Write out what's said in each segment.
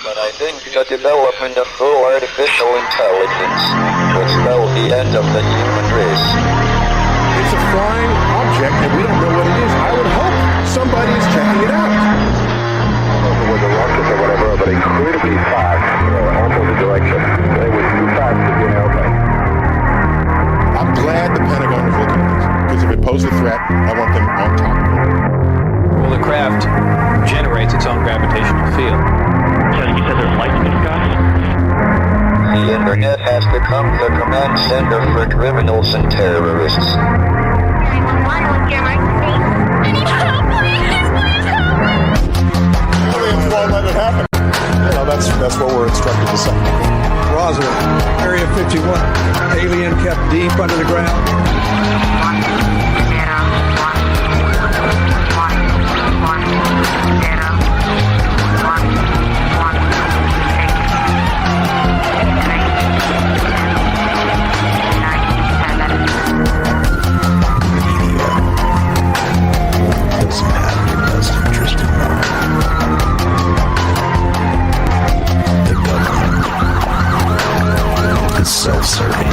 But I think the development of full artificial intelligence will spell the end of the human race. It's a flying object, and we don't know what it is. I would hope somebody is checking it out. It was a rocket or whatever, but incredibly fast, opposite direction. It was too fast to be an airplane. I'm glad the Pentagon is looking at this, because if it poses a threat, I want them on top of it. Well, the craft generates its own gravitational field. So you said there's lights in the sky? The internet has become the command center for criminals and terrorists. 911, what's your emergency? I need help, please help me! Aliens won't let it happen. You know, that's what we're instructed to say. Roswell, Area 51. Alien kept deep under the ground. Doesn't have your best interest in mind. The government is self-serving.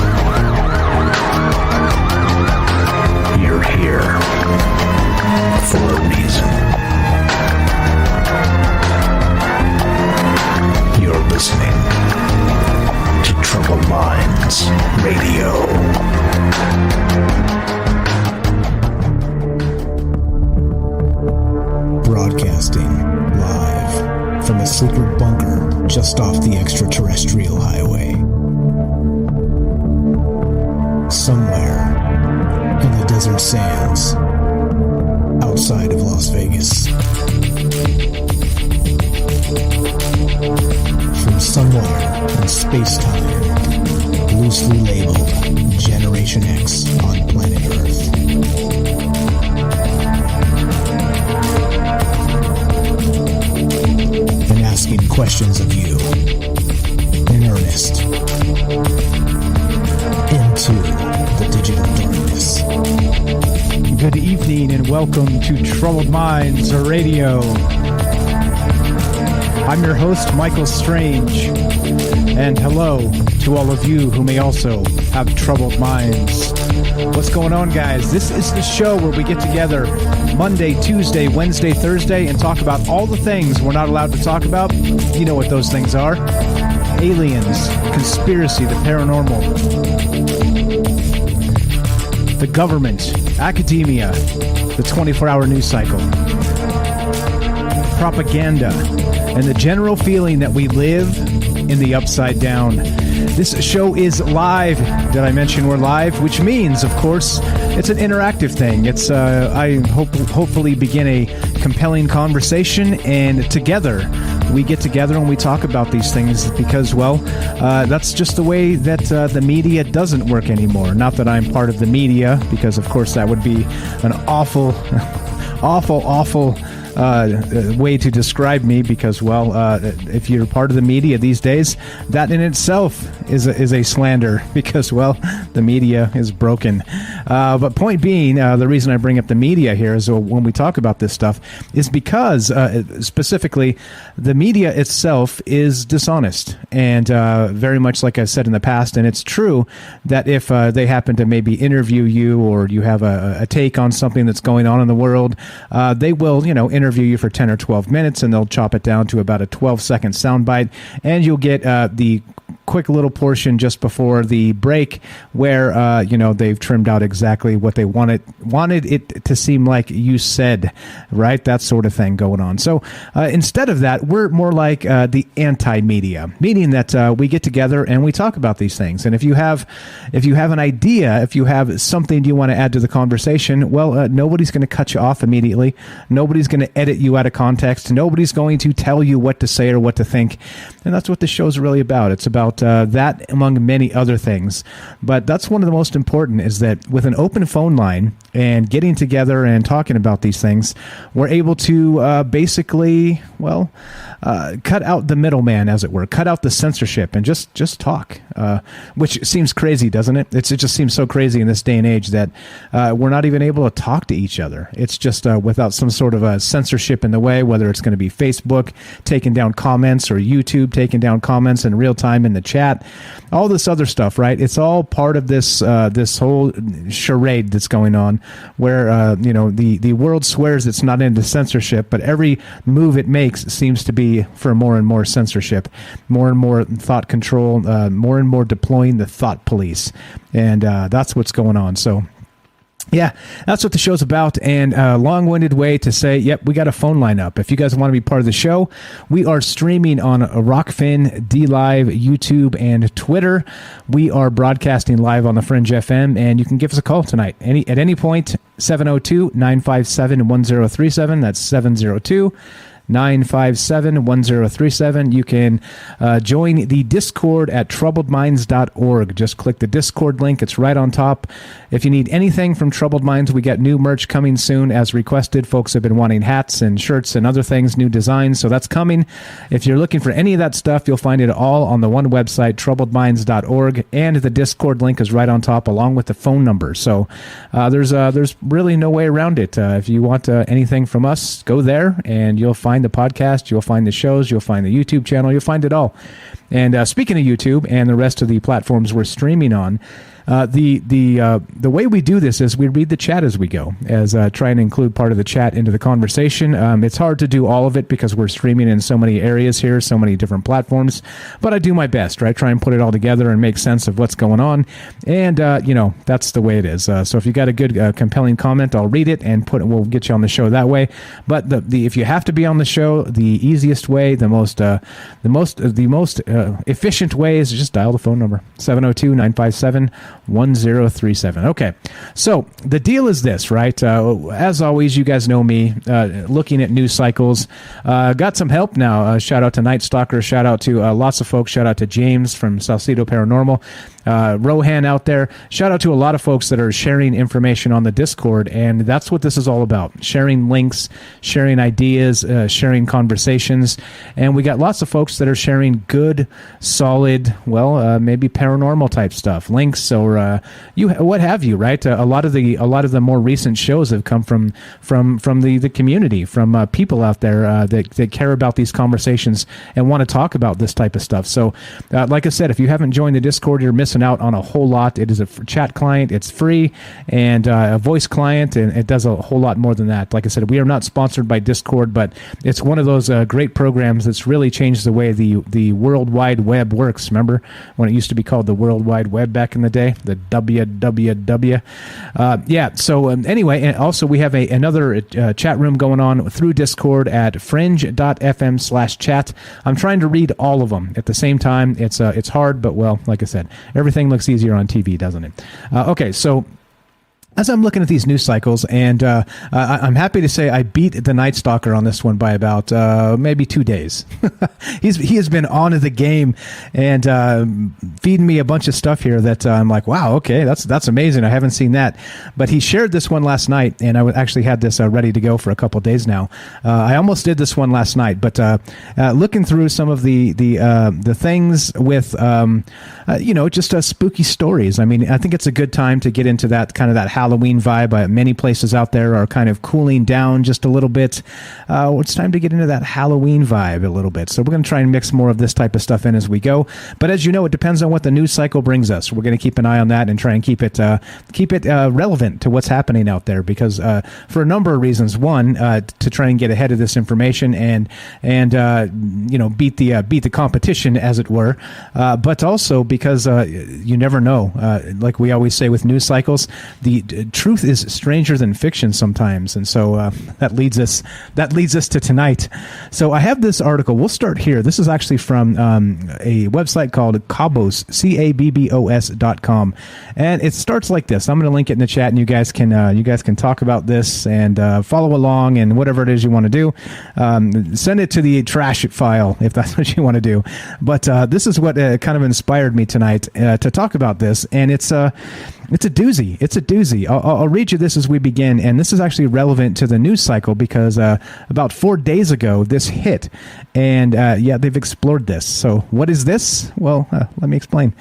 You're here for a reason. You're listening to Troubled Minds Radio. Broadcasting live from a secret bunker just off the extraterrestrial highway. Somewhere in the desert sands outside of Las Vegas. From somewhere in space-time, loosely labeled Generation X on planet Earth. And asking questions of you in earnest into the digital darkness. Good evening and welcome to Troubled Minds Radio. I'm your host, Michael Strange, and hello to all of you who may also have troubled minds. What's going on, guys? This is the show where we get together Monday, Tuesday, Wednesday, Thursday, and talk about all the things we're not allowed to talk about. You know what those things are. Aliens, conspiracy, the paranormal, the government, academia, the 24-hour news cycle, propaganda, and the general feeling that we live in the upside down. This show is live. Did I mention we're live? Which means, of course, it's an interactive thing. It's I hopefully begin a compelling conversation, and together we get together and we talk about these things because, well, that's just the way that the media doesn't work anymore. Not that I'm part of the media, because, of course, that would be an awful way to describe me, because, well, if you're part of the media these days, that in itself is a slander, because, well, the media is broken. But point being, the reason I bring up the media here is when we talk about this stuff is because specifically the media itself is dishonest, and very much like I've said in the past, and it's true that if they happen to maybe interview you, or you have a take on something that's going on in the world, they will, interview you for 10 or 12 minutes, and they'll chop it down to about a 12-second soundbite, and you'll get the quick little portion just before the break where they've trimmed out exactly what they wanted it to seem like you said, right? That sort of thing going on. So instead of that, we're more like the anti-media, meaning that we get together and we talk about these things. And if you have an idea, if you have something you want to add to the conversation, well, nobody's going to cut you off immediately. Nobody's going to edit you out of context. Nobody's going to tell you what to say or what to think. And that's what the show's really about. It's about that among many other things. But that's one of the most important, is that with an open phone line and getting together and talking about these things, we're able to basically, cut out the middleman, as it were, cut out the censorship, and just talk. Which seems crazy, doesn't it? It just seems so crazy in this day and age that we're not even able to talk to each other. It's just without some sort of a censorship in the way, whether it's going to be Facebook taking down comments or YouTube taking down comments in real time in the chat, all this other stuff, right? It's all part of this this whole charade that's going on, where the world swears it's not into censorship, but every move it makes seems to be for more and more censorship, more and more thought control, more and more deploying the thought police, and that's what's going on. So yeah, that's what the show's about, and a long-winded way to say, yep, we got a phone line up. If you guys want to be part of the show, we are streaming on Rockfin, D-Live, YouTube, and Twitter. We are broadcasting live on the Fringe FM, and you can give us a call tonight. At any point, 702-957-1037. That's 702-957-1037. You can join the Discord at troubledminds.org. Just click the Discord link. It's right on top. If you need anything from Troubled Minds, we got new merch coming soon as requested. Folks have been wanting hats and shirts and other things, new designs, so that's coming. If you're looking for any of that stuff, you'll find it all on the one website, troubledminds.org, and the Discord link is right on top along with the phone number. So there's really no way around it. If you want anything from us, go there and you'll find the podcast, you'll find the shows, you'll find the YouTube channel, you'll find it all. And speaking of YouTube and the rest of the platforms we're streaming on, the way we do this is we read the chat as we go, as try and include part of the chat into the conversation. It's hard to do all of it because we're streaming in so many areas here, so many different platforms, but I do my best, right? Try and put it all together and make sense of what's going on, and that's the way it is. So if you got a good compelling comment, I'll read it and we'll get you on the show that way. But if you have to be on the show, the easiest way, the most efficient way is just dial the phone number, 702-957-1037. Okay, so the deal is this, right? As always, you guys know me, looking at news cycles. Got some help now. Shout out to Night Stalker. Shout out to lots of folks. Shout out to James from Salcedo Paranormal. Rohan out there. Shout out to a lot of folks that are sharing information on the Discord, and that's what this is all about. Sharing links, sharing ideas, sharing conversations, and we got lots of folks that are sharing good, solid, maybe paranormal type stuff, links or what have you, right? A lot of the more recent shows have come from the community, from people out there that care about these conversations and want to talk about this type of stuff. So, like I said, if you haven't joined the Discord, you're missing out on a whole lot. It is a chat client, it's free, and a voice client, and it does a whole lot more than that. Like I said, we are not sponsored by Discord, but it's one of those great programs that's really changed the way the World Wide Web works. Remember when it used to be called the World Wide Web back in the day, the WWW? Anyway, and also we have another chat room going on through Discord at fringe.fm/chat. I'm trying to read all of them at the same time. It's hard, but like I said, everything looks easier on TV, doesn't it? Okay, so as I'm looking at these news cycles, and I'm happy to say I beat the Night Stalker on this one by about maybe 2 days. He has been on the game and feeding me a bunch of stuff here that I'm like, wow, okay, that's amazing. I haven't seen that. But he shared this one last night, and I actually had this ready to go for a couple of days now. I almost did this one last night, but looking through some of the things with just spooky stories. I mean, I think it's a good time to get into that kind of that Halloween vibe. Many places out there are kind of cooling down just a little bit. It's time to get into that Halloween vibe a little bit. So we're going to try and mix more of this type of stuff in as we go. But as you know, it depends on what the news cycle brings us. We're going to keep an eye on that and try and keep it relevant to what's happening out there. Because for a number of reasons, one, to try and get ahead of this information and beat the competition, as it were. But also because you never know. Like we always say with news cycles, the truth is stranger than fiction sometimes, and so that leads us to tonight. So I have this article. We'll start here. This is actually from a website called Cabbos, CABBOS.com, and it starts like this. I'm going to link it in the chat, and you guys can talk about this and follow along and whatever it is you want to do. Send it to the trash file if that's what you want to do. But this is what kind of inspired me tonight to talk about this, and it's It's a doozy. It's a doozy. I'll read you this as we begin, and this is actually relevant to the news cycle because about 4 days ago, this hit, and they've explored this. So what is this? Well, let me explain.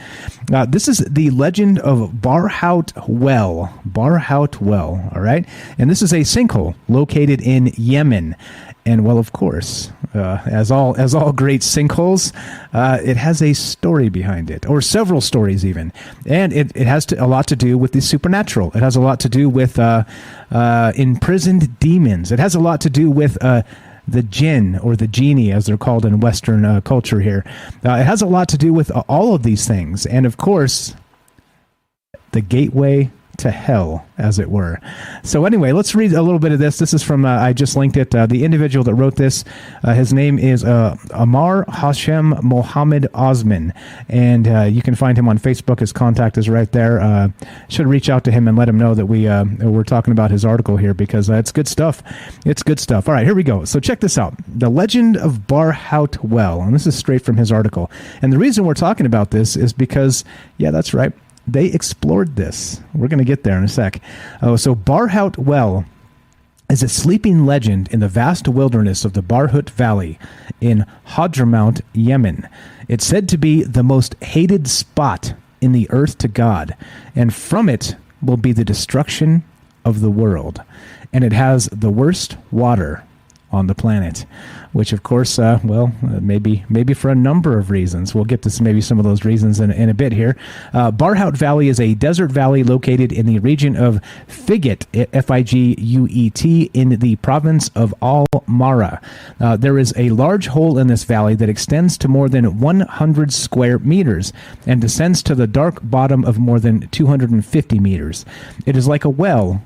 This is the legend of Barhut Well. Barhut Well, all right? And this is a sinkhole located in Yemen. And, well, of course, as all great sinkholes, it has a story behind it, or several stories even. And it has a lot to do with the supernatural. It has a lot to do with imprisoned demons. It has a lot to do with the jinn, or the genie, as they're called in Western culture here. It has a lot to do with all of these things. And, of course, the gateway to hell, as it were. So anyway, let's read a little bit of this. This is from, I just linked it, the individual that wrote this, his name is Amar Hashem Mohammed Osman, and you can find him on Facebook. His contact is right there. Should reach out to him and let him know that we're talking about his article here, because it's good stuff. It's good stuff. All right, here we go. So check this out. The Legend of Barhut Well, and this is straight from his article. And the reason we're talking about this is because, yeah, that's right, they explored this. We're going to get there in a sec. So Barhut Well is a sleeping legend in the vast wilderness of the Barhut Valley in Hadramout, Yemen. It's said to be the most hated spot in the earth to God, and from it will be the destruction of the world. And it has the worst water on the planet, which, of course, maybe for a number of reasons. We'll get to maybe some of those reasons in a bit here. Barhut Valley is a desert valley located in the region of Figuet, Figuet, in the province of Al-Mara. There is a large hole in this valley that extends to more than 100 square meters and descends to the dark bottom of more than 250 meters. It is like a well,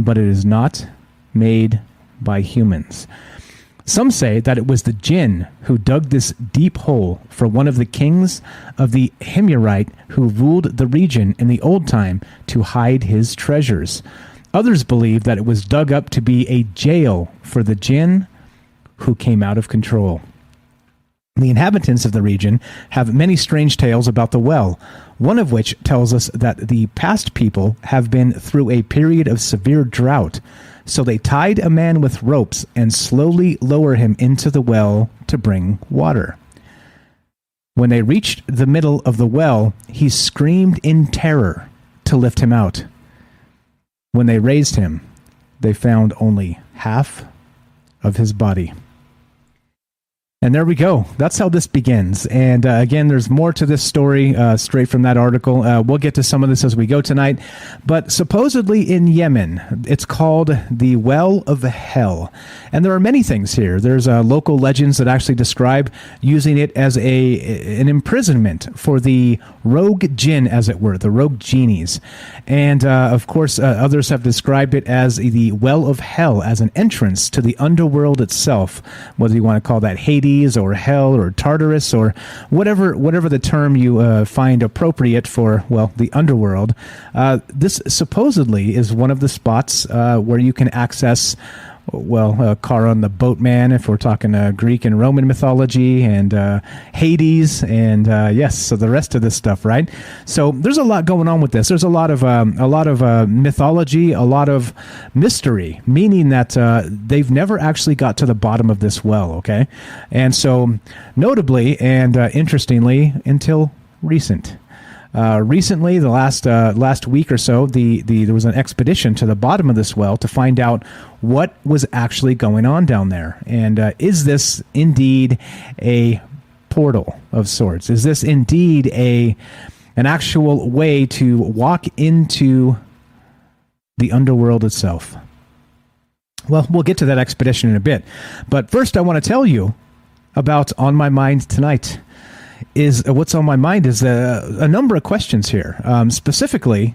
but it is not made by humans. Some say that it was the jinn who dug this deep hole for one of the kings of the Himyarite who ruled the region in the old time to hide his treasures. Others believe that it was dug up to be a jail for the jinn who came out of control. The inhabitants of the region have many strange tales about the well, one of which tells us that the past people have been through a period of severe drought. So they tied a man with ropes and slowly lower him into the well to bring water. When they reached the middle of the well, he screamed in terror to lift him out. When they raised him, they found only half of his body. And there we go. That's how this begins. And again, there's more to this story straight from that article. We'll get to some of this as we go tonight. But supposedly in Yemen, it's called the Well of Hell. And there are many things here. There's local legends that actually describe using it as an imprisonment for the rogue jinn, as it were, the rogue genies. And of course, others have described it as the Well of Hell, as an entrance to the underworld itself, whether you want to call that Hades or hell or Tartarus or whatever the term you find appropriate for, well, the underworld. This supposedly is one of the spots where you can access, well, Charon the boatman, if we're talking Greek and Roman mythology, and Hades, and yes, so the rest of this stuff, right? So there's a lot going on with this. There's a lot of mythology, a lot of mystery, meaning that they've never actually got to the bottom of this well, okay? And so, notably and interestingly, until recently, the last week or so, there was an expedition to the bottom of this well to find out what was actually going on down there. And is this indeed a portal of sorts? Is this indeed an actual way to walk into the underworld itself? Well, we'll get to that expedition in a bit. But first, I want to tell you about On My Mind tonight. What's on my mind is a number of questions here. Specifically,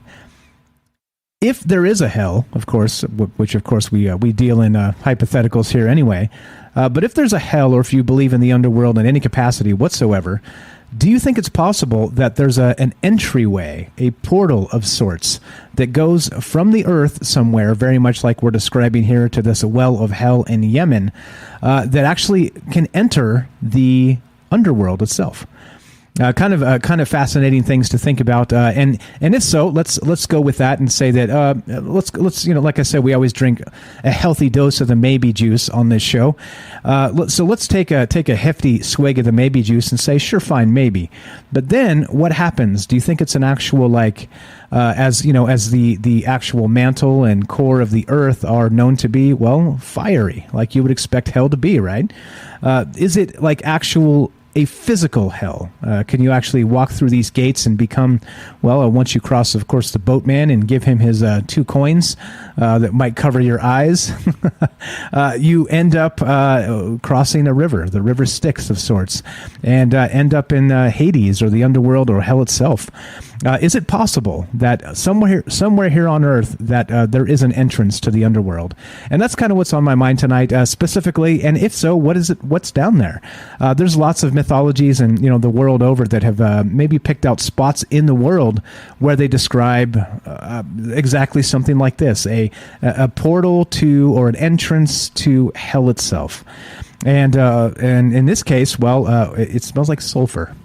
if there is a hell, of course, which of course we deal in hypotheticals here anyway, but if there's a hell, or if you believe in the underworld in any capacity whatsoever, do you think it's possible that there's an entryway, a portal of sorts, that goes from the earth somewhere, very much like we're describing here, to this well of hell in Yemen, that actually can enter the underworld itself? kind of fascinating things to think about, and if so, let's go with that and say that let's like I said, we always drink a healthy dose of the maybe juice on this show. So let's take a hefty swig of the maybe juice and say, sure, fine, maybe. But then what happens? Do you think it's an actual as the actual mantle and core of the earth are known to be, well, fiery, like you would expect hell to be, right? Is it like a physical hell? Can you actually walk through these gates and become, once you cross, of course, the boatman and give him his 2 coins that might cover your eyes, you end up crossing a river, the river Styx of sorts, and end up in Hades or the underworld or hell itself. Is it possible that somewhere here on Earth that there is an entrance to the underworld? And that's kind of what's on my mind tonight, specifically. And if so, what's down there? There's lots of mythologies and the world over that have maybe picked out spots in the world where they describe exactly something like this: a portal to, or an entrance to, hell itself. And in this case, it smells like sulfur.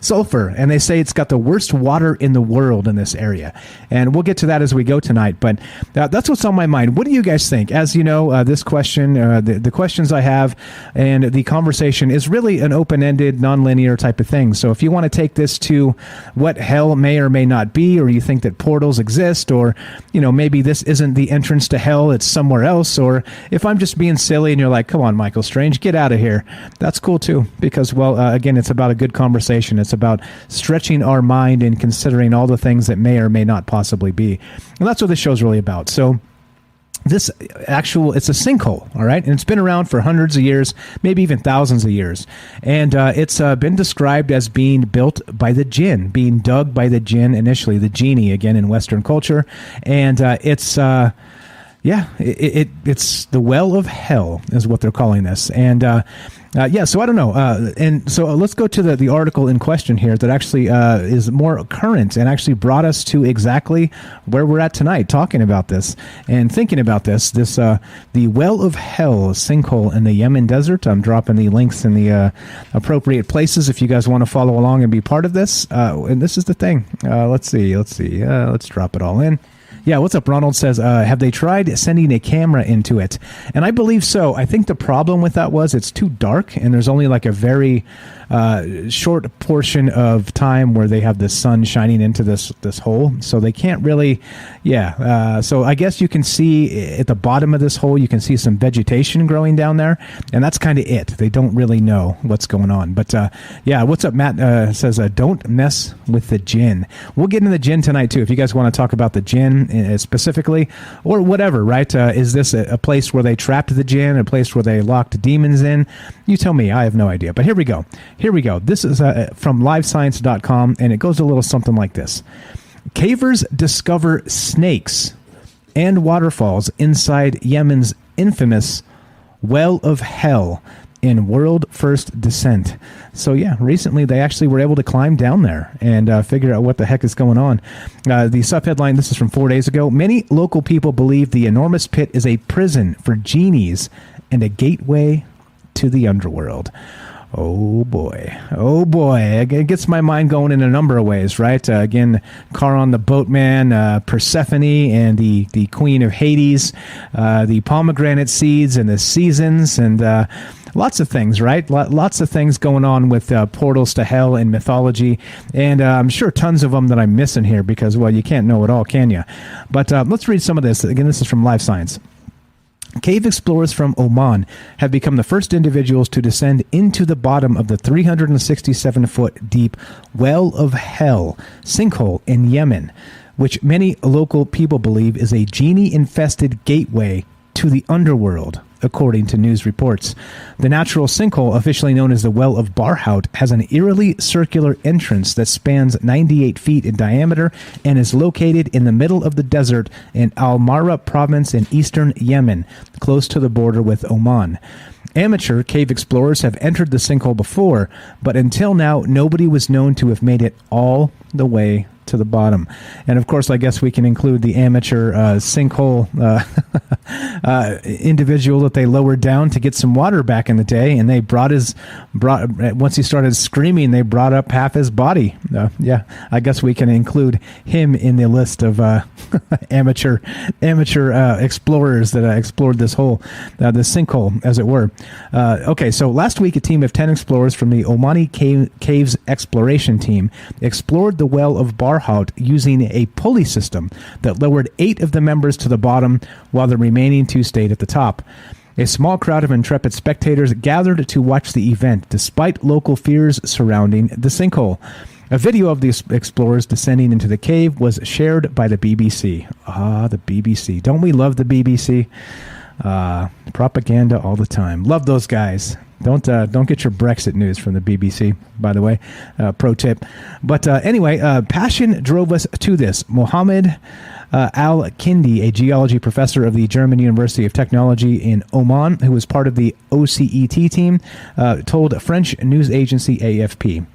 Sulfur. And they say it's got the worst water in the world in this area. And we'll get to that as we go tonight. But that's what's on my mind. What do you guys think? As you know, this question, the questions I have and the conversation is really an open-ended, non-linear type of thing. So if you want to take this to what hell may or may not be, or you think that portals exist, or, maybe this isn't the entrance to hell, it's somewhere else, or if I'm just being silly and you're like, come on, Michael Strange, get out of here. That's cool too, because, again, it's about a good conversation. It's about stretching our mind and considering all the things that may or may not possibly be. And that's what this show's really about. So it's a sinkhole, all right? And it's been around for hundreds of years, maybe even thousands of years. And it's been described as being built by the jinn, being dug by the jinn initially, the genie, again, in Western culture. And it's the well of hell is what they're calling this. And so I don't know. And so let's go to the article in question here that actually is more current and actually brought us to exactly where we're at tonight, talking about this and thinking about this. The well of hell, sinkhole in the Yemen desert. I'm dropping the links in the appropriate places if you guys want to follow along and be part of this. And this is the thing. Let's see. Let's drop it all in. Yeah, what's up? Ronald says, have they tried sending a camera into it? And I believe so. I think the problem with that was it's too dark, and there's only like a very short portion of time where they have the sun shining into this hole, so they can't really. So I guess you can see at the bottom of this hole, you can see some vegetation growing down there, and that's kind of it. They don't really know what's going on. But what's up? Matt says, don't mess with the jinn. We'll get into the jinn tonight too, if you guys want to talk about the jinn specifically, or whatever, right? Is this a place where they trapped the jinn, a place where they locked demons in? You tell me. I have no idea. But here we go. This is from livescience.com, and it goes a little something like this. Cavers discover snakes and waterfalls inside Yemen's infamous well of hell in world first descent. So recently they actually were able to climb down there and figure out what the heck is going on. The subheadline, this is from 4 days ago. Many local people believe the enormous pit is a prison for genies and a gateway to the underworld. Oh boy. It gets my mind going in a number of ways, right? Again, Charon the boatman, Persephone and the queen of Hades, the pomegranate seeds and the seasons, and lots of things, right? Lots of things going on with portals to hell and mythology, and I'm sure tons of them that I'm missing here because, you can't know it all, can you? But let's read some of this. Again, this is from Live Science. Cave explorers from Oman have become the first individuals to descend into the bottom of the 367-foot deep well of hell sinkhole in Yemen, which many local people believe is a genie-infested gateway to the underworld, according to news reports. The natural sinkhole, officially known as the Well of Barhot, has an eerily circular entrance that spans 98 feet in diameter and is located in the middle of the desert in Al-Mara province in eastern Yemen, close to the border with Oman. Amateur cave explorers have entered the sinkhole before, but until now, nobody was known to have made it all the way to the bottom. And of course, I guess we can include the amateur sinkhole individual that they lowered down to get some water back in the day, and they once he started screaming, they brought up half his body. Yeah, I guess we can include him in the list of amateur explorers that explored this hole, this sinkhole, as it were. Okay, so last week, a team of 10 explorers from the Omani Caves Exploration Team explored the well of Barhot using a pulley system that lowered 8 of the members to the bottom while the remaining 2 stayed at the top. A small crowd of intrepid spectators gathered to watch the event, despite local fears surrounding the sinkhole. A video of the explorers descending into the cave was shared by the BBC. Ah, the BBC. Don't we love the BBC? Propaganda all the time. Love those guys. Don't get your Brexit news from the BBC, by the way. Pro tip. But anyway, passion drove us to this. Mohammed Al-Kindi, a geology professor of the German University of Technology in Oman, who was part of the OCET team, told French news agency AFP.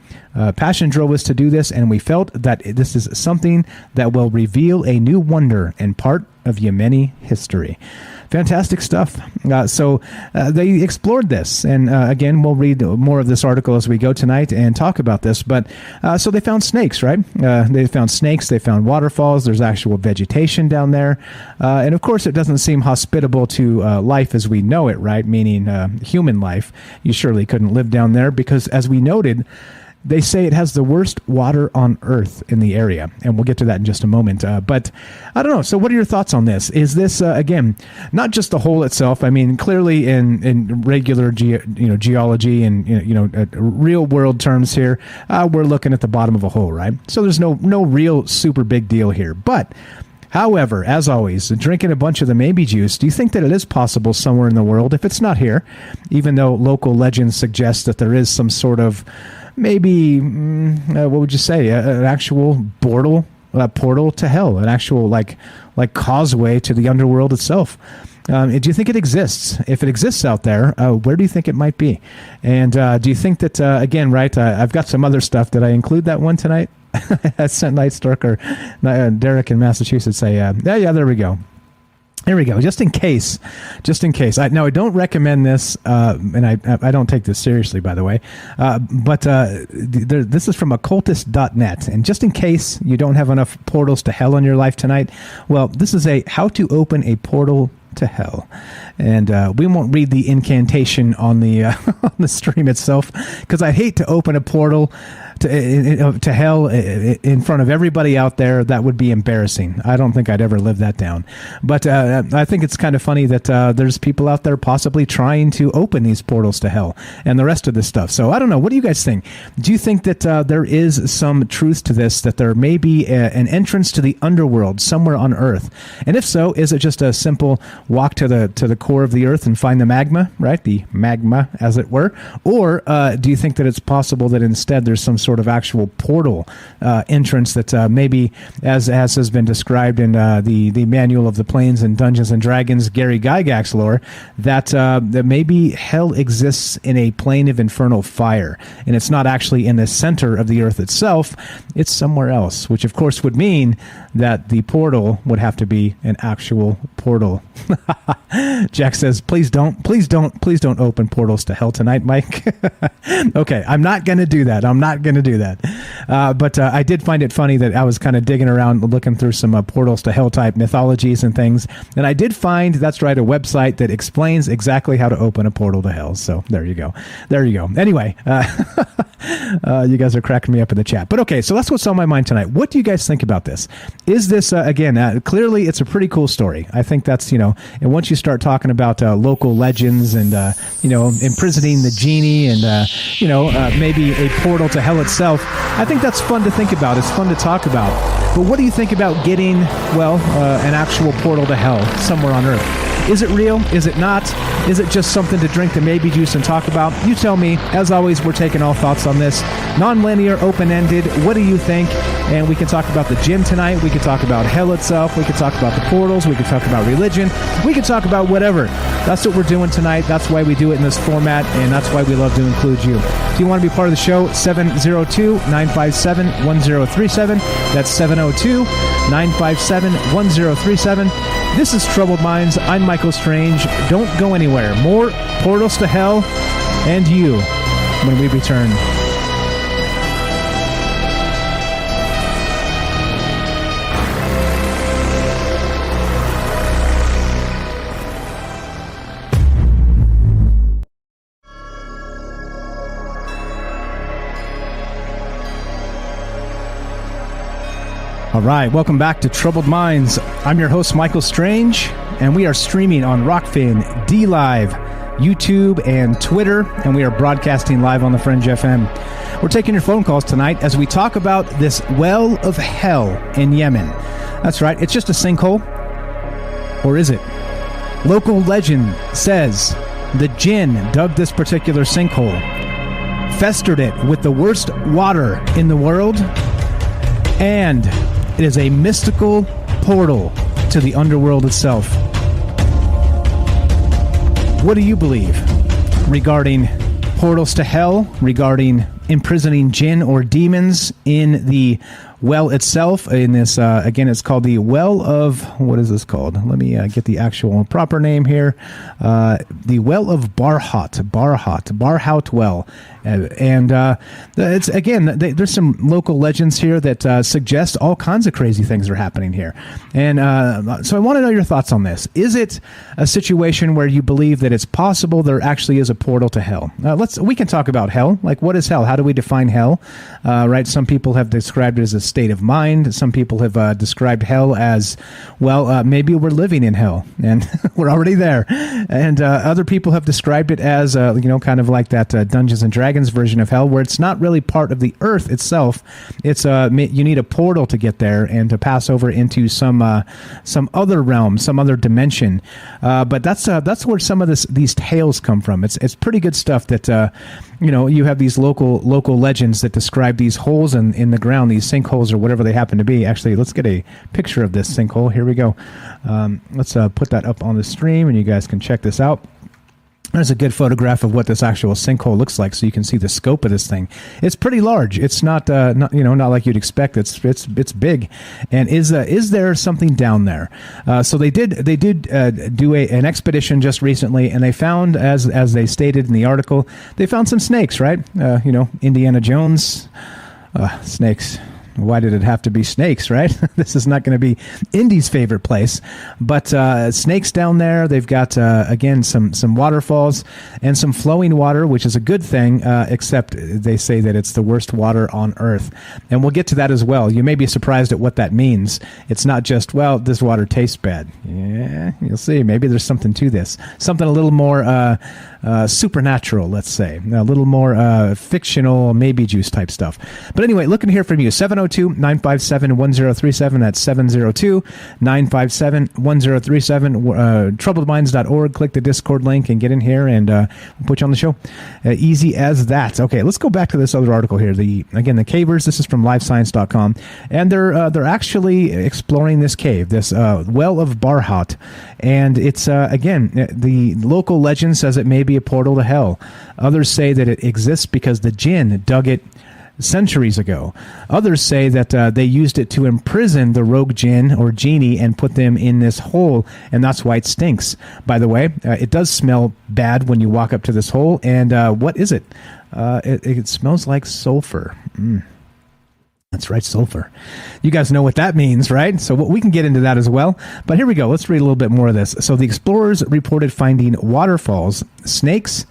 Passion drove us to do this, and we felt that this is something that will reveal a new wonder and part of Yemeni history. Fantastic stuff. So they explored this. And again, we'll read more of this article as we go tonight and talk about this. But so they found snakes, right? They found snakes. They found waterfalls. There's actual vegetation down there. And of course, it doesn't seem hospitable to life as we know it, right? Meaning human life. You surely couldn't live down there because, as we noted, they say it has the worst water on Earth in the area, and we'll get to that in just a moment. But I don't know. So what are your thoughts on this? Is this, again, not just the hole itself? I mean, clearly in regular geology and real world terms here, we're looking at the bottom of a hole, right? So there's no real super big deal here. But however, as always, drinking a bunch of the maybe juice, do you think that it is possible somewhere in the world, if it's not here, even though local legends suggest that there is some sort of maybe, what would you say, an actual portal to hell, an actual like causeway to the underworld itself? Do you think it exists? If it exists out there, where do you think it might be? And do you think that, again, right, I've got some other stuff. Did I include that one tonight? I sent Night Stalker, Derek in Massachusetts say, yeah, there we go. Here we go. Just in case. Now, I don't recommend this, and I don't take this seriously, by the way, but this is from occultist.net, and just in case you don't have enough portals to hell in your life tonight, well, this is a how to open a portal to hell. And we won't read the incantation on the on the stream itself, because I hate to open a portal to hell in front of everybody out there. That would be embarrassing. I don't think I'd ever live that down. But I think it's kind of funny that there's people out there possibly trying to open these portals to hell and the rest of this stuff. So I don't know. What do you guys think? Do you think that there is some truth to this, that there may be an entrance to the underworld somewhere on Earth? And if so, is it just a simple walk to the core of the Earth and find the magma, right? The magma, as it were. Or do you think that it's possible that instead there's some sort of actual portal entrance that maybe, as has been described in the Manual of the Plains and Dungeons and Dragons, Gary Gygax lore, that maybe hell exists in a plane of infernal fire, and it's not actually in the center of the Earth itself, it's somewhere else, which of course would mean that the portal would have to be an actual portal. Jack says, please don't open portals to hell tonight, Mike. Okay, I'm not going to do that. But I did find it funny that I was kind of digging around looking through some portals to hell type mythologies and things, and I did find, that's right, a website that explains exactly how to open a portal to hell. So there you go. Anyway, you guys are cracking me up in the chat. But okay, so that's what's on my mind tonight. What do you guys think about this? Is this, again, clearly it's a pretty cool story. I think that's, and once you start talking about local legends and, imprisoning the genie and, maybe a portal to hell itself, I think that's fun to think about. It's fun to talk about. But what do you think about getting, an actual portal to hell somewhere on Earth? Is it real? Is it not? Is it just something to drink the maybe juice and talk about? You tell me. As always, we're taking all thoughts on this. Non-linear, open-ended. What do you think? And we can talk about the jinn tonight. We can talk about hell itself. We can talk about the portals. We can talk about religion. We can talk about whatever. That's what we're doing tonight. That's why we do it in this format, and that's why we love to include you. If you want to be part of the show, 702-957-1037. That's 702-957-1037. This is Troubled Minds. I'm Michael Strange. Don't go anywhere. More portals to hell and you when we return. All right, welcome back to Troubled Minds. I'm your host, Michael Strange, and we are streaming on Rockfin, DLive, YouTube, and Twitter, and we are broadcasting live on the Fringe FM. We're taking your phone calls tonight as we talk about this well of hell in Yemen. That's right, it's just a sinkhole. Or is it? Local legend says the jinn dug this particular sinkhole, festered it with the worst water in the world, and it is a mystical portal to the underworld itself. What do you believe regarding portals to hell, regarding imprisoning jinn or demons in the well itself? In this, again, it's called the Well of, what is this called? Let me get the actual proper name here. The Well of Barhot Well. And it's, again, there's some local legends here that suggest all kinds of crazy things are happening here. And so I want to know your thoughts on this. Is it a situation where you believe that it's possible there actually is a portal to hell? We can talk about hell. Like, what is hell? How do we define hell? Right? Some people have described it as a state of mind. Some people have described hell as, well, maybe we're living in hell and we're already there. And other people have described it as, kind of like that Dungeons and Dragons version of hell, where it's not really part of the earth itself. It's you need a portal to get there and to pass over into some other realm, some other dimension. But that's where some of these tales come from. It's pretty good stuff that you have these local legends that describe these holes in the ground, these sinkholes or whatever they happen to be. Actually, let's get a picture of this sinkhole. Here we go. Let's put that up on the stream, and you guys can check this out. There's a good photograph of what this actual sinkhole looks like, so you can see the scope of this thing. It's pretty large. It's not like you'd expect. It's big. And is there something down there? So they did do an expedition just recently, and they found, as they stated in the article, they found some snakes. Right? Indiana Jones, snakes. Why did it have to be snakes, right? This is not going to be Indy's favorite place. But snakes down there. They've got, again, some waterfalls and some flowing water, which is a good thing, except they say that it's the worst water on Earth. And we'll get to that as well. You may be surprised at what that means. It's not just, well, this water tastes bad. Yeah, you'll see. Maybe there's something to this. Something a little more supernatural, let's say. A little more fictional, maybe juice type stuff. But anyway, looking to hear from you. 702-957-1037. That's 702-957-1037. Troubledminds.org. Click the Discord link and get in here, and we'll put you on the show. Easy as that. Okay, let's go back to this other article here. The cavers. This is from livescience.com, and they're actually exploring this cave, this well of Barhot, and it's again, the local legend says it may be a portal to hell. Others say that it exists because the jinn dug it centuries ago. Others say that they used it to imprison the rogue jinn or genie and put them in this hole, and that's why it stinks. By the way, it does smell bad when you walk up to this hole, and what is it? It smells like sulfur. That's right, sulfur. You guys know what that means, right? So we can get into that as well. But here we go. Let's read a little bit more of this. So the explorers reported finding waterfalls, snakes,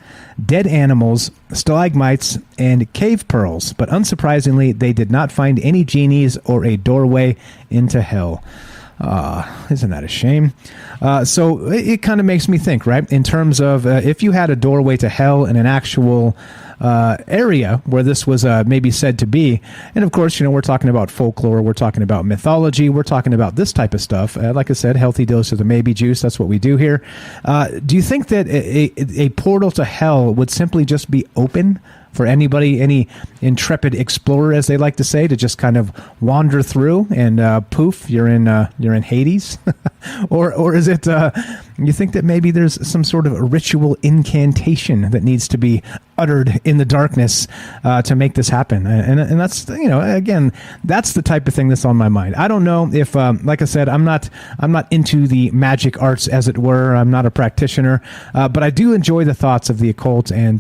dead animals, stalagmites, and cave pearls. But unsurprisingly, they did not find any genies or a doorway into hell. Isn't that a shame? So it kind of makes me think, right? In terms of if you had a doorway to hell and an actual area where this was maybe said to be. And of course, we're talking about folklore, we're talking about mythology, we're talking about this type of stuff. Like I said, healthy dose of the maybe juice. That's what we do here. Do you think that a portal to hell would simply just be open for anybody, any intrepid explorer, as they like to say, to just kind of wander through and poof, you're in Hades, or is it? You think that maybe there's some sort of a ritual incantation that needs to be uttered in the darkness to make this happen? And that's again, that's the type of thing that's on my mind. I don't know if, like I said, I'm not into the magic arts, as it were. I'm not a practitioner, but I do enjoy the thoughts of the occult and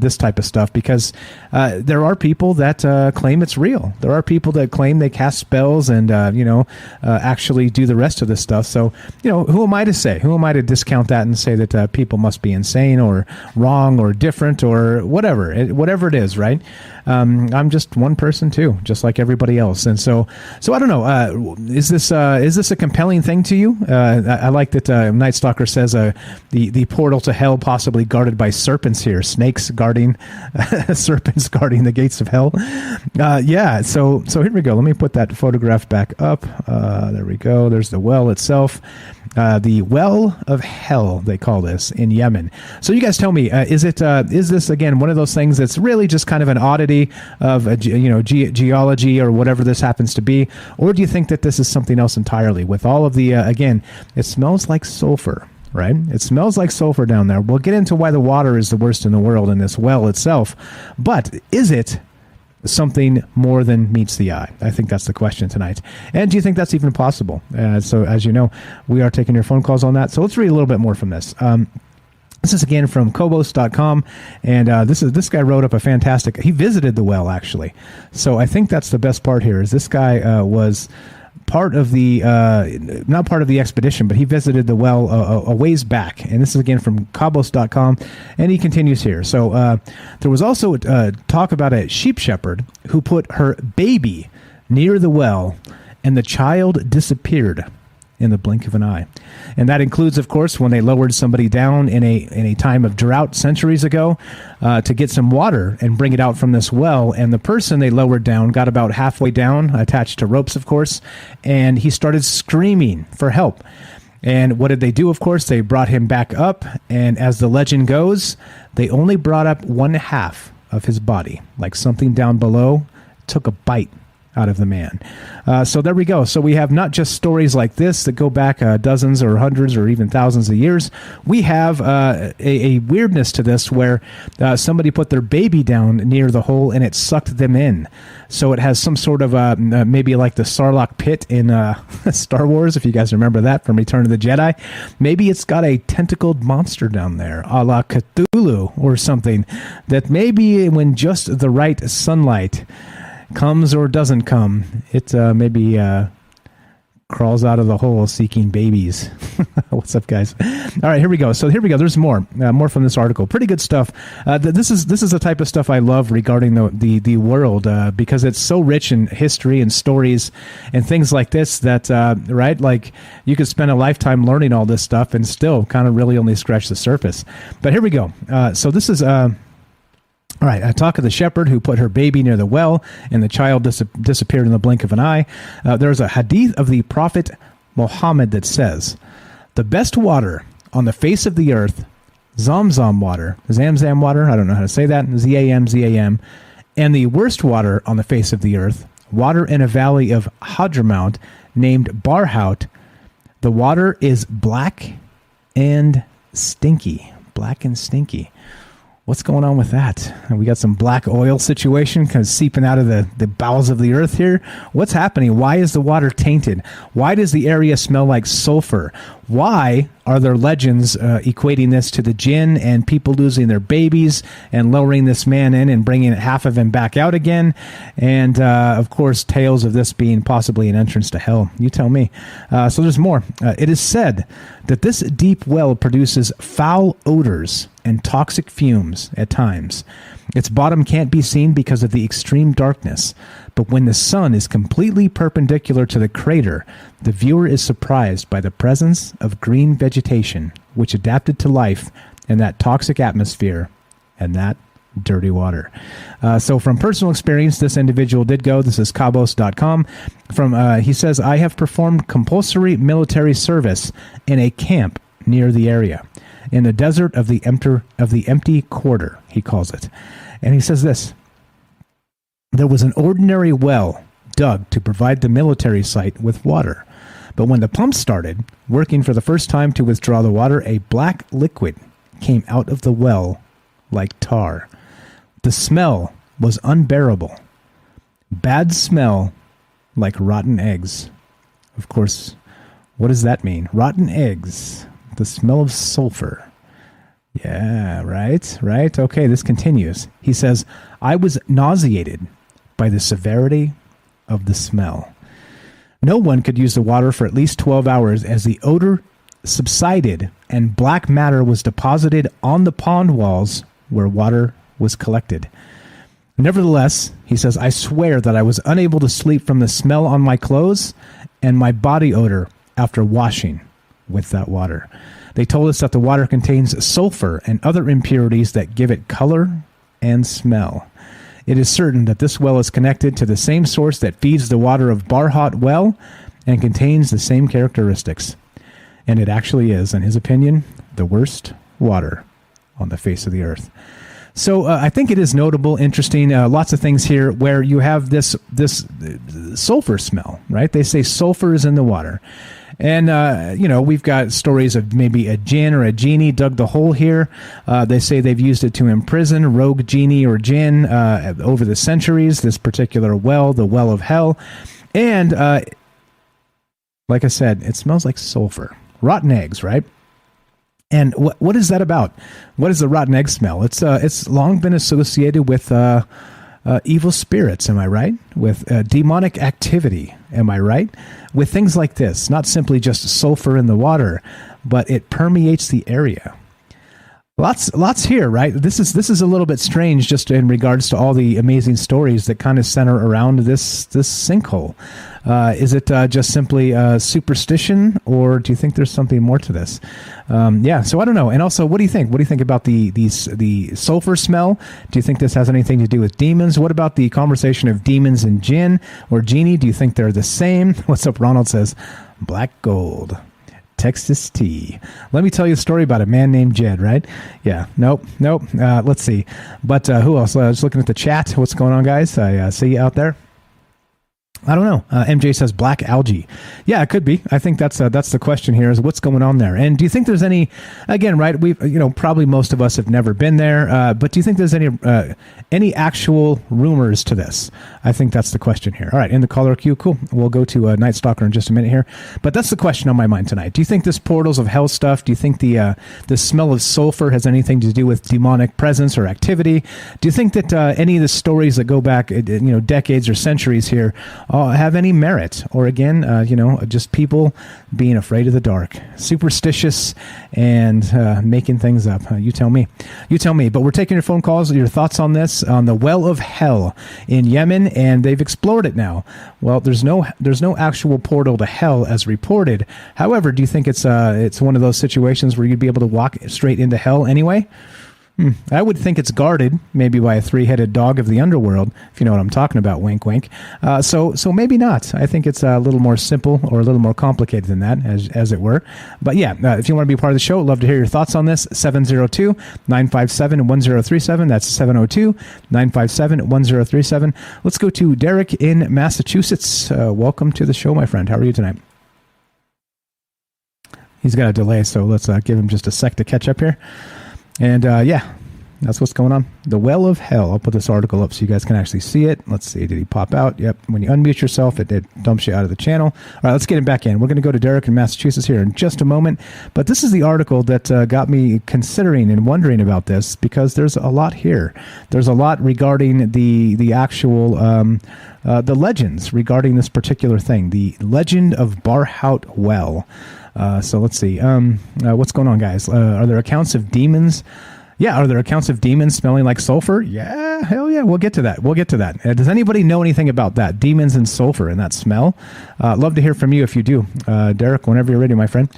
this type of stuff, because there are people that claim it's real. There are people that claim they cast spells and actually do the rest of this stuff. So who am I to say? Who am I to discount that and say that people must be insane or wrong or different or whatever it is, right? I'm just one person too, just like everybody else. And so I don't know. Is this a compelling thing to you? I like that Night Stalker says the portal to hell possibly guarded by serpents here, snakes guarding, serpents guarding the gates of hell. Yeah. So here we go. Let me put that photograph back up. There we go. There's the well itself. The Well of Hell, they call this, in Yemen. So you guys tell me, is this again one of those things that's really just kind of an oddity of geology or whatever this happens to be, or do you think that this is something else entirely? With all of the again, it smells like sulfur. Right? It smells like sulfur down there. We'll get into why the water is the worst in the world in this well itself, but is it something more than meets the eye? I think that's the question tonight. And do you think that's even possible? So as you know, we are taking your phone calls on that. So let's read a little bit more from this. This is again from Kobos.com, and this guy wrote up a fantastic. He visited the well, actually. So I think that's the best part here. Is this guy was part of the not part of the expedition, but he visited the well a ways back. And this is again from Kobos.com, and he continues here. So there was also talk about a sheep shepherd who put her baby near the well, and the child disappeared in the blink of an eye. And that includes, of course, when they lowered somebody down in a time of drought centuries ago to get some water and bring it out from this well. And the person they lowered down got about halfway down, attached to ropes, of course, and he started screaming for help. And what did they do? Of course, they brought him back up. And as the legend goes, they only brought up one half of his body, like something down below took a bite out of the man. So there we go. So we have not just stories like this that go back dozens or hundreds or even thousands of years. We have a weirdness to this where somebody put their baby down near the hole and it sucked them in. So it has some sort of maybe like the Sarlacc pit in Star Wars, if you guys remember that from Return of the Jedi. Maybe it's got a tentacled monster down there, a la Cthulhu or something, that maybe when just the right sunlight comes or doesn't come, it maybe crawls out of the hole seeking babies. What's up, guys? All right, here we go. So here we go. There's more from this article. Pretty good stuff. This is the type of stuff I love regarding the world because it's so rich in history and stories and things like this that right, like you could spend a lifetime learning all this stuff and still kind of really only scratch the surface. But here we go. So this is all right, I talk of the shepherd who put her baby near the well, and the child disappeared in the blink of an eye. There's a hadith of the Prophet Muhammad that says, the best water on the face of the earth, Zamzam water, Zamzam water, I don't know how to say that, Z-A-M, and the worst water on the face of the earth, water in a valley of Hadramout named Barhot, the water is black and stinky. Black and stinky. What's going on with that? We got some black oil situation kind of seeping out of the bowels of the earth here. What's happening? Why is the water tainted? Why does the area smell like sulfur? Why are there legends equating this to the jinn and people losing their babies and lowering this man in and bringing half of him back out again? And, of course, tales of this being possibly an entrance to hell. You tell me. So there's more. It is said that this deep well produces foul odors and toxic fumes at times. Its bottom can't be seen because of the extreme darkness, but when the sun is completely perpendicular to the crater, the viewer is surprised by the presence of green vegetation, which adapted to life in that toxic atmosphere, and that dirty water. So from personal experience, this individual did go. This is cabos.com. He says, I have performed compulsory military service in a camp near the area, in the desert of the empty quarter, he calls it. And he says this: there was an ordinary well dug to provide the military site with water. But when the pump started working for the first time to withdraw the water, a black liquid came out of the well like tar. The smell was unbearable. Bad smell like rotten eggs. Of course, what does that mean? Rotten eggs. The smell of sulfur. Yeah, right. Okay, this continues. He says, I was nauseated by the severity of the smell. No one could use the water for at least 12 hours as the odor subsided and black matter was deposited on the pond walls where water was collected. Nevertheless, he says, I swear that I was unable to sleep from the smell on my clothes and my body odor after washing with that water. They told us that the water contains sulfur and other impurities that give it color and smell. It is certain that this well is connected to the same source that feeds the water of Barhot well and contains the same characteristics. And it actually is, in his opinion, the worst water on the face of the earth. So I think it is notable, interesting, lots of things here where you have this sulfur smell, right? They say sulfur is in the water. And, we've got stories of maybe a jinn or a genie dug the hole here. They say they've used it to imprison rogue genie or jinn over the centuries, this particular well, the well of hell. And, like I said, it smells like sulfur. Rotten eggs, right? And what is that about? What is the rotten egg smell? It's long been associated with evil spirits, am I right? With demonic activity, am I right? With things like this, not simply just sulfur in the water, but it permeates the area. Lots here, right? This is a little bit strange just in regards to all the amazing stories that kind of center around this sinkhole. Is it just simply superstition, or do you think there's something more to this? So I don't know. And also, what do you think? What do you think about the sulfur smell? Do you think this has anything to do with demons? What about the conversation of demons and jinn or genie? Do you think they're the same? What's up? Ronald says, black gold. Texas tea. Let me tell you a story about a man named Jed, right? Yeah. Nope. Let's see. But who else? I was looking at the chat. What's going on, guys? I see you out there. I don't know. MJ says black algae. Yeah, it could be. I think that's the question here is what's going on there. And do you think there's any, again, right, we've, probably most of us have never been there, but do you think there's any actual rumors to this? I think that's the question here. All right, in the caller queue, cool. We'll go to Night Stalker in just a minute here. But that's the question on my mind tonight. Do you think this portals of hell stuff, do you think the smell of sulfur has anything to do with demonic presence or activity? Do you think that any of the stories that go back, decades or centuries here, have any merit, or again, just people being afraid of the dark, superstitious, and making things up? You tell me. But we're taking your phone calls, your thoughts on this, on the well of hell in Yemen, and they've explored it now. Well, there's no actual portal to hell as reported. However, do you think it's one of those situations where you'd be able to walk straight into hell anyway? I would think it's guarded, maybe by a three-headed dog of the underworld, if you know what I'm talking about, wink, wink. So maybe not. I think it's a little more simple or a little more complicated than that, as it were. But yeah, if you want to be a part of the show, I'd love to hear your thoughts on this. 702-957-1037. That's 702-957-1037. Let's go to Derek in Massachusetts. Welcome to the show, my friend. How are you tonight? He's got a delay, so let's give him just a sec to catch up here. And that's what's going on. The Well of Hell. I'll put this article up so you guys can actually see it. Let's see. Did he pop out? Yep. When you unmute yourself, it dumps you out of the channel. All right, let's get him back in. We're going to go to Derek in Massachusetts here in just a moment. But this is the article that got me considering and wondering about this, because there's a lot here. There's a lot regarding the actual the legends regarding this particular thing. The legend of Barhot Well. So let's see. What's going on, guys? Are there accounts of demons? Yeah, are there accounts of demons smelling like sulfur? Yeah, hell yeah. We'll get to that. Does anybody know anything about that? Demons and sulfur and that smell? Love to hear from you if you do. Derek, whenever you're ready, my friend.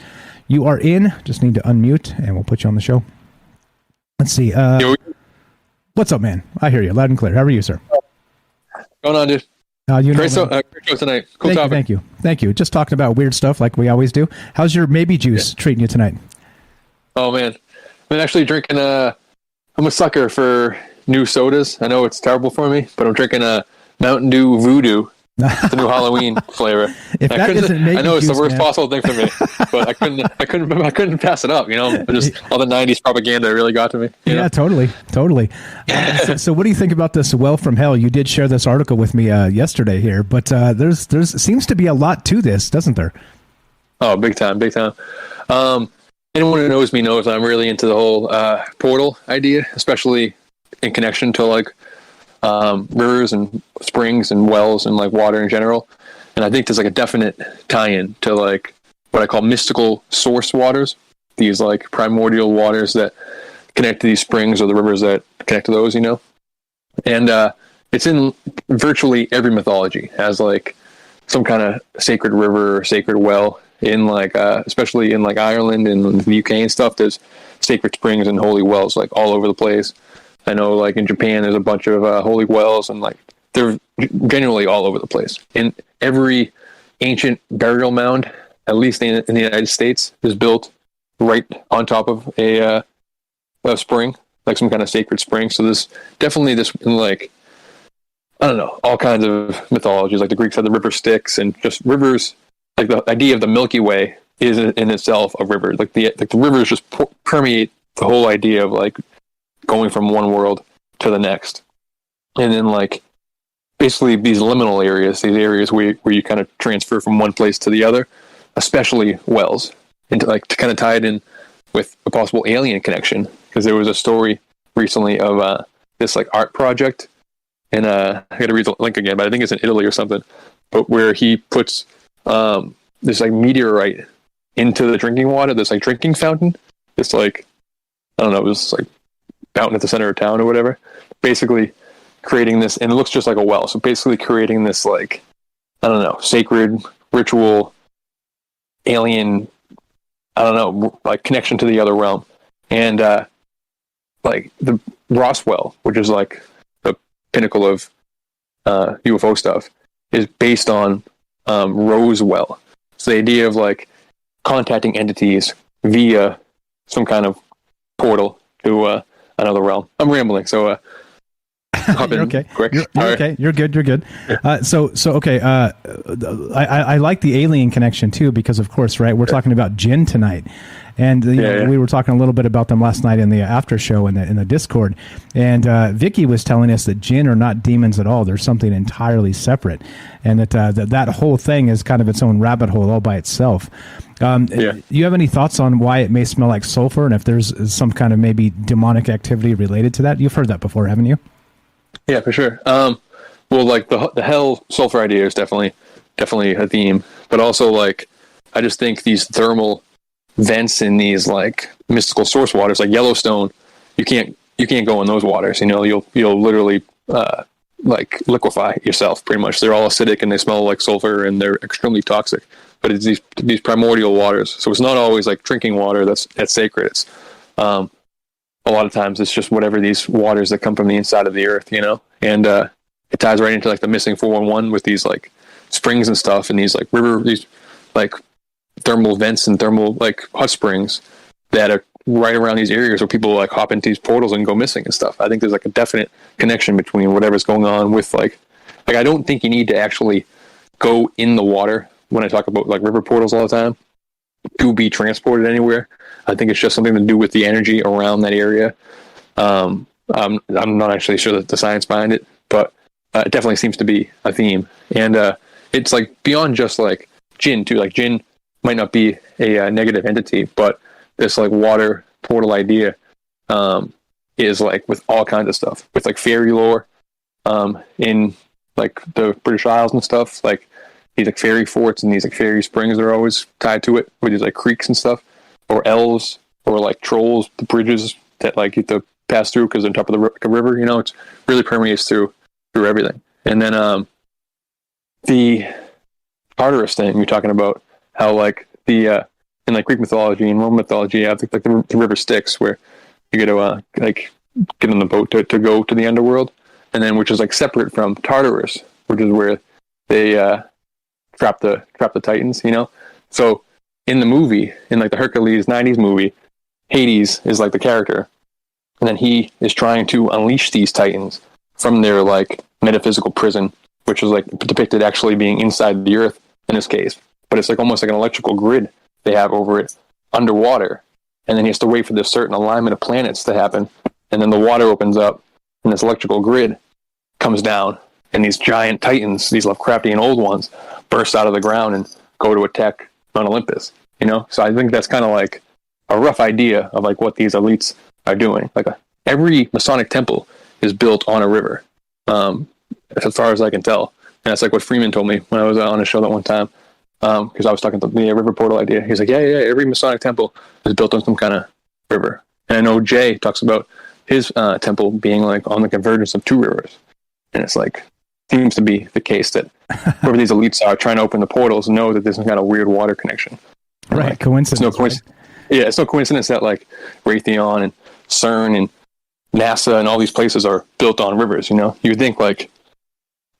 You are in. Just need to unmute, and we'll put you on the show. Let's see. What's What's up, man? I hear you loud and clear. How are you, sir? Going on, dude? Great show tonight. Cool topic. Thank you. Just talking about weird stuff like we always do. How's your maybe juice treating you tonight? Oh man, I'm actually drinking I'm a sucker for new sodas. I know it's terrible for me, but I'm drinking a Mountain Dew Voodoo. It's a new Halloween flavor. I know it's the worst possible thing for me, but I couldn't pass it up. Just all the '90s propaganda really got to me. Yeah, totally. So, what do you think about this well from hell? You did share this article with me yesterday here, but there's seems to be a lot to this, doesn't there? Oh, big time. Anyone who knows me knows I'm really into the whole portal idea, especially in connection to like rivers and springs and wells and like water in general. And I think there's like a definite tie-in to like what I call mystical source waters, these like primordial waters that connect to these springs or the rivers that connect to those, and it's in virtually every mythology as like some kind of sacred river or sacred well in like especially in like Ireland and the UK and stuff. There's sacred springs and holy wells like all over the place. I know, like in Japan, there's a bunch of holy wells, and like they're generally all over the place. In every ancient burial mound, at least in the United States, is built right on top of a spring, like some kind of sacred spring. So there's definitely this, like, I don't know, all kinds of mythologies. Like the Greeks had the river Styx, and just rivers. Like the idea of the Milky Way is in itself a river. Like the rivers just permeate the whole idea of like going from one world to the next. And then like basically these liminal areas, these areas where you kind of transfer from one place to the other, especially wells, and to kind of tie it in with a possible alien connection. Because there was a story recently of this like art project, and I got to read the link again, but I think it's in Italy or something, but where he puts this like meteorite into the drinking water, this like drinking fountain. It's like, I don't know, it was like fountain at the center of town or whatever, basically creating this, and it looks just like a well. So basically creating this like, I don't know, sacred ritual, alien, I don't know, like connection to the other realm. And like the Roswell, which is like the pinnacle of UFO stuff, is based on Rosewell. So the idea of like contacting entities via some kind of portal to another realm. I'm rambling, so you're okay. Quick. You're okay. You're good. So okay. I like the alien connection too, because of course, right? We're talking about jinn tonight, and we were talking a little bit about them last night in the after show in the Discord, and Vicky was telling us that jinn are not demons at all. They're something entirely separate, and that whole thing is kind of its own rabbit hole all by itself. You have any thoughts on why it may smell like sulfur, and if there's some kind of maybe demonic activity related to that? You've heard that before, haven't you? Yeah, for sure. Well, like the hell sulfur idea is definitely a theme, but also like I just think these thermal vents in these like mystical source waters, like Yellowstone, you can't go in those waters. You'll literally like liquefy yourself pretty much. They're all acidic and they smell like sulfur and they're extremely toxic. But it's these primordial waters, so it's not always like drinking water that's sacred. It's a lot of times it's just whatever these waters that come from the inside of the earth, and it ties right into like the missing 411 with these like springs and stuff, and these like these like thermal vents and thermal like hot springs that are right around these areas where people like hop into these portals and go missing and stuff. I think there's like a definite connection between whatever's going on with like I don't think you need to actually go in the water when I talk about like river portals all the time to be transported anywhere. I think it's just something to do with the energy around that area. I'm not actually sure that the science behind it, but it definitely seems to be a theme. And it's like beyond just like jinn too. Like jinn might not be a negative entity, but this like water portal idea is like with all kinds of stuff, with like fairy lore in like the British Isles and stuff. Like these like fairy forts and these like fairy springs that are always tied to it with these like creeks and stuff, or elves, or like trolls, the bridges that like you have to pass through because they're on top of the river. It's really permeates through everything. And then the Tartarus thing you're talking about, how like the in like Greek mythology and Roman mythology, I think like the river Styx, where you get to like get on the boat to go to the underworld, and then which is like separate from Tartarus, which is where they trap the Titans, you know. So in the movie, in like the Hercules '90s movie, Hades is like the character, and then he is trying to unleash these Titans from their like metaphysical prison, which is like depicted actually being inside the earth in this case, but it's like almost like an electrical grid they have over it underwater, and then he has to wait for this certain alignment of planets to happen, and then the water opens up and this electrical grid comes down, and these giant Titans, these Lovecraftian old ones, burst out of the ground and go to attack Mount Olympus, you know. So I think that's kind of like a rough idea of like what these elites are doing. Like every Masonic temple is built on a river, as far as I can tell. And that's like what Freeman told me when I was on a show that one time, because I was talking to the river portal idea. He's like, yeah, every Masonic temple is built on some kind of river. And I know Jay talks about his temple being like on the convergence of two rivers. And it's like, seems to be the case that whoever these elites are trying to open the portals know that there's some kind of weird water connection. Right, like, coincidence. It's no coincidence. Right? Yeah, it's no coincidence that like Raytheon and CERN and NASA and all these places are built on rivers, you know? You would think like,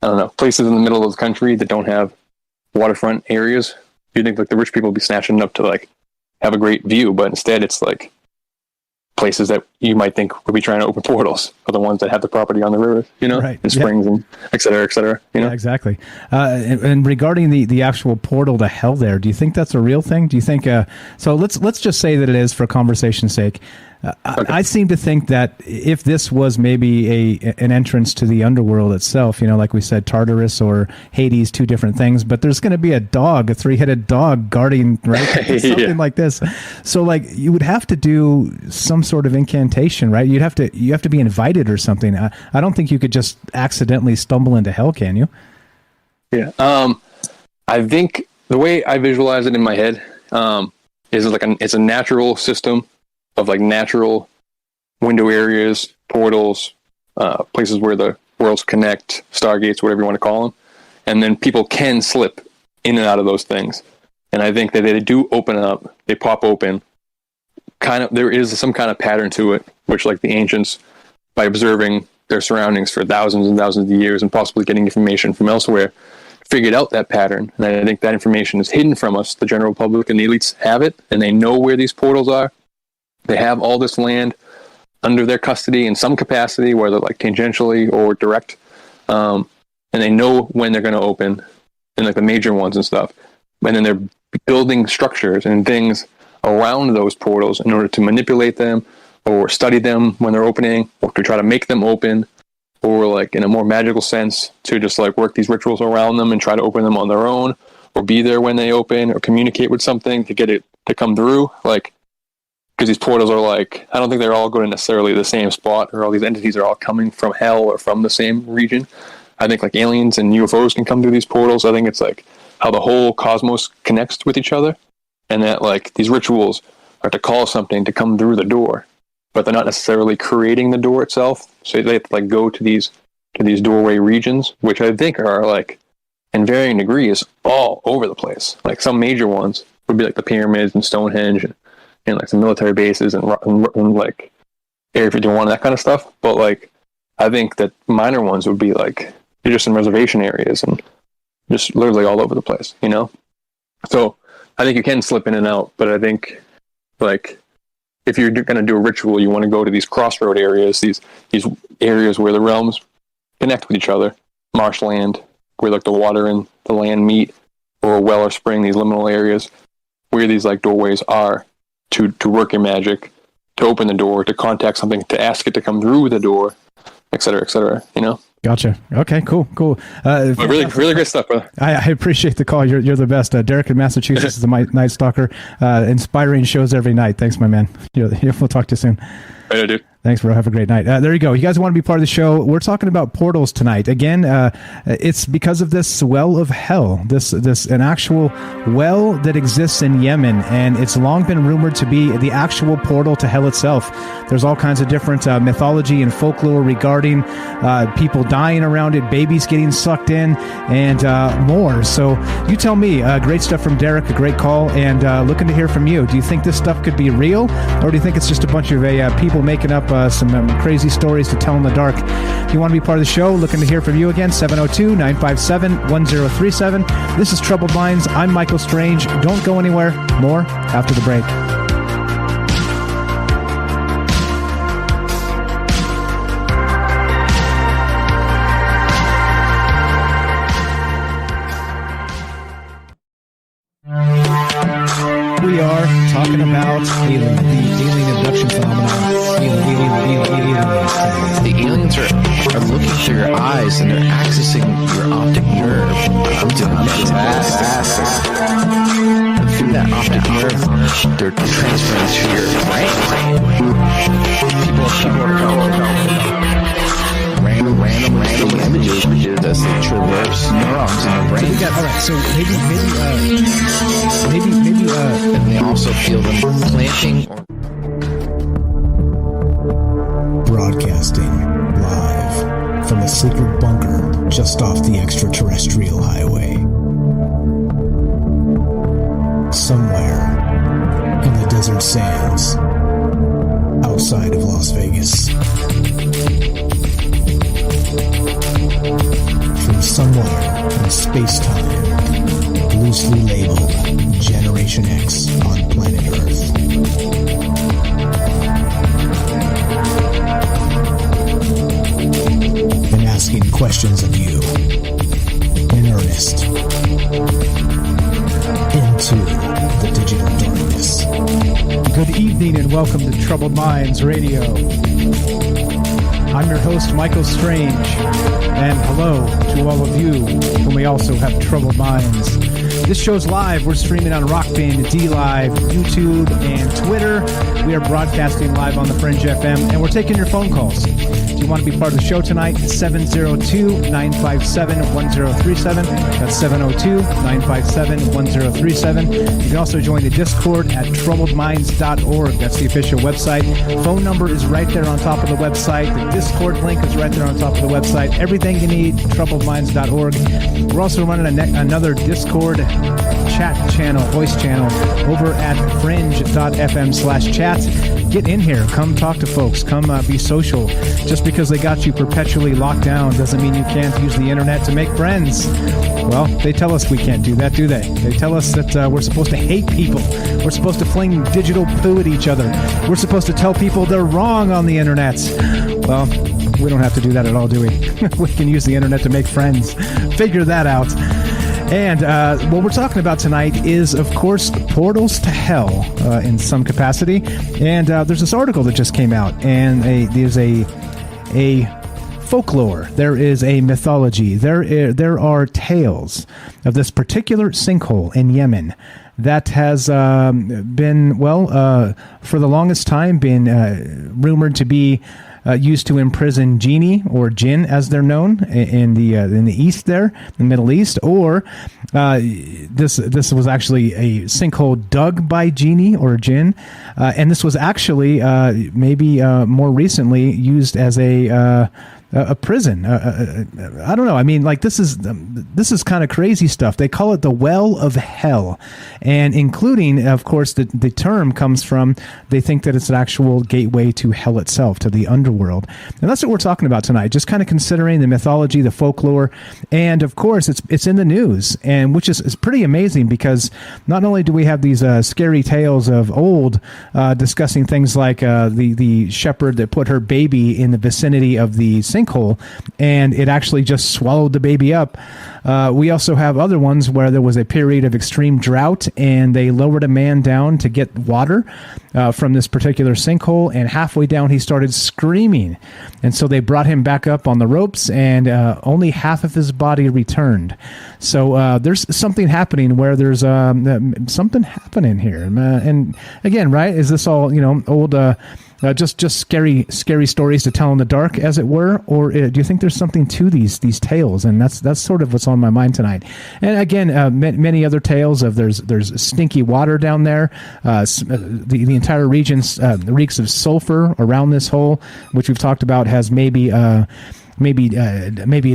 I don't know, places in the middle of the country that don't have waterfront areas, you'd think like the rich people would be snatching up to like have a great view, but instead it's like places that you might think would be trying to open portals are the ones that have the property on the rivers, you know, right. and springs and et cetera, you know? Yeah, exactly. And regarding the actual portal to hell there, do you think that's a real thing? Do you think, so let's just say that it is for conversation's sake. Okay. I seem to think that if this was maybe an entrance to the underworld itself, you know, like we said, Tartarus or Hades, two different things, but there's going to be a three-headed dog guarding, right? Something like this. So like you would have to do some sort of incantation, right? You have to be invited or something. I don't think you could just accidentally stumble into hell, can you? Yeah. I think the way I visualize it in my head is like it's a natural system of like natural window areas, portals, places where the worlds connect, stargates, whatever you want to call them. And then people can slip in and out of those things. And I think that they do open up, they pop open. Kind of, there is some kind of pattern to it, which like the ancients, by observing their surroundings for thousands and thousands of years and possibly getting information from elsewhere, figured out that pattern. And I think that information is hidden from us. The general public and the elites have it, and they know where these portals are. They have all this land under their custody in some capacity, whether like tangentially or direct, and they know when they're going to open, and like the major ones and stuff. And then they're building structures and things around those portals in order to manipulate them or study them when they're opening, or to try to make them open, or like in a more magical sense to just like work these rituals around them and try to open them on their own, or be there when they open, or communicate with something to get it to come through, like. Because these portals are like, I don't think they're all going to necessarily the same spot, or all these entities are all coming from hell or from the same region. I think like aliens and UFOs can come through these portals. I think it's like how the whole cosmos connects with each other, and that like these rituals are to call something to come through the door, but they're not necessarily creating the door itself. So they have to like go to these doorway regions, which I think are like in varying degrees all over the place. Like some major ones would be like the pyramids and Stonehenge and like some military bases and like Area 51, that kind of stuff. But like, I think that minor ones would be like just in reservation areas and just literally all over the place, you know? So I think you can slip in and out, but I think like if you're going to do a ritual, you want to go to these crossroad areas, these areas where the realms connect with each other, marshland, where like the water and the land meet, or a well or spring, these liminal areas where these like doorways are. To work your magic, to open the door, to contact something, to ask it to come through the door, et cetera, you know? Gotcha. Okay, cool. Really great stuff, brother. I appreciate the call. You're the best. Derek in Massachusetts is the Night Stalker. Inspiring shows every night. Thanks, my man. We'll talk to you soon. Right, dude. Thanks, bro. Have a great night. There you go. You guys want to be part of the show? We're talking about portals tonight. Again, it's because of this well of hell, this an actual well that exists in Yemen, and it's long been rumored to be the actual portal to hell itself. There's all kinds of different mythology and folklore regarding people dying around it, babies getting sucked in, and more. So you tell me. Great stuff from Derek. A great call, and looking to hear from you. Do you think this stuff could be real, or do you think it's just a bunch of people making up some crazy stories to tell in the dark. If you want to be part of the show, looking to hear from you again, 702-957-1037. This is Troubled Minds. I'm Michael Strange. Don't go anywhere. More after the break. We are talking about the alien abduction phenomenon. The aliens are looking through your eyes and they're accessing your optic nerve. I'm doing fantastic. And through that optic nerve, they're transferring to your brain. People are random images as they traverse neurons in the brain. All right, so maybe, and they also feel them planting. Broadcasting live from a secret bunker just off the extraterrestrial highway. Somewhere in the desert sands outside of Las Vegas. From somewhere in space-time, loosely labeled Generation X on planet Earth. And asking questions of you in earnest into the digital darkness. Good evening and welcome to Troubled Minds Radio. I'm your host, Michael Strange, and hello to all of you whom we also have troubled minds. This show's live. We're streaming on Rockband, D-Live, YouTube, and Twitter. We are broadcasting live on the Fringe FM, and we're taking your phone calls. If you want to be part of the show tonight, 702-957-1037. That's 702-957-1037. You can also join the Discord at troubledminds.org. That's the official website. Phone number is right there on top of the website. The Discord link is right there on top of the website. Everything you need, troubledminds.org. We're also running another Discord chat channel, voice channel, over at fringe.fm/chat. Get in here. Come talk to folks. Come be social. Just because they got you perpetually locked down doesn't mean you can't use the internet to make friends. Well, they tell us we can't do that, do they? They tell us that we're supposed to hate people. We're supposed to fling digital poo at each other. We're supposed to tell people they're wrong on the internet. Well, we don't have to do that at all, do we? We can use the internet to make friends. Figure that out. And what we're talking about tonight is, of course, portals to hell in some capacity. And there's this article that just came out, and there's a folklore. There is a mythology. There are tales of this particular sinkhole in Yemen that has been, for the longest time, been rumored to be used to imprison genie or jinn, as they're known in the East, there in the Middle East, or this was actually a sinkhole dug by genie or jinn, and this was actually maybe more recently used as a prison. I don't know. I mean, like, this is kind of crazy stuff. They call it the Well of Hell, and including, of course, the term comes from, they think that it's an actual gateway to hell itself, to the underworld. And that's what we're talking about tonight, just kind of considering the mythology, the folklore, and of course it's in the news, and which is pretty amazing, because not only do we have these scary tales of old discussing things like the shepherd that put her baby in the vicinity of the sinkhole and it actually just swallowed the baby up. We also have other ones where there was a period of extreme drought and they lowered a man down to get water from this particular sinkhole, and halfway down he started screaming, and so they brought him back up on the ropes, and only half of his body returned. So there's something happening where there's something happening here, and again, right, is this all old just scary stories to tell in the dark, as it were, or do you think there's something to these tales? And that's sort of what's on my mind tonight. And again, many other tales of there's stinky water down there. The entire region reeks of sulfur around this hole, which we've talked about has maybe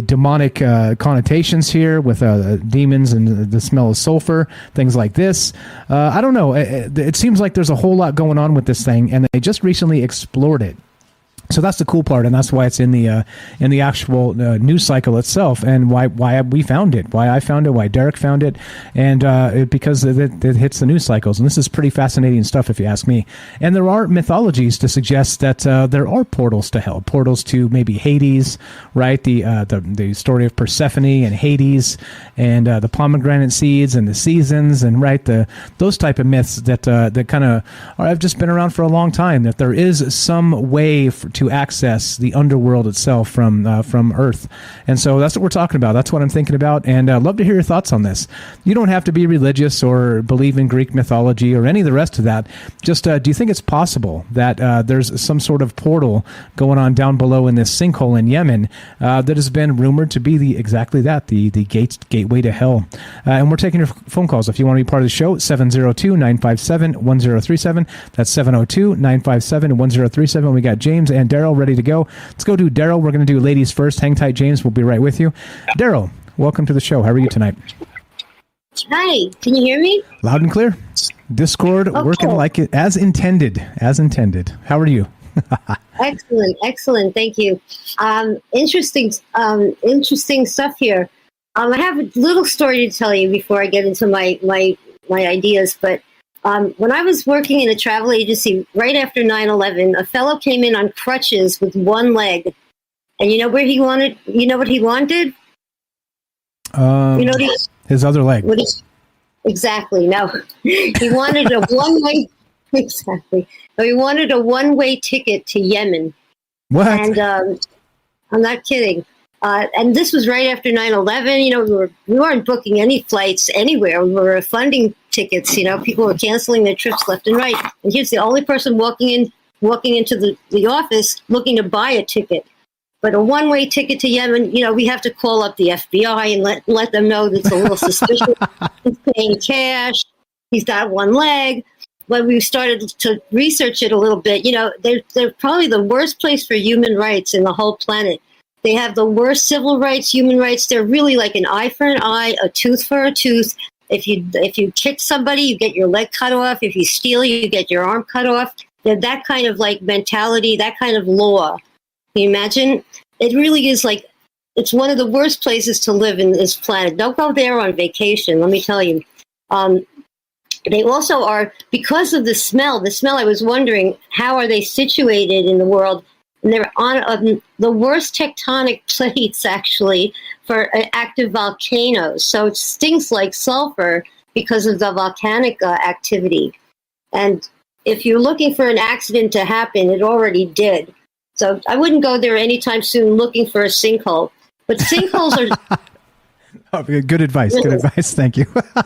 demonic connotations here with demons and the smell of sulfur, things like this. I don't know. It seems like there's a whole lot going on with this thing, and they just recently explored it. So that's the cool part, and that's why it's in the actual news cycle itself, and why we found it, why I found it, why Derek found it, and because it hits the news cycles, and this is pretty fascinating stuff if you ask me. And there are mythologies to suggest that there are portals to hell, portals to maybe Hades, right? The story of Persephone and Hades, and the pomegranate seeds and the seasons, and right those type of myths that kind of have just been around for a long time. That there is some way to access the underworld itself from Earth. And so that's what we're talking about. That's what I'm thinking about. And I'd love to hear your thoughts on this. You don't have to be religious or believe in Greek mythology or any of the rest of that. Just do you think it's possible that there's some sort of portal going on down below in this sinkhole in Yemen that has been rumored to be the gateway to hell? And we're taking your phone calls. If you want to be part of the show, 702-957-1037. That's 702-957-1037. We got James and Daryl ready to go. Let's go to Daryl. We're going to do ladies first. Hang tight, James. We'll be right with you. Daryl, welcome to the show. How are you tonight? Hi. Can you hear me? Loud and clear. Discord working like it as intended. As intended. How are you? Excellent. Thank you. Interesting stuff here. I have a little story to tell you before I get into my ideas, but when I was working in a travel agency right after 9/11, a fellow came in on crutches with one leg, and you know where he wanted? You know what he wanted? His other leg. Exactly. No, he wanted a one-way. Exactly. He wanted a one-way ticket to Yemen. What? And I'm not kidding. And this was right after 9/11. You know, we weren't booking any flights anywhere. We were funding tickets. You know, people were canceling their trips left and right. And he's the only person walking into the office looking to buy a ticket. But a one-way ticket to Yemen, you know, we have to call up the FBI and let them know that it's a little suspicious. He's paying cash. He's got one leg. When we started to research it a little bit, you know, they're probably the worst place for human rights in the whole planet. They have the worst civil rights, human rights. They're really like an eye for an eye, a tooth for a tooth. If you kick somebody, you get your leg cut off. If you steal, you get your arm cut off. They're that kind of like mentality, that kind of law. Can you imagine? It really is like, it's one of the worst places to live in this planet. Don't go there on vacation, let me tell you. They also are, because of the smell, I was wondering, how are they situated in the world? And they're on the worst tectonic plates, actually, for active volcanoes. So it stinks like sulfur because of the volcanic activity. And if you're looking for an accident to happen, it already did. So I wouldn't go there anytime soon looking for a sinkhole. But sinkholes are... Oh, good advice. Good advice. Thank you.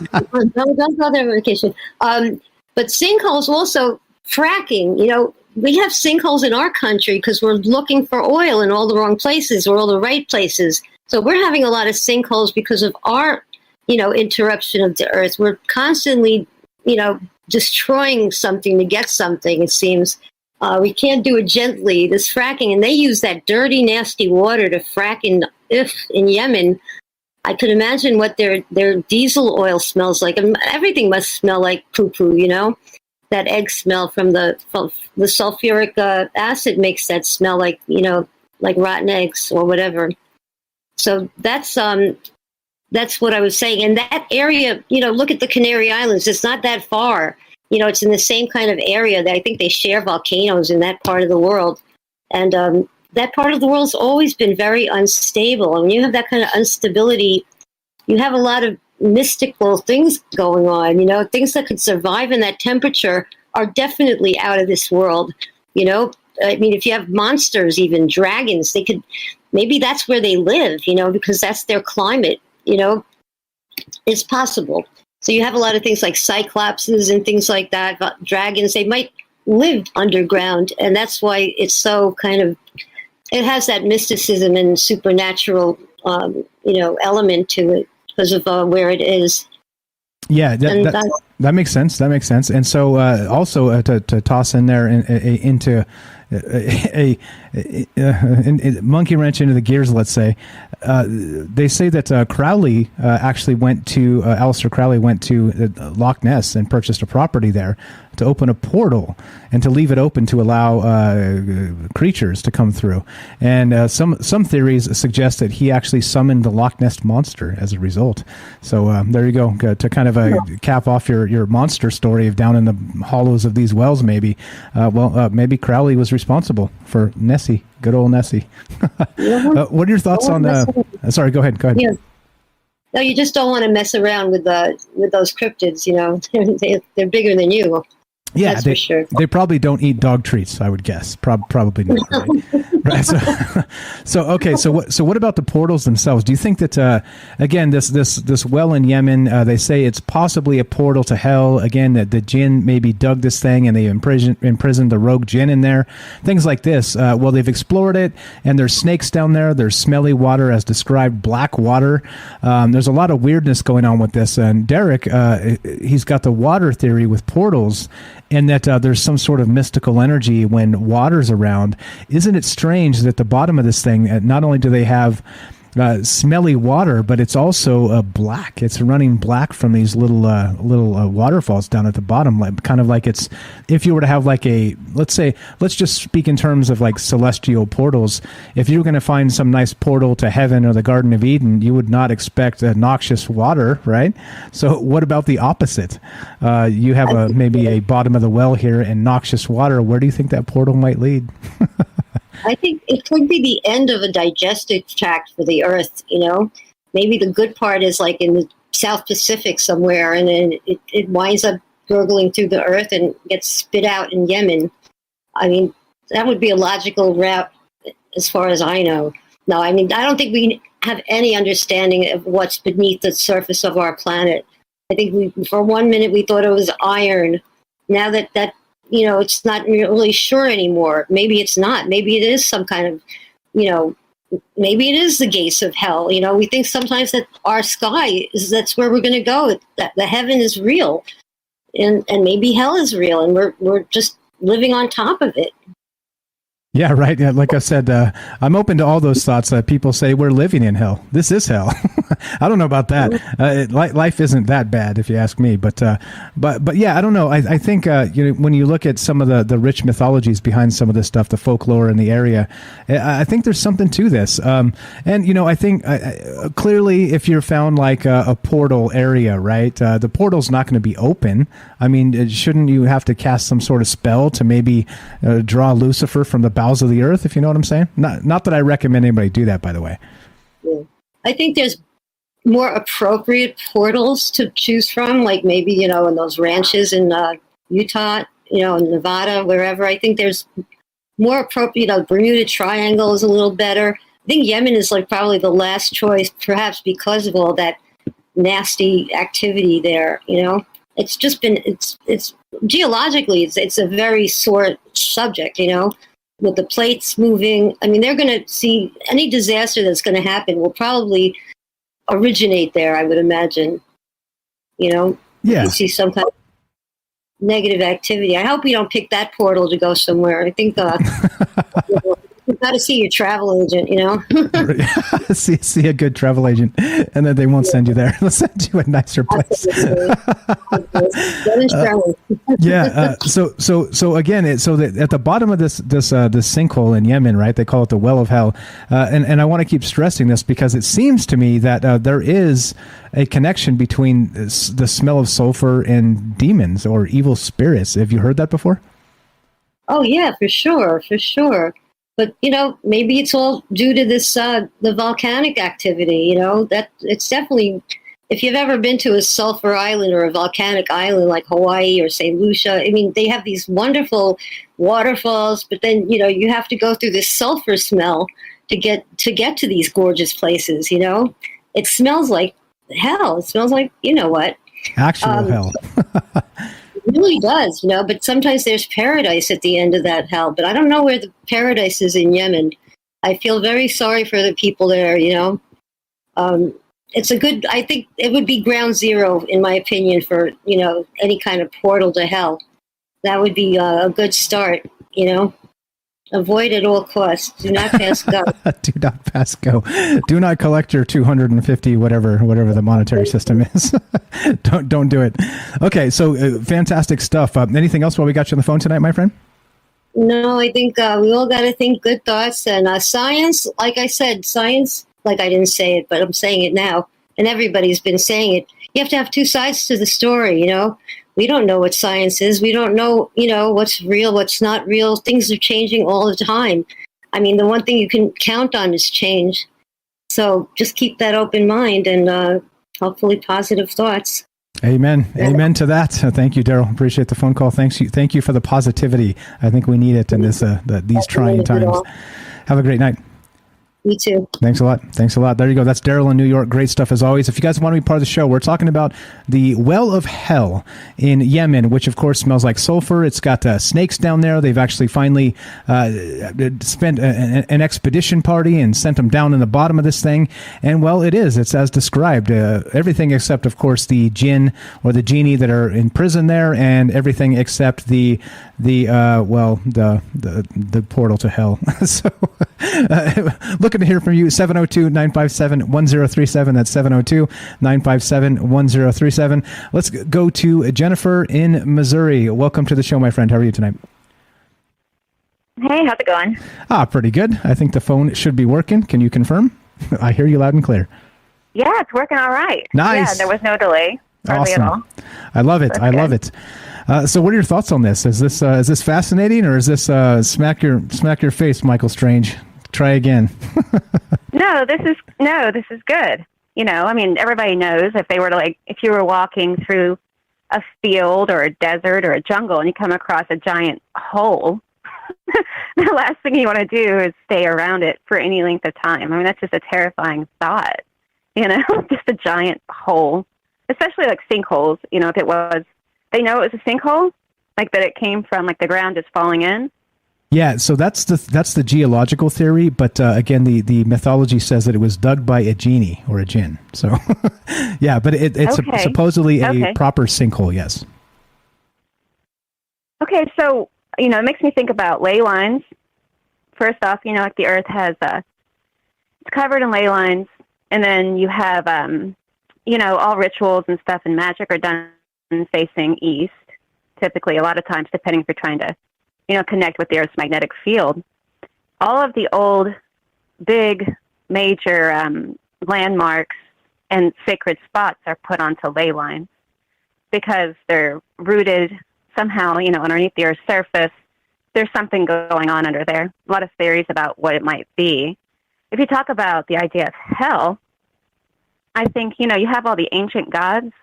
Don't go there on vacation. But sinkholes also, fracking, you know, we have sinkholes in our country because we're looking for oil in all the wrong places or all the right places. So we're having a lot of sinkholes because of our, you know, interruption of the earth. We're constantly, you know, destroying something to get something, it seems. We can't do it gently. This fracking, and they use that dirty, nasty water to frack in Yemen. I could imagine what their diesel oil smells like. And everything must smell like poo-poo, you know? That egg smell from the sulfuric acid makes that smell like, you know, like rotten eggs or whatever. So that's what I was saying. And that area, you know, look at the Canary Islands. It's not that far. You know, it's in the same kind of area that I think they share volcanoes in that part of the world. And that part of the world's always been very unstable. And when you have that kind of instability, you have a lot of mystical things going on. You know, things that could survive in that temperature are definitely out of this world. You know, I mean, if you have monsters, even dragons, they could, maybe that's where they live, you know, because that's their climate, you know, it's possible. So you have a lot of things like cyclopses and things like that, dragons, they might live underground. And that's why it's so kind of, it has that mysticism and supernatural, you know, element to it because of where it is. Yeah, that makes sense. That makes sense. And so also to toss in there into a monkey wrench into the gears, let's say, they say that Crowley actually went to, Aleister Crowley went to Loch Ness and purchased a property there to open a portal and to leave it open to allow creatures to come through. And some theories suggest that he actually summoned the Loch Ness monster as a result. So there you go, to kind of cap off your monster story of down in the hollows of these wells. Maybe maybe Crowley was responsible for Nessie, good old Nessie. What are your thoughts on sorry, go ahead. Yeah. No, you just don't want to mess around with those cryptids. You know, they're bigger than you. Yeah, that's for sure. They probably don't eat dog treats, I would guess. Probably not. Right? So what about the portals themselves? Do you think that again, this well in Yemen, they say it's possibly a portal to hell? Again, that the jinn maybe dug this thing and they imprisoned the rogue jinn in there. Things like this. Well, they've explored it, and there's snakes down there. There's smelly water, as described, black water. There's a lot of weirdness going on with this. And Derek, he's got the water theory with portals, and that there's some sort of mystical energy when water's around. Isn't it strange that the bottom of this thing, not only do they have smelly water, but it's also black. It's running black from these little waterfalls down at the bottom, kind of like it's, if you were to have like let's just speak in terms of like celestial portals. If you were going to find some nice portal to heaven or the Garden of Eden, you would not expect noxious water, right? So what about the opposite? You have maybe a bottom of the well here and noxious water. Where do you think that portal might lead? I think it could be the end of a digestive tract for the Earth, you know. Maybe the good part is like in the South Pacific somewhere, and then it winds up gurgling through the Earth and gets spit out in Yemen. I mean, that would be a logical route as far as I know. No, I mean, I don't think we have any understanding of what's beneath the surface of our planet. I think for 1 minute we thought it was iron. Now that you know, it's not really sure anymore. Maybe it's not. Maybe it is some kind of, you know, maybe it is the gates of hell. You know, we think sometimes that our sky that's where we're going to go. That the heaven is real, and maybe hell is real, and we're just living on top of it. Yeah, right. Yeah, like I said, I'm open to all those thoughts. People say we're living in hell. This is hell. I don't know about that. Life isn't that bad, if you ask me. But yeah, I don't know. I think when you look at some of the rich mythologies behind some of this stuff, the folklore in the area, I think there's something to this. And I think clearly, if you're found like a portal area, right, the portal's not going to be open. I mean, shouldn't you have to cast some sort of spell to maybe draw Lucifer from the bowels of the earth, if you know what I'm saying? Not that I recommend anybody do that, by the way. Yeah. I think there's more appropriate portals to choose from, like maybe, in those ranches in Utah, in Nevada, wherever. I think there's more appropriate. Bermuda Triangle is a little better. I think Yemen is like probably the last choice, perhaps because of all that nasty activity there. It's just been, it's geologically, it's a very sore subject, with the plates moving. I mean, they're going to see any disaster that's going to happen will probably originate there, I would imagine. Yeah. You see some kind of negative activity. I hope you don't pick that portal to go somewhere. I think you've got to see your travel agent, see a good travel agent, and then they won't send you there. They'll send you a nicer place. So again, so that at the bottom of this sinkhole in Yemen, right? They call it the well of hell, and I want to keep stressing this because it seems to me that there is a connection between the smell of sulfur and demons or evil spirits. Have you heard that before? Oh yeah, for sure. But, maybe it's all due to this, the volcanic activity, that it's definitely, if you've ever been to a sulfur island or a volcanic island like Hawaii or St. Lucia, I mean, they have these wonderful waterfalls, but then, you have to go through this sulfur smell to get to these gorgeous places, It smells like hell. It smells like, what? Actual hell. It really does, but sometimes there's paradise at the end of that hell. But I don't know where the paradise is in Yemen. I feel very sorry for the people there, It's I think it would be ground zero, in my opinion, for, any kind of portal to hell. That would be a good start, Avoid at all costs. Do not pass go. Do not pass go. Do not collect your 250 whatever the monetary system is. Don't do it. Okay, so fantastic stuff. Anything else while we got you on the phone tonight, my friend? No, I think we all got to think good thoughts. And science, like I said, science, like I didn't say it, but I'm saying it now, and everybody's been saying it. You have to have two sides to the story, you know. We don't know what science is. We don't know, you know, what's real, what's not real. Things are changing all the time. I mean, the one thing you can count on is change. So just keep that open mind and hopefully positive thoughts. Amen. Amen to that. Thank you, Daryl. Appreciate the phone call. Thank you for the positivity. I think we need it in these trying times. Have a great night. You too. Thanks a lot. Thanks a lot. There you go. That's Daryl in New York. Great stuff as always. If you guys want to be part of the show, we're talking about the Well of Hell in Yemen, which of course smells like sulfur. It's got snakes down there. They've actually finally spent an expedition party and sent them down in the bottom of this thing. And well, it's as described. Everything except, of course, the jinn or the genie that are in prison there, and everything except the portal to hell. So looking to hear from you. 702-957-1037. That's 702-957-1037. Let's go to Jennifer in Missouri. Welcome to the show, my friend. How are you tonight? Hey, how's it going? Pretty good. I think the phone should be working. Can you confirm? I hear you loud and clear. Yeah, it's working all right. Nice. Yeah, there was no delay. Hardly Awesome. at all. I love it. I love it. So what are your thoughts on this? Is this fascinating, or is this smack your face, Michael Strange? Try again. No, this is good. You know, I mean, everybody knows if you were walking through a field or a desert or a jungle and you come across a giant hole, the last thing you want to do is stay around it for any length of time. I mean, that's just a terrifying thought, you know, just a giant hole, especially like sinkholes. You know, if they know it was a sinkhole, like that it came from like the ground just falling in. Yeah, so that's the geological theory, but again, the mythology says that it was dug by a genie or a jinn. So, yeah, but it's supposedly a proper sinkhole, yes. Okay, so, you know, it makes me think about ley lines. First off, you know, like the Earth has, it's covered in ley lines, and then you have, you know, all rituals and stuff and magic are done facing east, typically, a lot of times, depending if you're trying to, you know, connect with the Earth's magnetic field. All of the old, big, major landmarks and sacred spots are put onto ley lines because they're rooted somehow, you know, underneath the Earth's surface. There's something going on under there. A lot of theories about what it might be. If you talk about the idea of hell, I think, you know, you have all the ancient gods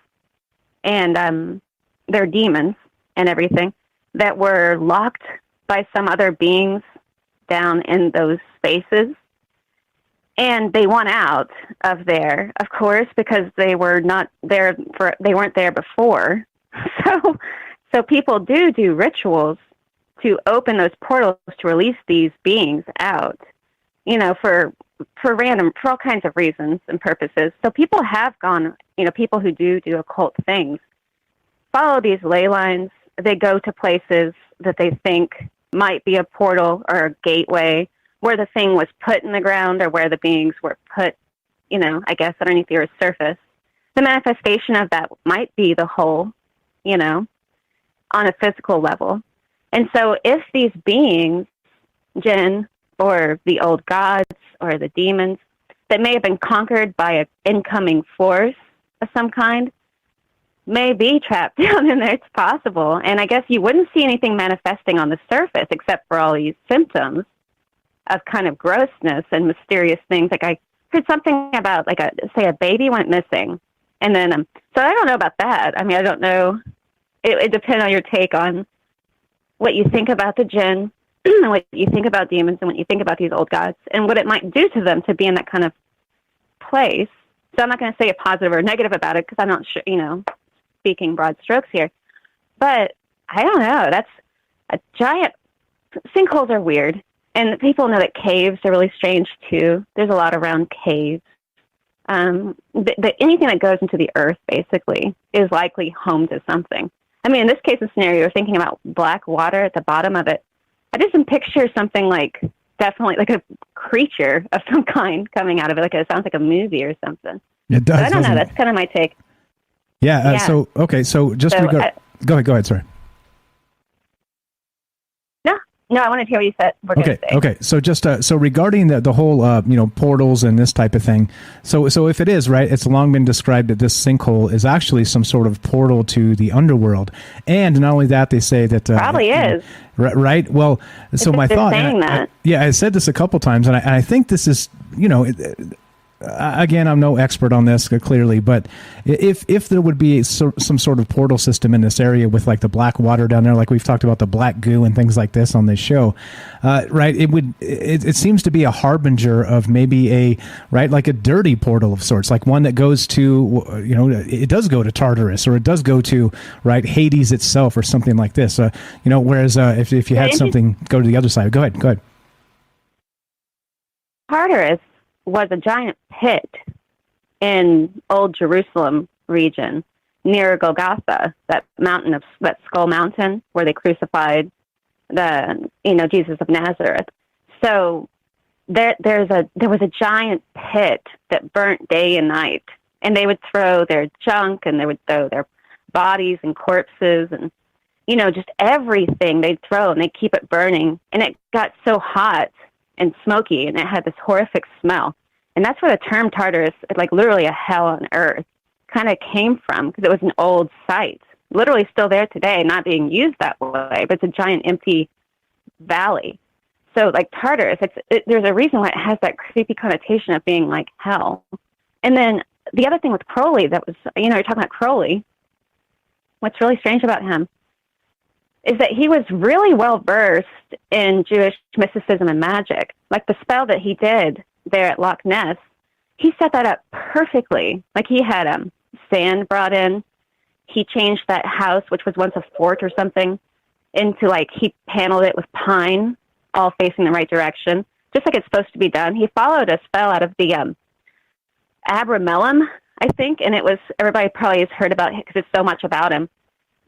and their demons and everything that were locked by some other beings down in those spaces. And they want out of there, of course, because they weren't there before. So people do rituals to open those portals to release these beings out, you know, for all kinds of reasons and purposes. So people have gone, you know, people who do occult things follow these ley lines. They go to places that they think might be a portal or a gateway where the thing was put in the ground or where the beings were put, you know, I guess underneath the Earth's surface. The manifestation of that might be the hole, you know, on a physical level. And so if these beings, jinn or the old gods or the demons that may have been conquered by an incoming force of some kind, may be trapped down in there. It's possible. And I guess you wouldn't see anything manifesting on the surface except for all these symptoms of kind of grossness and mysterious things. Like I heard something about like a baby went missing. And then, so I don't know about that. I mean, I don't know. It depends on your take on what you think about the jinn, and what you think about demons, and what you think about these old gods, and what it might do to them to be in that kind of place. So I'm not going to say a positive or negative about it because I'm not sure, you know, speaking broad strokes here, but I don't know. That's a giant. Sinkholes are weird, and people know that caves are really strange too. There's a lot around caves. Anything that goes into the earth basically is likely home to something. I mean, in this case and scenario, you're thinking about black water at the bottom of it. I just picture something like definitely like a creature of some kind coming out of it. Like it sounds like a movie or something. It does. But I don't know. That's kind of my take. Yeah. So just So, go ahead. Sorry. No, I wanted to hear what you said. Okay. So just so regarding the whole portals and this type of thing. So if it is right, it's long been described that this sinkhole is actually some sort of portal to the underworld, and not only that, they say that probably is right. Well, so my thought. I said this a couple times, and I think this is again, I'm no expert on this clearly, but if there would be some sort of portal system in this area with like the black water down there, like we've talked about the black goo and things like this on this show, right? It seems to be a harbinger of maybe like a dirty portal of sorts, like one that goes to, it does go to Tartarus, or it does go to Hades itself, or something like this. Whereas if you had something go to the other side, go ahead. Tartarus was a giant pit in Old Jerusalem region near Golgotha, that Skull Mountain where they crucified Jesus of Nazareth. So there was a giant pit that burnt day and night, and they would throw their junk, and they would throw their bodies and corpses and just everything they'd throw, and they'd keep it burning, and it got so hot and smoky, and it had this horrific smell. And that's where the term Tartarus, like literally a hell on earth, kind of came from, because it was an old site, literally still there today, not being used that way, but it's a giant empty valley. So like Tartarus, there's a reason why it has that creepy connotation of being like hell. And then the other thing with Crowley that was, you're talking about Crowley, what's really strange about him is that he was really well versed in Jewish mysticism and magic. Like the spell that he did there at Loch Ness, he set that up perfectly. Like he had sand brought in. He changed that house, which was once a fort or something, into he paneled it with pine, all facing the right direction, just like it's supposed to be done. He followed a spell out of the Abramelin, I think, and it was, everybody probably has heard about it because it's so much about him.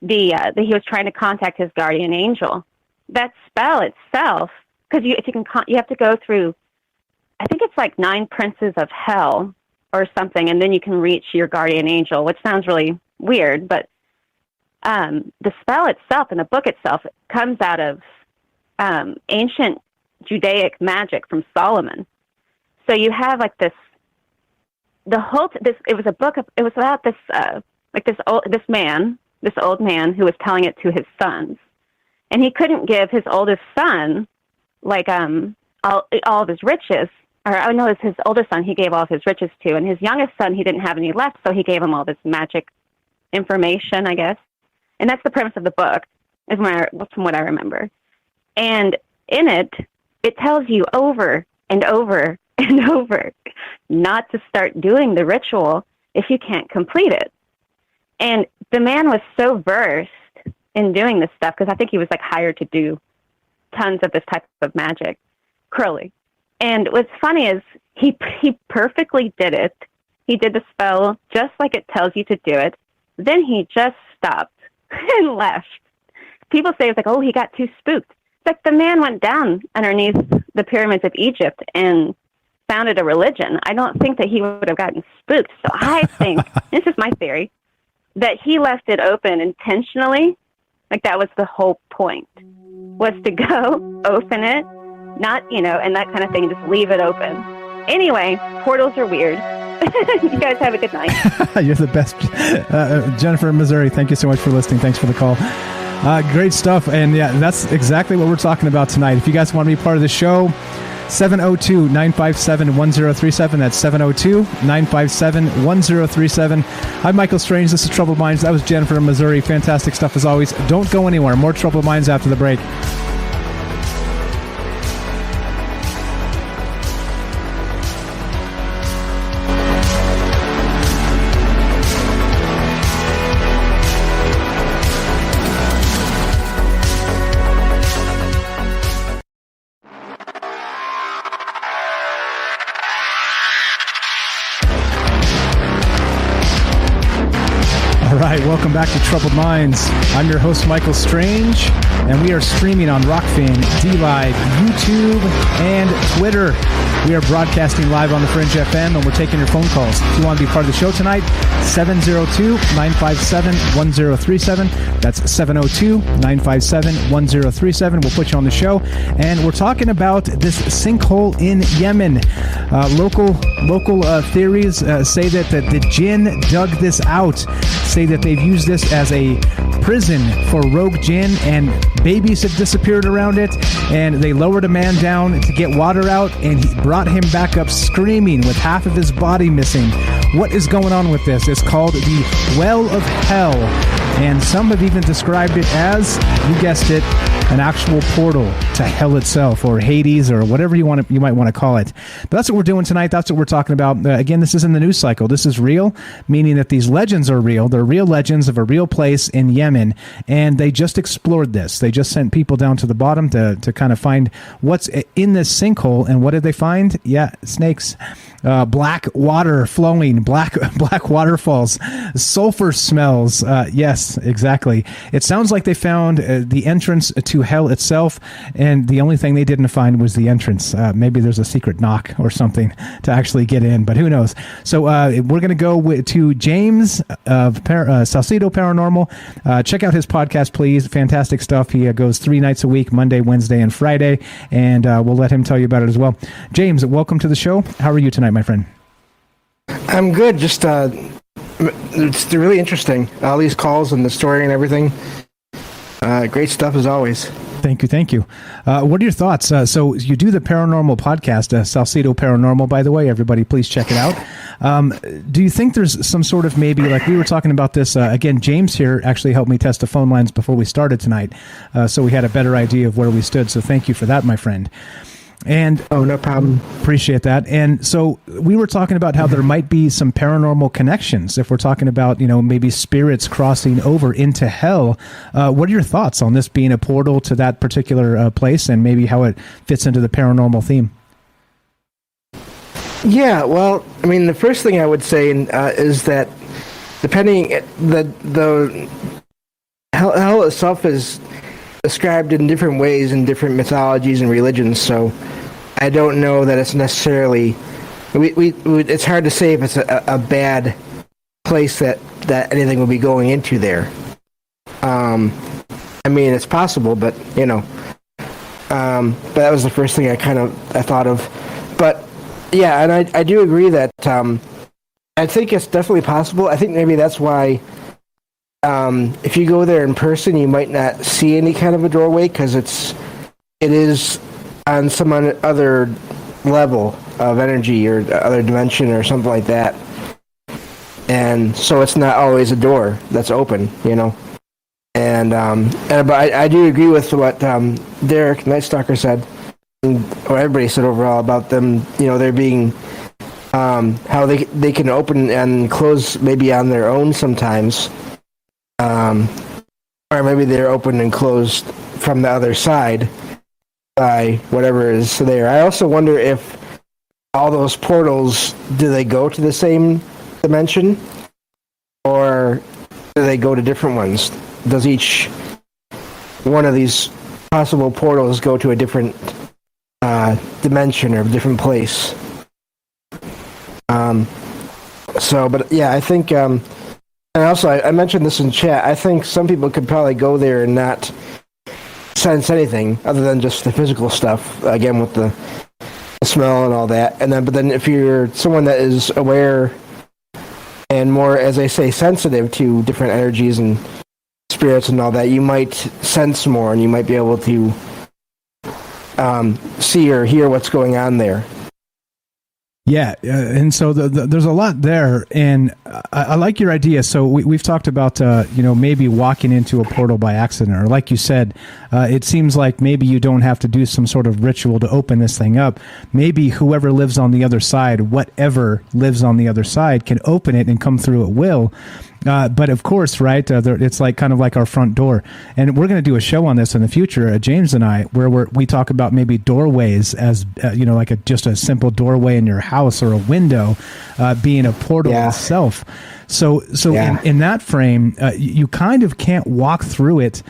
He was trying to contact his guardian angel. That spell itself, because you have to go through, I think it's like 9 princes of hell or something, and then you can reach your guardian angel, which sounds really weird, but the spell itself and the book itself comes out of ancient Judaic magic from Solomon. So you have like this, it was a book, it was about this, this old man who was telling it to his sons, and he couldn't give his oldest son all of his riches, his oldest son he gave all of his riches to, and his youngest son he didn't have any left, so he gave him all this magic information, I guess. And that's the premise of the book, from what I remember. And in it tells you over and over and over not to start doing the ritual if you can't complete it. And the man was so versed in doing this stuff, because I think he was hired to do tons of this type of magic, Crowley. And what's funny is he perfectly did it. He did the spell just like it tells you to do it. Then he just stopped and left. People say it's he got too spooked. It's like the man went down underneath the pyramids of Egypt and founded a religion. I don't think that he would have gotten spooked. So I think, this is my theory, that he left it open intentionally. That was the whole point, was to go open it, not, and that kind of thing, just leave it open. Anyway, portals are weird. You guys have a good night. You're the best. Jennifer in Missouri, thank you so much for listening. Thanks for the call. Great stuff. And yeah, that's exactly what we're talking about tonight. If you guys want to be part of the show, 702-957-1037. That's 702-957-1037. I'm Michael Strange. This is Troubled Minds. That was Jennifer in Missouri. Fantastic stuff as always. Don't go anywhere. More Troubled Minds after the break. right, welcome back to Troubled Minds. I'm your host, Michael Strange, and we are streaming on Rockfin, DLive, YouTube, and Twitter. We are broadcasting live on the Fringe FM, and we're taking your phone calls. If you want to be part of the show tonight, 702-957-1037. That's 702-957-1037. We'll put you on the show, and we're talking about this sinkhole in Yemen. Local theories say that the jinn dug this out, say that they've used this as a prison for rogue jinn, and babies have disappeared around it, and they lowered a man down to get water out, and he brought him back up screaming with half of his body missing. What is going on with this? It's called the Well of Hell, and some have even described it as, you guessed it, an actual portal to hell itself, or Hades, or whatever you might want to call it. But that's what we're doing tonight. That's what we're talking about. Again, this is in the news cycle. This is real, meaning that these legends are real. They're real legends of a real place in Yemen, and they just explored this. They just sent people down to the bottom to kind of find what's in this sinkhole. And what did they find? Yeah, snakes. Black water flowing, black waterfalls, sulfur smells. Yes, exactly. It sounds like they found the entrance to hell itself, and the only thing they didn't find was the entrance. Maybe there's a secret knock or something to actually get in, but who knows? So we're going to go to James of Salcedo Paranormal. Check out his podcast, please. Fantastic stuff. He goes 3 nights a week, Monday, Wednesday, and Friday, and we'll let him tell you about it as well. James, welcome to the show. How are you tonight, my friend? I'm good. Just it's really interesting. All these calls and the story and everything. Great stuff as always. Thank you. What are your thoughts? So you do the paranormal podcast, Salcedo Paranormal, by the way. Everybody, please check it out. Do you think there's some sort of, maybe, like we were talking about this, again, James here actually helped me test the phone lines before we started tonight, so we had a better idea of where we stood. So thank you for that, my friend. And no problem. Appreciate that. And so we were talking about how there might be some paranormal connections if we're talking about, maybe spirits crossing over into hell. What are your thoughts on this being a portal to that particular place, and maybe how it fits into the paranormal theme? Yeah, well, I mean, the first thing I would say is that depending the hell itself is described in different ways in different mythologies and religions, so I don't know that it's necessarily it's hard to say if it's a bad place that anything will be going into there. I mean, it's possible, but but that was the first thing I thought of. But yeah, and I do agree that I think it's definitely possible. I think maybe that's why if you go there in person, you might not see any kind of a doorway, because it is on some other level of energy or other dimension or something like that, and so it's not always a door that's open, And but I do agree with what Derek Nightstalker said, or everybody said overall, about them. They're being how they can open and close maybe on their own sometimes. Or maybe they're open and closed from the other side by whatever is there. I also wonder if all those portals, do they go to the same dimension, or do they go to different ones? Does each one of these possible portals go to a different dimension or a different place? But yeah, I think... and also, I mentioned this in chat, I think some people could probably go there and not sense anything other than just the physical stuff, again, with the smell and all that. But then if you're someone that is aware and more, as I say, sensitive to different energies and spirits and all that, you might sense more, and you might be able to see or hear what's going on there. Yeah, and so there's a lot there, and I like your idea. So we've talked about, maybe walking into a portal by accident, or like you said, it seems like maybe you don't have to do some sort of ritual to open this thing up. Maybe whoever lives on the other side, whatever lives on the other side, can open it and come through at will. But of course, right, it's like kind of like our front door. And we're going to do a show on this in the future, James and I, where we talk about maybe doorways as, like just a simple doorway in your house, or a window being a portal itself. So in that frame, you kind of can't walk through it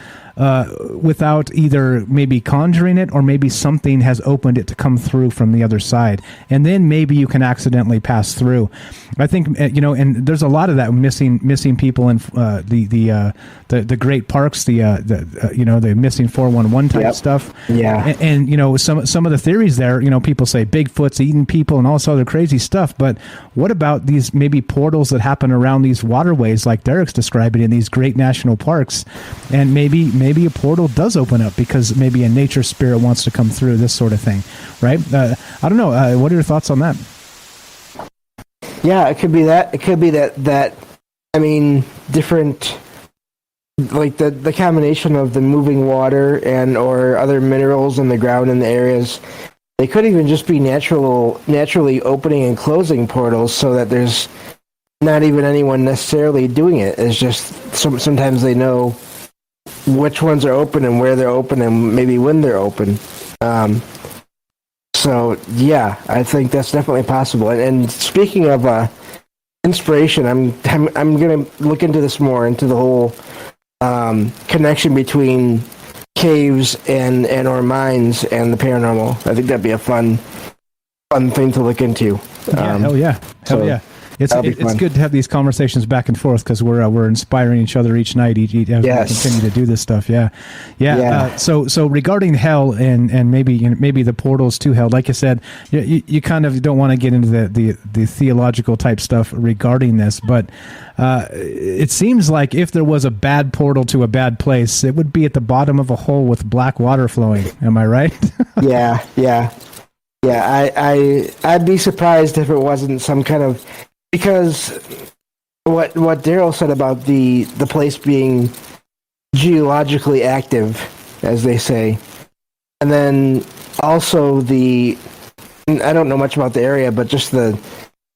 without either maybe conjuring it or maybe something has opened it to come through from the other side, and then maybe you can accidentally pass through. I think and there's a lot of that missing people in the great parks, the missing 411 type stuff. Yeah, and some of the theories there, people say Bigfoot's eating people and all this other crazy stuff. But what about these maybe portals that happen around these waterways, like Derek's describing in these great national parks, and maybe a portal does open up because maybe a nature spirit wants to come through, this sort of thing, right? I don't know. What are your thoughts on that? Yeah, it could be that. It could be that. I mean, different, like the combination of the moving water and or other minerals in the ground in the areas. They could even just be naturally opening and closing portals, so that there's not even anyone necessarily doing it. It's just sometimes they know which ones are open and where they're open and maybe when they're open. So yeah, I think that's definitely possible. And speaking of inspiration, I'm gonna look into this more, into the whole connection between caves and or mines and the paranormal. I think that'd be a fun thing to look into. Hell yeah. It's good to have these conversations back and forth, because we're inspiring each other each night as we continue to do this stuff. Yeah. So regarding hell and maybe the portals to hell, like I said, you kind of don't want to get into the theological type stuff regarding this, but it seems like if there was a bad portal to a bad place, it would be at the bottom of a hole with black water flowing. Am I right? Yeah. I'd be surprised if it wasn't some kind of, because what Daryl said about the place being geologically active, as they say, and then also I don't know much about the area, but just the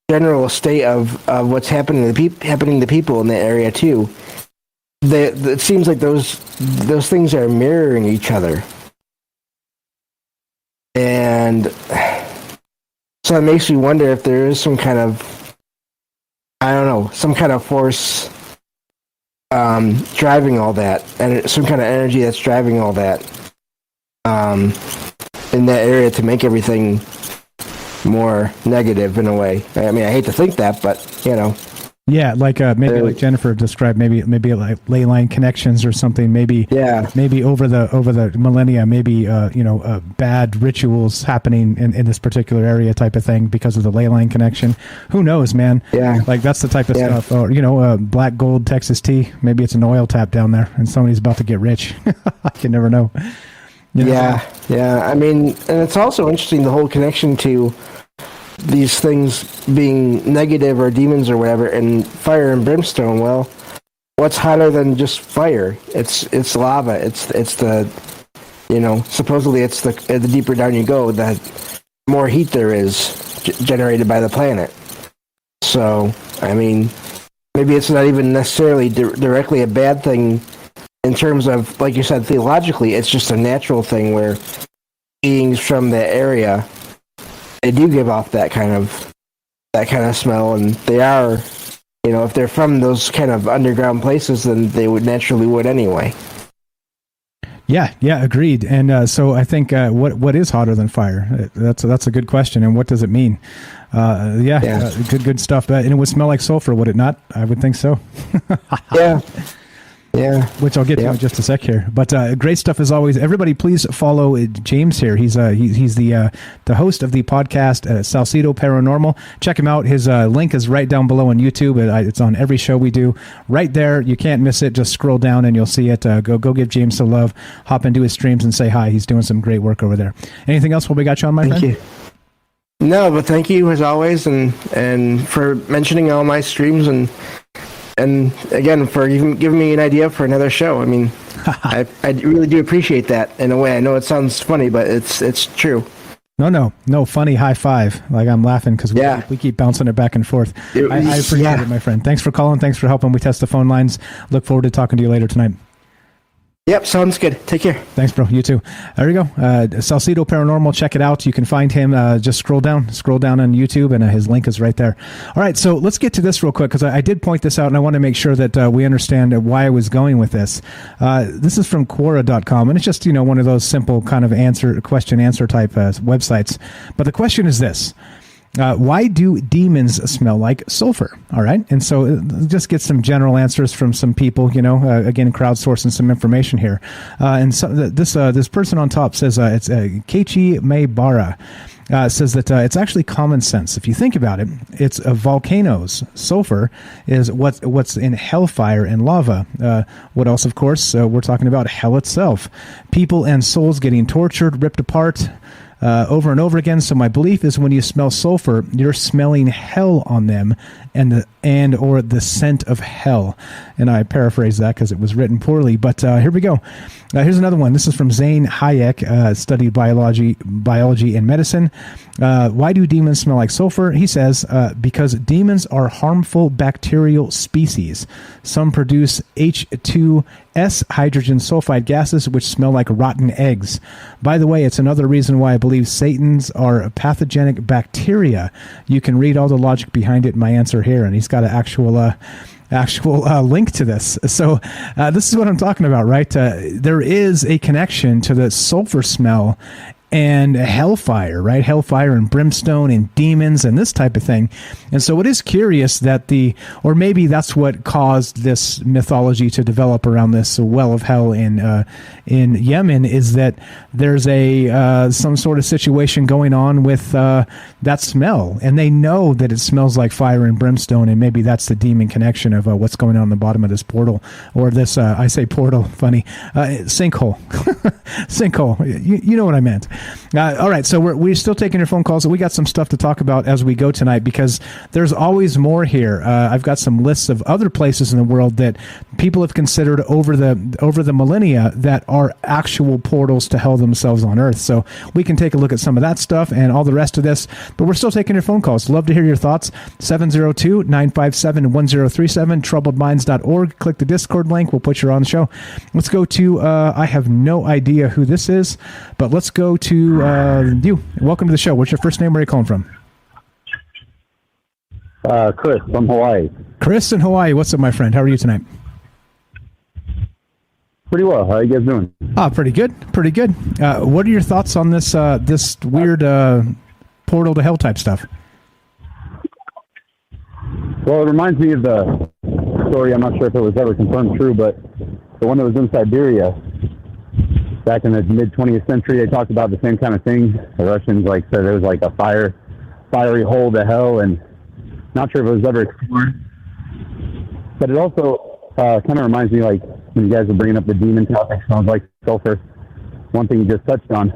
general state of what's happening to people in the area too. It seems like those things are mirroring each other, and so it makes me wonder if there is some kind of, I don't know, some kind of force driving all that, and some kind of energy that's driving all that in that area to make everything more negative in a way. I mean, I hate to think that, but Yeah, like maybe like Jennifer described, maybe like ley line connections or something. Maybe over the millennia, maybe bad rituals happening in this particular area type of thing because of the ley line connection. Who knows, man? Yeah, like that's the type of stuff. Or black gold Texas tea. Maybe it's an oil tap down there, and somebody's about to get rich. I can never know. Yeah. I mean, and it's also interesting, the whole connection to these things being negative or demons or whatever, and fire and brimstone. Well, what's hotter than just fire? It's lava. It's the supposedly it's the deeper down you go, the more heat there is generated by the planet. So I mean, maybe it's not even necessarily directly a bad thing in terms of, like you said, theologically. It's just a natural thing where beings from the area, they do give off that kind of smell, and they are, if they're from those kind of underground places, then they would anyway. Yeah, agreed. And so I think what is hotter than fire? That's a good question. And what does it mean? Good stuff. And it would smell like sulfur, would it not? I would think so. Yeah, which I'll get to in just a sec here. But great stuff as always. Everybody, please follow James here. He's the host of the podcast Salcedo Paranormal. Check him out. His link is right down below on YouTube. It's on every show we do. Right there, you can't miss it. Just scroll down and you'll see it. Go give James some love. Hop into his streams and say hi. He's doing some great work over there. Anything else while we got you on, my friend? Thank you. No, but thank you as always, and for mentioning all my streams and again, for even giving me an idea for another show. I mean, I really do appreciate that in a way. I know it sounds funny, but it's true. No, funny high five. Like, I'm laughing because we keep bouncing it back and forth. I appreciate it, my friend. Thanks for calling. Thanks for helping. We test the phone lines. Look forward to talking to you later tonight. Yep, sounds good. Take care. Thanks, bro. You too. There you go. Salcedo Paranormal. Check it out. You can find him. Just scroll down on YouTube, and his link is right there. All right, so let's get to this real quick, because I did point this out, and I want to make sure that we understand why I was going with this. This is from Quora.com, and it's just one of those simple kind of question-answer type websites. But the question is this. Why do demons smell like sulfur? All right. And so just get some general answers from some people, again, crowdsourcing some information here. And so this person on top says, it's Keiichi Maibara, says that it's actually common sense. If you think about it, it's volcanoes. Sulfur is what's in hellfire and lava. What else, of course? We're talking about hell itself. People and souls getting tortured, ripped apart, over and over again. So my belief is when you smell sulfur, you're smelling hell on them or the scent of hell. And I paraphrase that because it was written poorly. But here we go. Here's another one. This is from Zane Hayek, studied biology and medicine. Why do demons smell like sulfur? He says, because demons are harmful bacterial species. Some produce H2S, hydrogen sulfide gases, which smell like rotten eggs. By the way, it's another reason why I believe Satans are pathogenic bacteria. You can read all the logic behind it in my answer here, and he's got an actual link to this. So this is what I'm talking about, right? There is a connection to the sulfur smell and hellfire, right? Hellfire and brimstone and demons and this type of thing. And so it is curious that or maybe that's what caused this mythology to develop around this well of hell in Yemen, is that there's some sort of situation going on with that smell, and they know that it smells like fire and brimstone, and maybe that's the demon connection of what's going on the bottom of this portal, or this I say portal, funny, sinkhole. Sinkhole. You know what I meant. All right, so we're still taking your phone calls. We got some stuff to talk about as we go tonight, because there's always more here. I've got some lists of other places in the world that people have considered over the millennia that are actual portals to hell themselves on Earth. So we can take a look at some of that stuff and all the rest of this. But we're still taking your phone calls. Love to hear your thoughts. 702-957-1037, troubledminds.org. Click the Discord link. We'll put you on the show. Let's go to, I have no idea who this is, but let's go to you. Welcome to the show. What's your first name? Where are you calling from? Chris from Hawaii. Chris in Hawaii. What's up, my friend? How are you tonight? Pretty well. How are you guys doing? Pretty good. Pretty good. What are your thoughts on this weird portal to hell type stuff? Well, it reminds me of the story. I'm not sure if it was ever confirmed true, but the one that was in Siberia back in the mid-20th century, they talked about the same kind of thing. The Russians said there was a fiery hole to hell, and not sure if it was ever explored. But it also kind of reminds me, when you guys were bringing up the demon topic, sounds like sulfur. One thing you just touched on,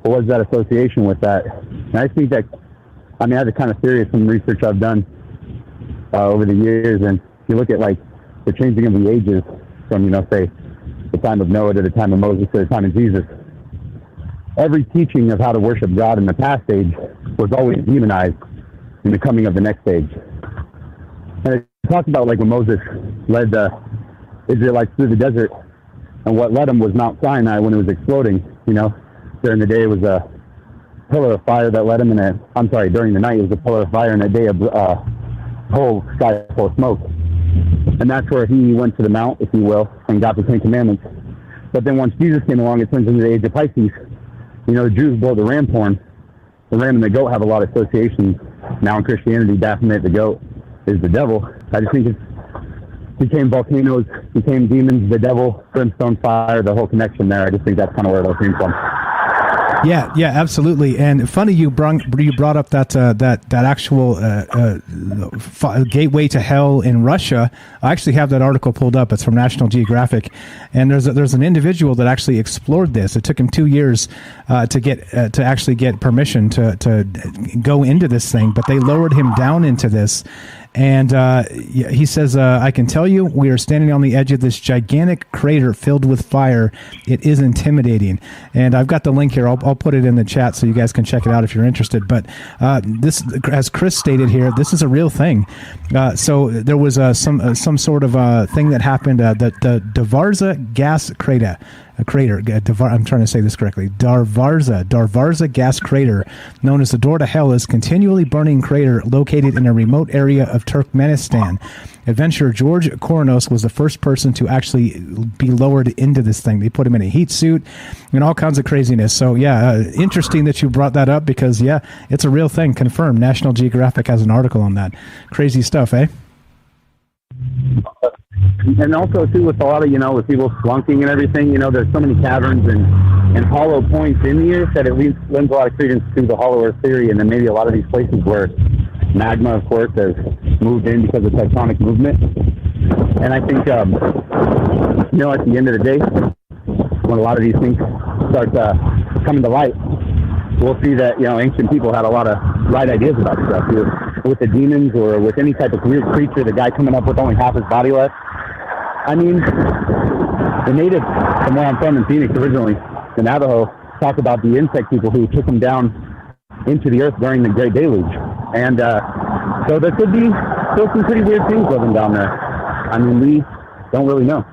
what was that association with that? And I think that, I have a kind of theory of some research I've done over the years, and if you look at the changing of the ages from, say, the time of Noah to the time of Moses to the time of Jesus, every teaching of how to worship God in the past age was always demonized in the coming of the next age. And it talks about when Moses led the Israelites through the desert, and what led them was Mount Sinai when it was exploding. During the day it was a pillar of fire that led him, during the night it was a pillar of fire, and a day a whole sky full of smoke. And that's where he went to the mount, if you will, and got the Ten Commandments. But then once Jesus came along, it turns into the age of Pisces. The Jews blow the ram horn. The ram and the goat have a lot of associations. Now in Christianity, Baphomet, the goat, is the devil. I just think it became volcanoes, became demons, the devil, brimstone, fire, the whole connection there. I just think that's kind of where it all came from. Yeah, absolutely. And funny you brought up that actual gateway to hell in Russia. I actually have that article pulled up. It's from National Geographic, and there's an individual that actually explored this. It took him 2 years to actually get permission to go into this thing, but they lowered him down into this. And he says, I can tell you, we are standing on the edge of this gigantic crater filled with fire. It is intimidating. And I've got the link here. I'll put it in the chat so you guys can check it out if you're interested. But this, as Chris stated here, this is a real thing. So there was some sort of thing that happened. The Darvarza gas crater. I'm trying to say this correctly. Darvarza gas crater, known as the door to hell, is continually burning crater located in a remote area of Turkmenistan. Adventurer George Koronos was the first person to actually be lowered into this thing. They put him in a heat suit and all kinds of craziness. So yeah, interesting that you brought that up because yeah, it's a real thing. Confirmed. National Geographic has an article on that. Crazy stuff, eh? And also, too, with a lot of, with people flunking and everything, there's so many caverns and hollow points in the earth that it lends a lot of credence to the hollow earth theory, and then maybe a lot of these places where magma, of course, has moved in because of tectonic movement. And I think, at the end of the day, when a lot of these things start coming to light, we'll see that, ancient people had a lot of right ideas about stuff. With the demons or with any type of weird creature, the guy coming up with only half his body left. I mean, the natives from where I'm from in Phoenix originally, the Navajo, talk about the insect people who took them down into the earth during the Great Deluge. And so there could be still some pretty weird things living down there. I mean, we don't really know.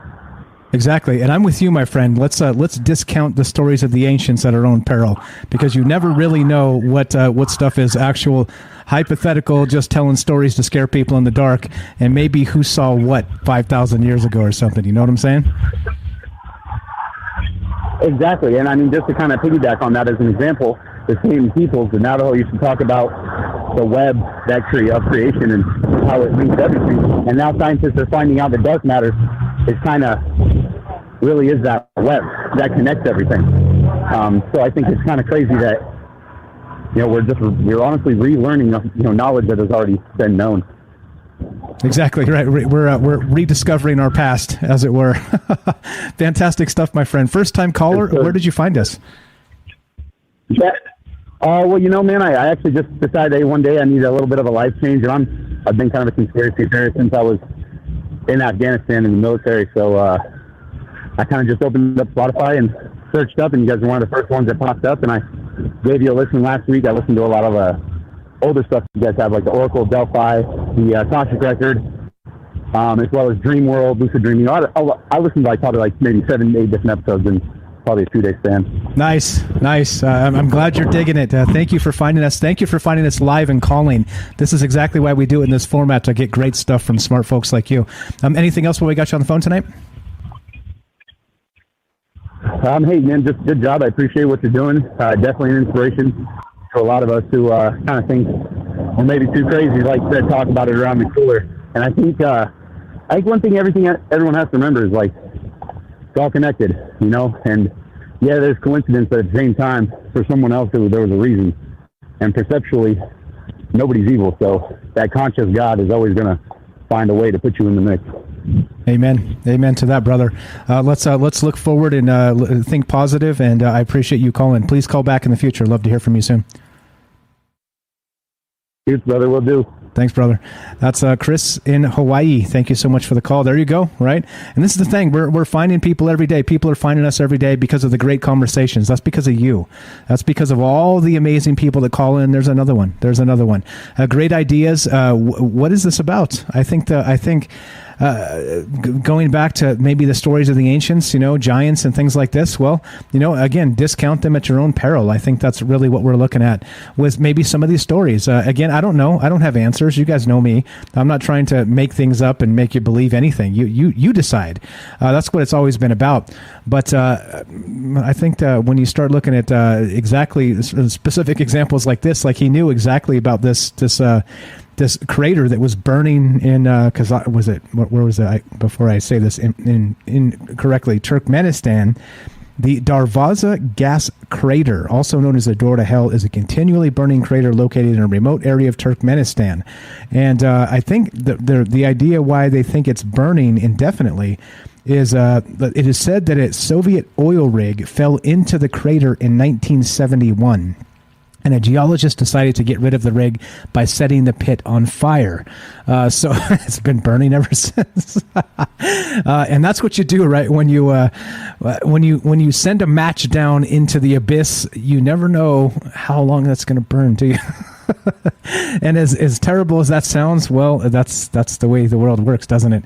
Exactly, and I'm with you, my friend. Let's discount the stories of the ancients at our own peril, because you never really know what stuff is actual hypothetical, just telling stories to scare people in the dark, and maybe who saw what 5,000 years ago or something. You know what I'm saying? Exactly, and I mean, just to kind of piggyback on that as an example, the same peoples, the Navajo, used to talk about the web that of creation and how it links everything, and now scientists are finding out that dark matter is kind of really is that web that connects everything. So I think it's kind of crazy that we're honestly relearning knowledge that has already been known. Exactly right. We're rediscovering our past, as it were. Fantastic stuff, my friend. First time caller. Where did you find us? Yeah. Well, man, I actually just decided, hey, one day I need a little bit of a life change, and I've been kind of a conspiracy theorist since I was in Afghanistan in the military. So I kind of just opened up Spotify and searched up, and you guys were one of the first ones that popped up, and I gave you a listen last week. I listened to a lot of older stuff you guys have, like the Oracle of Delphi, the Akashic Record, as well as Dream World, Lucid Dreaming. I listened to probably maybe 7-8 different episodes in probably a 2-day span. Nice. I'm glad you're digging it. Thank you for finding us. Thank you for finding us live and calling. This is exactly why we do it in this format, to get great stuff from smart folks like you. Anything else while we got you on the phone tonight? Hey, man, just good job. I appreciate what you're doing. Definitely an inspiration to a lot of us who kind of think we're maybe too crazy, like you said, talk about it around the cooler. And I think one thing everyone has to remember is it's all connected, and yeah, there's coincidence, but at the same time, for someone else, there was a reason. And perceptually, nobody's evil, so that conscious God is always going to find a way to put you in the mix. Amen to that, brother. Let's look forward and think positive, and I appreciate you calling. Please call back in the future. Love to hear from you soon. Yes, brother, will do. Thanks, brother. That's Chris in Hawaii. Thank you so much for the call. There you go, right? And this is the thing. We're finding people every day. People are finding us every day because of the great conversations. That's because of you. That's because of all the amazing people that call in. There's another one. Great ideas. What is this about? I think going back to maybe the stories of the ancients, giants and things like this, well, again, discount them at your own peril. I think that's really what we're looking at with maybe some of these stories. Again, I don't know. I don't have answers. You guys know me. I'm not trying to make things up and make you believe anything. You decide. That's what it's always been about. But I think when you start looking at exactly specific examples like this, like he knew exactly about this crater that was burning in where was it? Before I say this incorrectly, Turkmenistan. The Darvaza gas crater, also known as the door to hell, is a continually burning crater located in a remote area of Turkmenistan. And I think the idea why they think it's burning indefinitely is that it is said that a Soviet oil rig fell into the crater in 1971. and a geologist decided to get rid of the rig by setting the pit on fire. So it's been burning ever since. And that's what you do, right? When you send a match down into the abyss, you never know how long that's going to burn, do you? And as terrible as that sounds, well, that's the way the world works, doesn't it?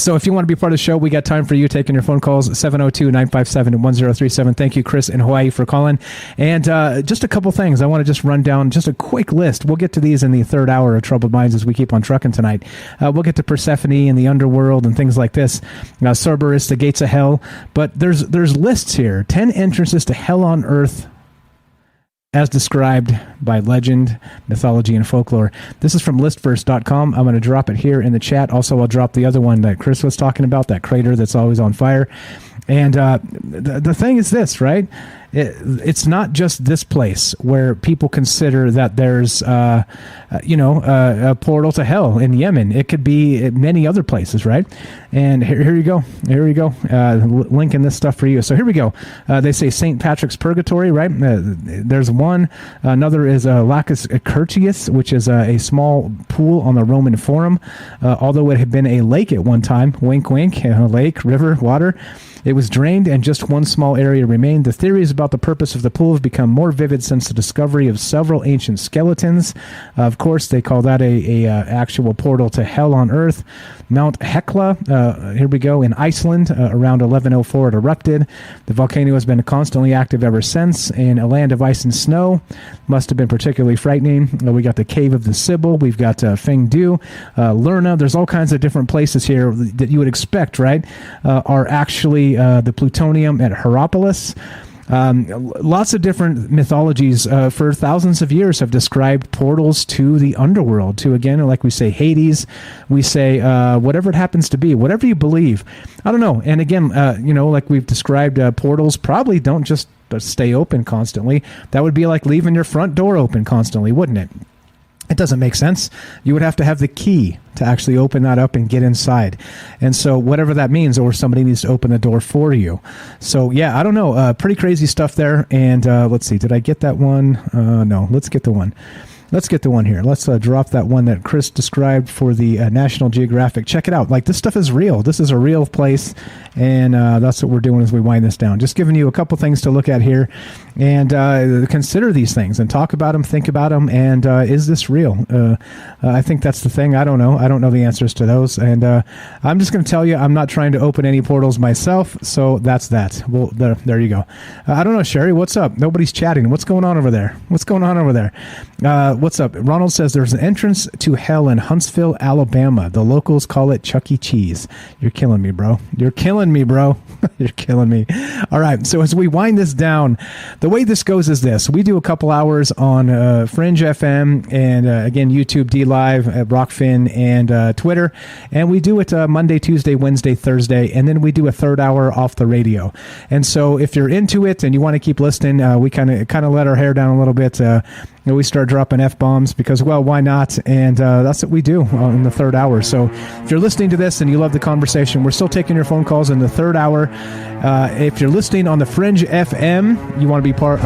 So if you want to be part of the show, we got time for you taking your phone calls, 702-957-1037. Thank you, Chris in Hawaii, for calling. And just a couple things. I want to just run down just a quick list. We'll get to these in the third hour of Troubled Minds as we keep on trucking tonight. We'll get to Persephone and the underworld and things like this. Cerberus, the gates of hell. But there's lists here. 10 entrances to hell on earth as described by legend, mythology, and folklore. This is from listverse.com. I'm going to drop it here in the chat. Also, I'll drop the other one that Chris was talking about, that crater that's always on fire. And the thing is this, right? It's not just this place where people consider that there's, a portal to hell in Yemen. It could be many other places, right? And here you go. Here you go. Linking this stuff for you. So here we go. They say St. Patrick's Purgatory, right? There's one. Another is Lacus Curtius, which is a small pool on the Roman Forum. Although it had been a lake at one time, wink, wink, lake, river, water. It was drained and just one small area remained. The theories about the purpose of the pool have become more vivid since the discovery of several ancient skeletons. Of course, they call that a actual portal to hell on earth. Mount Hekla, here we go, in Iceland, around 1104 it erupted. The volcano has been constantly active ever since in a land of ice and snow. Must have been particularly frightening. We got the Cave of the Sibyl. We've got Fengdu, Lerna. There's all kinds of different places here that you would expect, right, are actually the plutonium at Hierapolis. Lots of different mythologies for thousands of years have described portals to the underworld, to, again, like we say, Hades. We say whatever it happens to be, whatever you believe. I don't know. And again, like we've described, portals probably don't just stay open constantly. That would be like leaving your front door open constantly, wouldn't it? It doesn't make sense. You would have to have the key to actually open that up and get inside. And so whatever that means, or somebody needs to open the door for you. So yeah, I don't know. Pretty crazy stuff there. And let's see, did I get that one? No, let's get the one. Let's get the one here. Let's drop that one that Chris described for the National Geographic. Check it out. Like, this stuff is real. This is a real place, and that's what we're doing as we wind this down. Just giving you a couple things to look at here, and consider these things, and talk about them, think about them, and is this real? I think that's the thing. I don't know. I don't know the answers to those, and I'm just going to tell you, I'm not trying to open any portals myself, so that's that. Well, there you go. I don't know, Sherry, what's up? Nobody's chatting. What's going on over there? What's going on over there? What's up? Ronald says there's an entrance to hell in Huntsville, Alabama. The locals call it Chuck E. Cheese. You're killing me, bro. You're killing me, bro. You're killing me. All right. So as we wind this down, the way this goes is this. We do a couple hours on Fringe FM and, again, YouTube, D-Live, Rockfin, and Twitter. And we do it Monday, Tuesday, Wednesday, Thursday. And then we do a third hour off the radio. And so if you're into it and you want to keep listening, we kind of let our hair down a little bit. We start dropping F-bombs because, well, why not? And that's what we do in the third hour. So if you're listening to this and you love the conversation, we're still taking your phone calls in the third hour. If you're listening on the Fringe FM, you want to be part,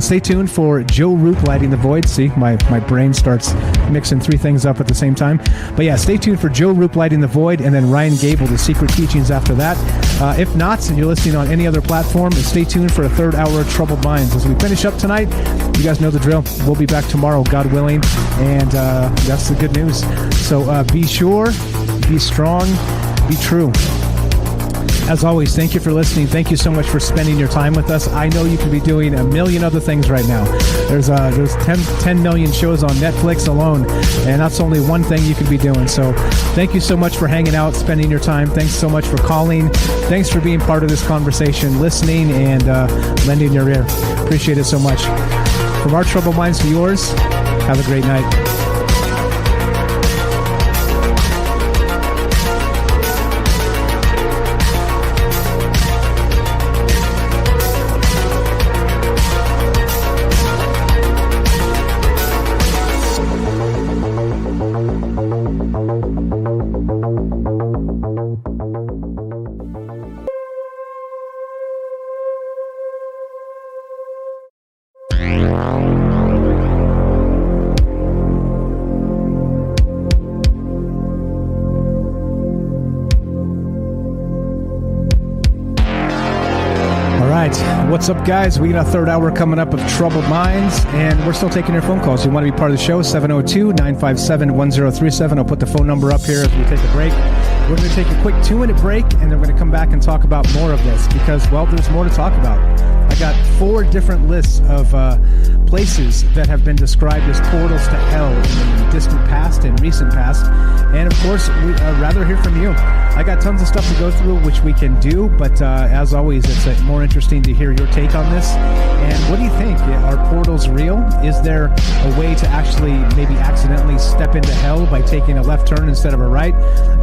stay tuned for Joe Roop Lighting the Void. See, my brain starts mixing three things up at the same time. But yeah, stay tuned for Joe Roop Lighting the Void, and then Ryan Gable, The Secret Teachings after that. If not, and you're listening on any other platform, stay tuned for a third hour of Troubled Minds. As we finish up tonight, you guys know the drill. We'll be back tomorrow, God willing, and that's the good news. So be sure, be strong, be true. As always, thank you for listening. Thank you so much for spending your time with us. I know you could be doing a million other things right now. There's 10 million shows on Netflix alone, and that's only one thing you could be doing. So thank you so much for hanging out, spending your time. Thanks so much for calling. Thanks for being part of this conversation, listening, and lending your ear. Appreciate it so much. From our Troubled Minds to yours, have a great night. Wow. What's up, guys? We got a third hour coming up of Troubled Minds, and we're still taking your phone calls. You want to be part of the show, 702-957-1037. I'll put the phone number up here as we take a break. We're going to take a quick 2-minute break, and then we're going to come back and talk about more of this because, well, there's more to talk about. I got 4 different lists of places that have been described as portals to hell in the distant past and recent past. And, of course, we'd rather hear from you. I got tons of stuff to go through, which we can do, but as always, it's more interesting to hear your take on this. And what do you think? Are portals real? Is there a way to actually maybe accidentally step into hell by taking a left turn instead of a right?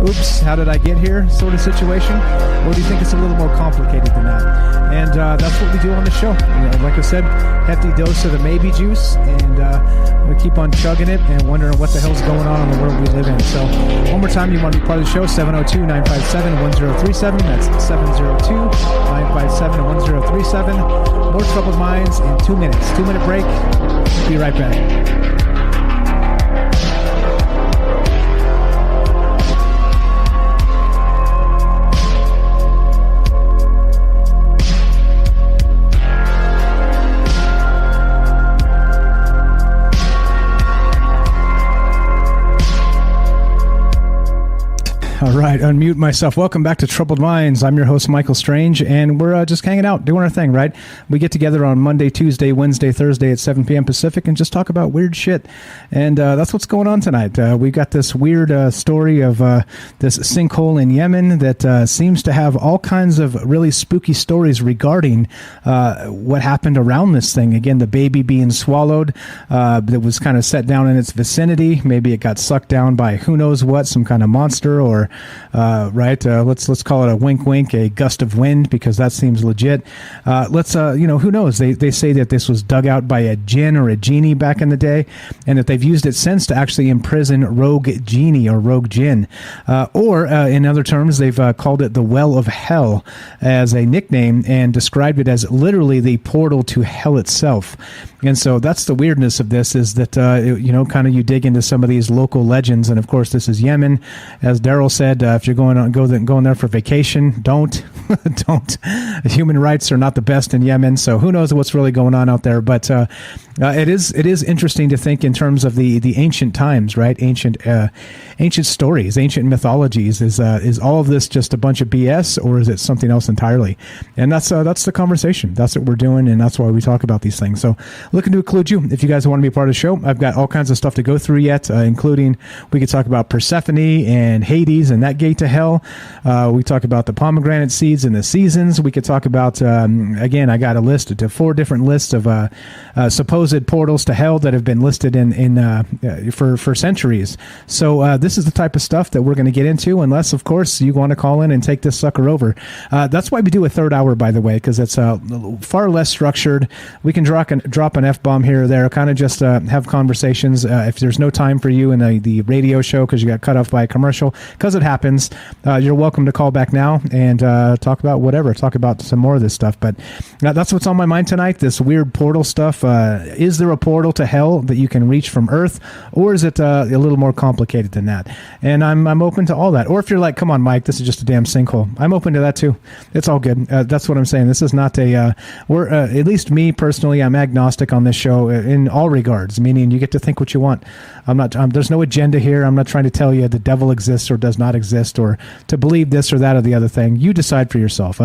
Oops, how did I get here sort of situation? Or do you think it's a little more complicated than that? And that's what we do on the show. Like I said, hefty dose of the maybe juice, and we keep on chugging it and wondering what the hell's going on in the world we live in. So one more time, you want to be part of the show, 702-957-1037. That's 702-957-1037. More Troubled Minds in 2 minutes. 2-minute break. Be right back. All right, unmute myself. Welcome back to Troubled Minds. I'm your host, Michael Strange, and we're just hanging out, doing our thing, right? We get together on Monday, Tuesday, Wednesday, Thursday at 7 p.m. Pacific and just talk about weird shit. And that's what's going on tonight. We got this weird story of this sinkhole in Yemen that seems to have all kinds of really spooky stories regarding what happened around this thing. Again, the baby being swallowed that was kind of set down in its vicinity. Maybe it got sucked down by who knows what, some kind of monster or let's call it a wink wink, a gust of wind, because that seems legit. Who knows? They say that this was dug out by a jinn or a genie back in the day, and that they've used it since to actually imprison rogue genie or rogue jinn. Or in other terms, they've called it the Well of Hell as a nickname and described it as literally the portal to hell itself. And so that's the weirdness of this, is that, kind of you dig into some of these local legends. And of course, this is Yemen. As Daryl said, if you're going there for vacation, don't. Human rights are not the best in Yemen. So who knows what's really going on out there. But it is interesting to think in terms of the ancient times, right? Ancient stories, ancient mythologies. Is all of this just a bunch of BS, or is it something else entirely? And that's the conversation. That's what we're doing, and that's why we talk about these things. So looking to include you if you guys want to be part of the show. I've got all kinds of stuff to go through yet, including we could talk about Persephone and Hades and that gate to hell. We talk about the pomegranate seeds and the seasons. We could talk about again, I got a list of 4 different lists of supposed portals to hell that have been listed for centuries. So this is the type of stuff that we're going to get into, unless of course you want to call in and take this sucker over. That's why we do a third hour, by the way, because it's far less structured. We can drop an F-bomb here or there, kind of just have conversations. If there's no time for you in the radio show because you got cut off by a commercial, because it happens, you're welcome to call back now and talk about whatever, talk about some more of this stuff. But that's what's on my mind tonight, this weird portal stuff. Is there a portal to hell that you can reach from Earth, or is it a little more complicated than that? And I'm open to all that. Or if you're like, come on, Mike, this is just a damn sinkhole, I'm open to that too. It's all good. That's what I'm saying. This is not we're at least me personally, I'm agnostic on this show in all regards, meaning you get to think what you want. There's no agenda here. I'm not trying to tell you the devil exists or does not exist, or to believe this or that or the other thing. You decide for yourself.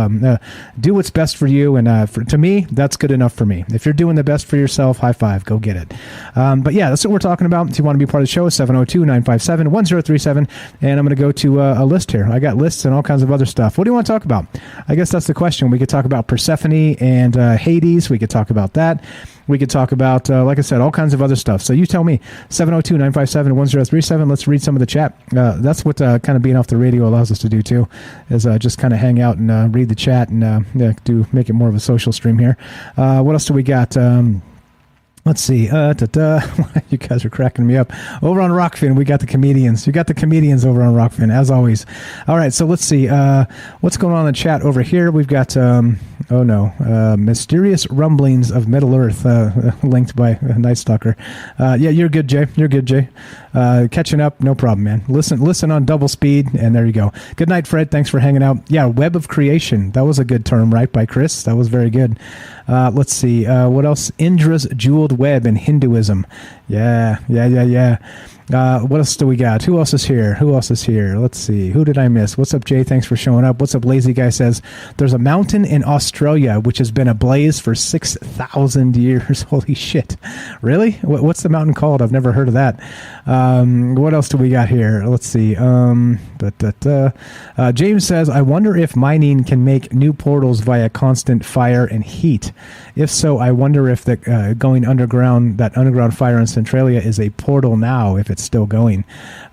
Do what's best for you, and to me, that's good enough for me. If you're doing the best for yourself, high five, go get it. But yeah, that's what we're talking about. If you want to be part of the show, 702-957-1037, and I'm going to go to a list here. I got lists and all kinds of other stuff. What do you want to talk about? I guess that's the question. We could talk about Persephone and Hades. We could talk about that. We could talk about, like I said, all kinds of other stuff. So you tell me, 702-957-1037. Let's read some of the chat. That's what kind of being off the radio allows us to do, too, is just kind of hang out and read the chat and make it more of a social stream here. What else do we got? Let's see. You guys are cracking me up. Over on Rockfin, we got the comedians. You got the comedians over on Rockfin, as always. All right, so let's see. What's going on in the chat over here? We've got, Mysterious Rumblings of Middle Earth, linked by Night Stalker. Yeah, you're good, Jay. You're good, Jay. Catching up, no problem, man. Listen on double speed, and there you go. Good night, Fred. Thanks for hanging out. Yeah, web of creation. That was a good term, right, by Chris? That was very good. Let's see. What else? Indra's jeweled web in Hinduism. Yeah. What else do we got? Who else is here? Let's see. Who did I miss? What's up, Jay? Thanks for showing up. What's up, Lazy Guy says, there's a mountain in Australia which has been ablaze for 6,000 years. Holy shit. Really? What's the mountain called? I've never heard of that. What else do we got here? Let's see. James says, I wonder if mining can make new portals via constant fire and heat. If so, I wonder if going underground, that underground fire in Centralia is a portal now, if it's still going.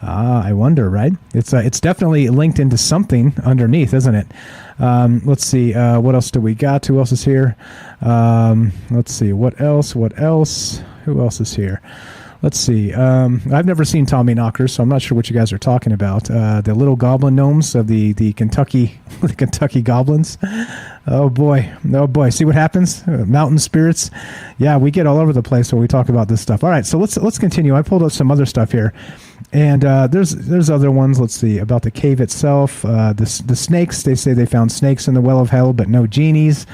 I wonder, right? It's definitely linked into something underneath, isn't it? Let's see. What else do we got? Who else is here? Let's see. What else? Who else is here? Let's see. I've never seen Tommy Knockers, so I'm not sure what you guys are talking about. The little goblin gnomes of the Kentucky the Kentucky goblins. Oh boy. See what happens? Mountain spirits. Yeah, we get all over the place when we talk about this stuff. All right, so let's continue. I pulled up some other stuff here, and there's other ones. Let's see about the cave itself. The snakes. They say they found snakes in the well of hell, but no genies.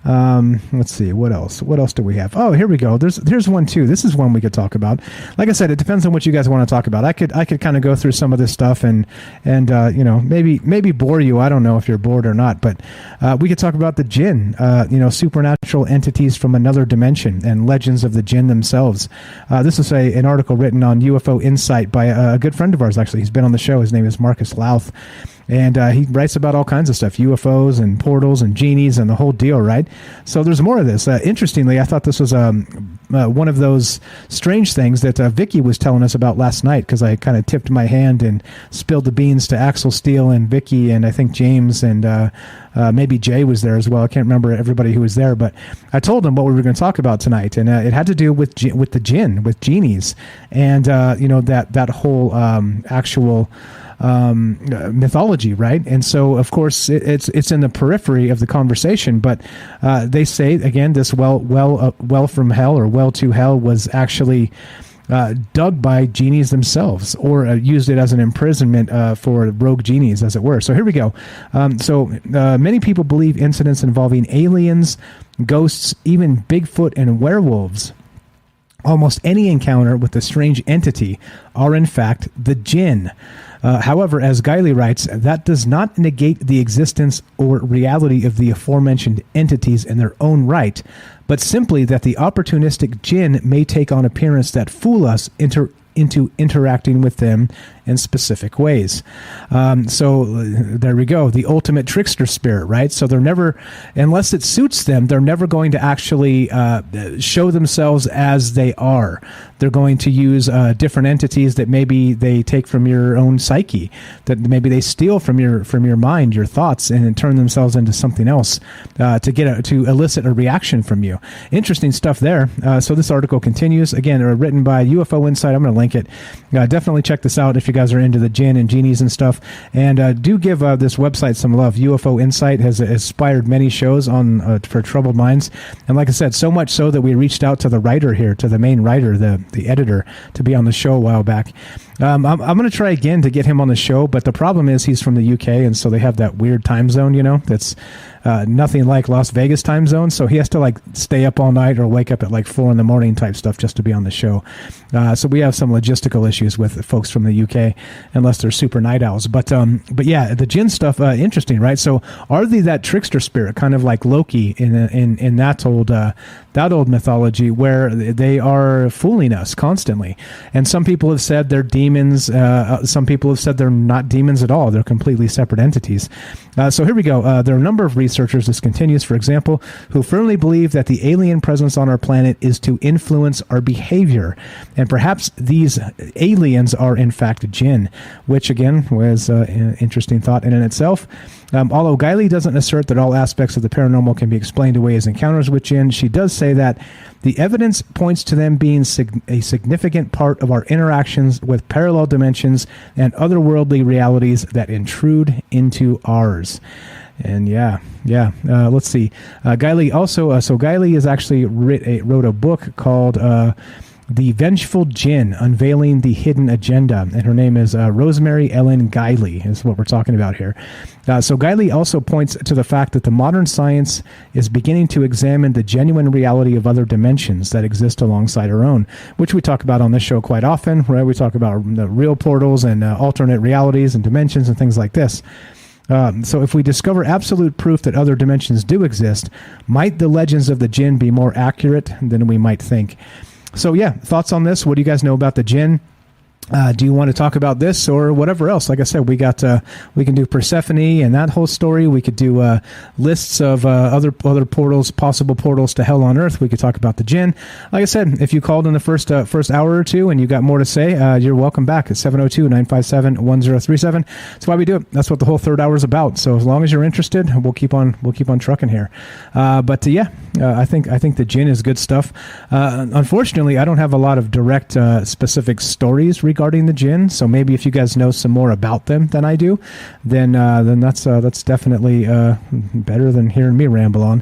Let's see, what else do we have? Oh, here we go. There's one too. This is one we could talk about. Like I said, it depends on what you guys want to talk about. I could kind of go through some of this stuff and maybe bore you. I don't know if you're bored or not, but we could talk about the jinn, supernatural entities from another dimension and legends of the jinn themselves. This is an article written on UFO Insight by a good friend of ours, actually. He's been on the show. His name is Marcus Louth. And he writes about all kinds of stuff, UFOs and portals and genies and the whole deal, right? So there's more of this. Interestingly, I thought this was one of those strange things that Vicky was telling us about last night, because I kind of tipped my hand and spilled the beans to Axel Steele and Vicky and I think James and maybe Jay was there as well. I can't remember everybody who was there, but I told them what we were going to talk about tonight, and it had to do with the jinn, with genies, and that whole actual mythology, right? And so, of course, it's in the periphery of the conversation. But they say again, this well from hell or well to hell was actually dug by genies themselves, or used it as an imprisonment for rogue genies, as it were. So here we go. Many people believe incidents involving aliens, ghosts, even Bigfoot and werewolves. Almost any encounter with a strange entity are in fact the jinn. However, as Guiley writes, that does not negate the existence or reality of the aforementioned entities in their own right, but simply that the opportunistic jinn may take on appearance that fool us into interacting with them in specific ways. So there we go. The ultimate trickster spirit, right? So they're never, unless it suits them, they're never going to actually show themselves as they are. They're going to use different entities that maybe they take from your own psyche, that maybe they steal from your mind, your thoughts, and then turn themselves into something else to elicit a reaction from you. Interesting stuff there. So this article continues. Again, written by UFO Insight. I'm going to link it. Definitely check this out if you guys are into the jinn and genies and stuff. And do give this website some love. UFO Insight has inspired many shows on for troubled minds. And like I said, so much so that we reached out to the writer here, to the main writer, the editor, to be on the show a while back. I'm going to try again to get him on the show, but the problem is he's from the UK, and so they have that weird time zone, that's nothing like Las Vegas time zone. So he has to stay up all night or wake up at 4 a.m. type stuff just to be on the show. So we have some logistical issues with folks from the UK, unless they're super night owls. But yeah, the jinn stuff, interesting, right? So are they that trickster spirit, kind of like Loki in that old mythology, where they are fooling us constantly? And some people have said they're demons. Some people have said they're not demons at all. They're completely separate entities. So here we go. There are a number of researchers, this continues, for example, who firmly believe that the alien presence on our planet is to influence our behavior. And perhaps these aliens are in fact jinn, which again was an interesting thought in itself. Although Guiley doesn't assert that all aspects of the paranormal can be explained away as encounters with jinn, she does say that the evidence points to them being a significant part of our interactions with parallel dimensions and otherworldly realities that intrude into ours. And let's see. Guiley also, Guiley has actually wrote a book called The Vengeful Jinn, Unveiling the Hidden Agenda. And her name is Rosemary Ellen Guiley, is what we're talking about here. So Guiley also points to the fact that the modern science is beginning to examine the genuine reality of other dimensions that exist alongside our own, which we talk about on this show quite often, right? We talk about the real portals and alternate realities and dimensions and things like this. So if we discover absolute proof that other dimensions do exist, might the legends of the jinn be more accurate than we might think? So yeah, thoughts on this? What do you guys know about the jinn? Do you want to talk about this or whatever else? Like I said, we can do Persephone and that whole story. We could do lists of other portals, possible portals to hell on earth. We could talk about the jinn. Like I said, if you called in the first hour or two and you got more to say, you're welcome back at 702-957-1037. That's why we do it. That's what the whole third hour is about. So as long as you're interested, we'll keep on trucking here. I think the jinn is good stuff. Unfortunately, I don't have a lot of direct specific stories regarding the jinn, so maybe if you guys know some more about them than I do, then that's definitely better than hearing me ramble on.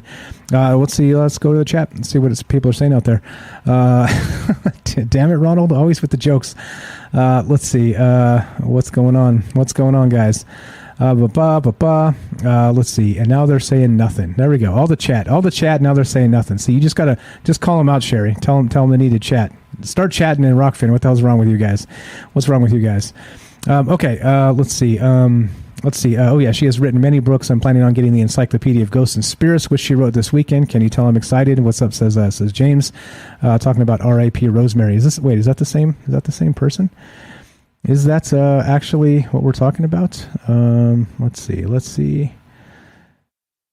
Let's see. Let's go to the chat and see what people are saying out there. Damn it, Ronald! Always with the jokes. Let's see. What's going on? What's going on, guys? Let's see. And now they're saying nothing. There we go. All the chat. Now they're saying nothing. So you just gotta call them out, Sherry. Tell them they need to chat. Start chatting in Rockfin. What the hell's wrong with you guys? What's wrong with you guys? Okay. Let's see. Oh yeah, she has written many books. I'm planning on getting the Encyclopedia of Ghosts and Spirits, which she wrote this weekend. Can you tell I'm excited? What's up? Says James. Talking about R.I.P. Rosemary. Is that the same? Is that the same person? Is that actually what we're talking about? Let's see.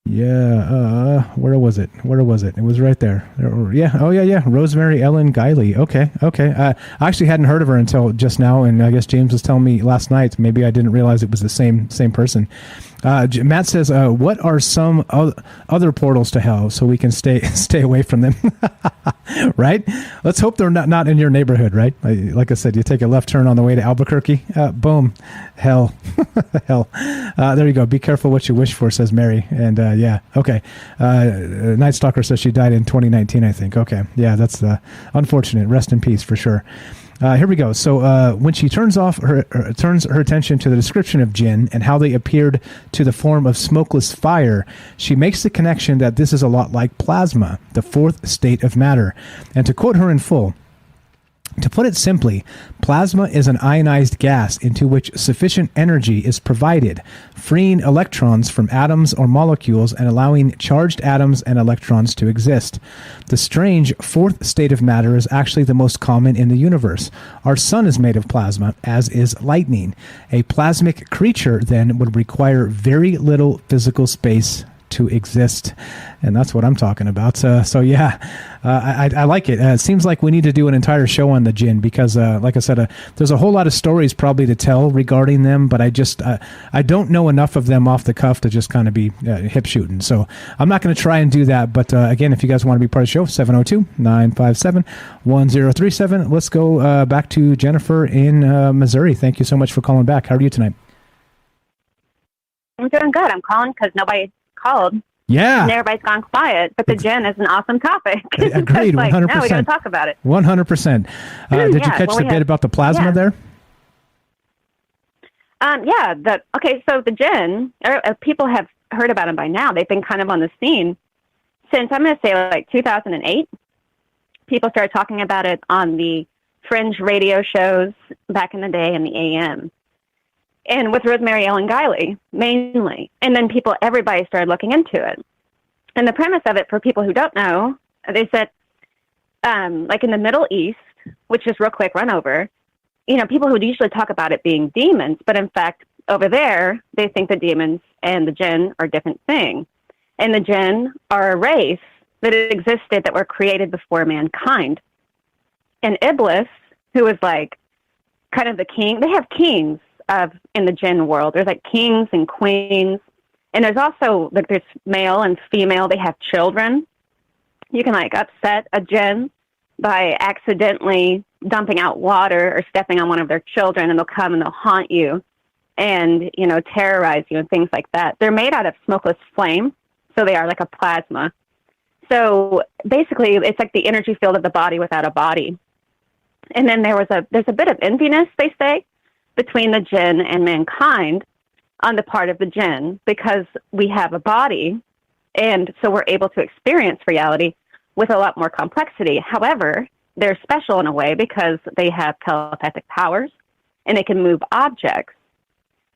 Yeah, where was it? It was right there. Yeah, oh yeah. Rosemary Ellen Guiley. Okay. I actually hadn't heard of her until just now, and I guess James was telling me last night. Maybe I didn't realize it was the same person. Matt says, what are some other portals to hell so we can stay away from them? Right? Let's hope they're not in your neighborhood, right? Like I said, you take a left turn on the way to Albuquerque. Boom. Hell. Hell. There you go. Be careful what you wish for, says Mary. And yeah. Okay. Night Stalker says she died in 2019, I think. Okay. Yeah, that's unfortunate. Rest in peace for sure. Here we go. So when she turns her attention to the description of jinn and how they appeared to the form of smokeless fire, she makes the connection that this is a lot like plasma, the fourth state of matter. And to quote her in full, to put it simply, plasma is an ionized gas into which sufficient energy is provided, freeing electrons from atoms or molecules and allowing charged atoms and electrons to exist. The strange fourth state of matter is actually the most common in the universe. Our sun is made of plasma, as is lightning. A plasmic creature, then, would require very little physical space to exist, and that's what I'm talking about. So yeah, I like it. It seems like we need to do an entire show on the jinn because, like I said, there's a whole lot of stories probably to tell regarding them, but I don't know enough of them off the cuff to just kind of be hip shooting. So I'm not going to try and do that. But again, if you guys want to be part of the show, 702-957-1037. Let's go back to Jennifer in Missouri. Thank you so much for calling back. How are you tonight? I'm doing good. I'm calling because nobody called. Yeah. And everybody's gone quiet, but the gin is an awesome topic. Agreed, 100%. No, we got to talk about it. 100%. Did you catch the bit about the plasma there? Yeah. So the gin, people have heard about them by now. They've been kind of on the scene since, I'm going to say, like 2008. People started talking about it on the fringe radio shows back in the day in the AM. And with Rosemary Ellen Guiley, mainly. And then everybody started looking into it. And the premise of it, for people who don't know, they said, like in the Middle East, which is real quick run over, people who usually talk about it being demons, but in fact, over there, they think the demons and the jinn are different things. And the jinn are a race that existed that were created before mankind. And Iblis, who is like kind of the king, they have kings in the jinn world. There's like kings and queens, and there's also like there's male and female. They have children. You can like upset a jinn by accidentally dumping out water or stepping on one of their children, and they'll come and they'll haunt you and terrorize you and things like that. They're made out of smokeless flame, so they are like a plasma. So basically, it's like the energy field of the body without a body. And then there's a bit of enviness, they say, between the jinn and mankind on the part of the jinn, because we have a body, and so we're able to experience reality with a lot more complexity. However, they're special in a way because they have telepathic powers and they can move objects.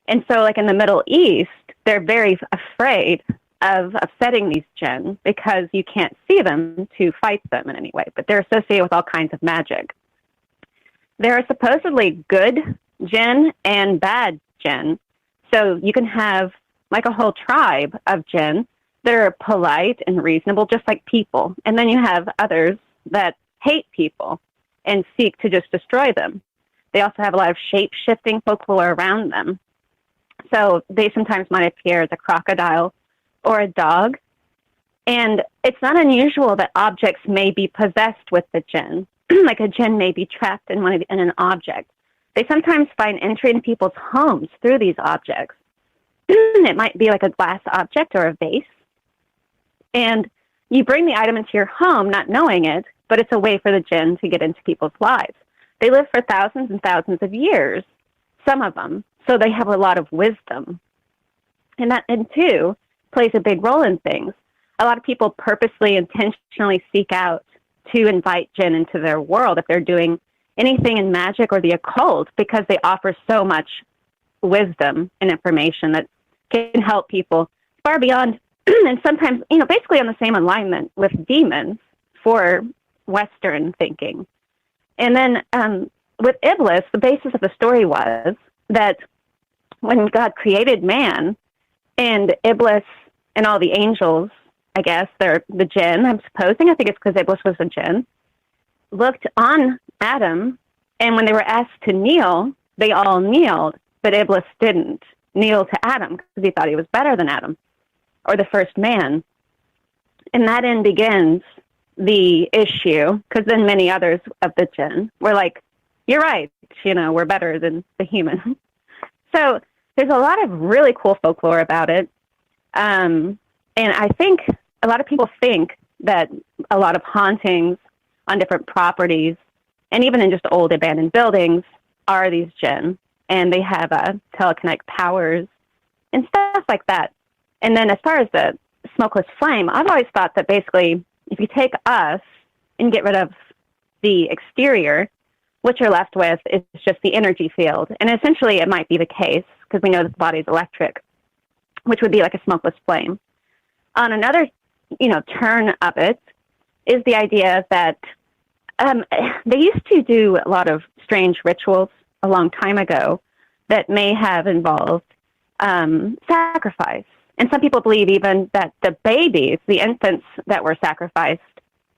And so, like in the Middle East, they're very afraid of upsetting these jinn because you can't see them to fight them in any way, but they're associated with all kinds of magic. There are supposedly good jinn and bad jinn. So you can have like a whole tribe of jinn that are polite and reasonable, just like people. And then you have others that hate people and seek to just destroy them. They also have a lot of shape-shifting folklore around them. So they sometimes might appear as a crocodile or a dog. And it's not unusual that objects may be possessed with the jinn. Like a jinn may be trapped in an object. They sometimes find entry into people's homes through these objects. It might be like a glass object or a vase. And you bring the item into your home not knowing it, but it's a way for the jinn to get into people's lives. They live for thousands and thousands of years, some of them, so they have a lot of wisdom. And that, and too, plays a big role in things. A lot of people purposely, intentionally seek out to invite jinn into their world if they're doing anything in magic or the occult, because they offer so much wisdom and information that can help people far beyond, and sometimes, basically on the same alignment with demons for Western thinking. And then with Iblis, the basis of the story was that when God created man, and Iblis and all the angels, I guess, they're the jinn, I'm supposing, I think it's because Iblis was a jinn, looked on Adam, and when they were asked to kneel, they all kneeled, but Iblis didn't kneel to Adam because he thought he was better than Adam, or the first man. And that then begins the issue, because then many others of the jinn were like, you're right, we're better than the human. So there's a lot of really cool folklore about it. And I think a lot of people think that a lot of hauntings on different properties, and even in just old abandoned buildings, are these jinn, and they have telekinetic powers and stuff like that. And then as far as the smokeless flame, I've always thought that basically if you take us and get rid of the exterior, what you're left with is just the energy field. And essentially it might be the case, because we know that the body is electric, which would be like a smokeless flame. On another, turn of it is the idea that they used to do a lot of strange rituals a long time ago that may have involved sacrifice. And some people believe even that the babies, the infants that were sacrificed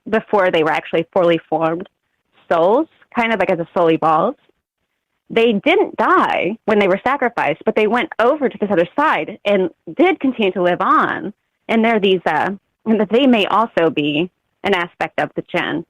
before they were actually fully formed souls, kind of like as a soul evolves, they didn't die when they were sacrificed, but they went over to this other side and did continue to live on. And they're these, and that they may also be an aspect of the jinn.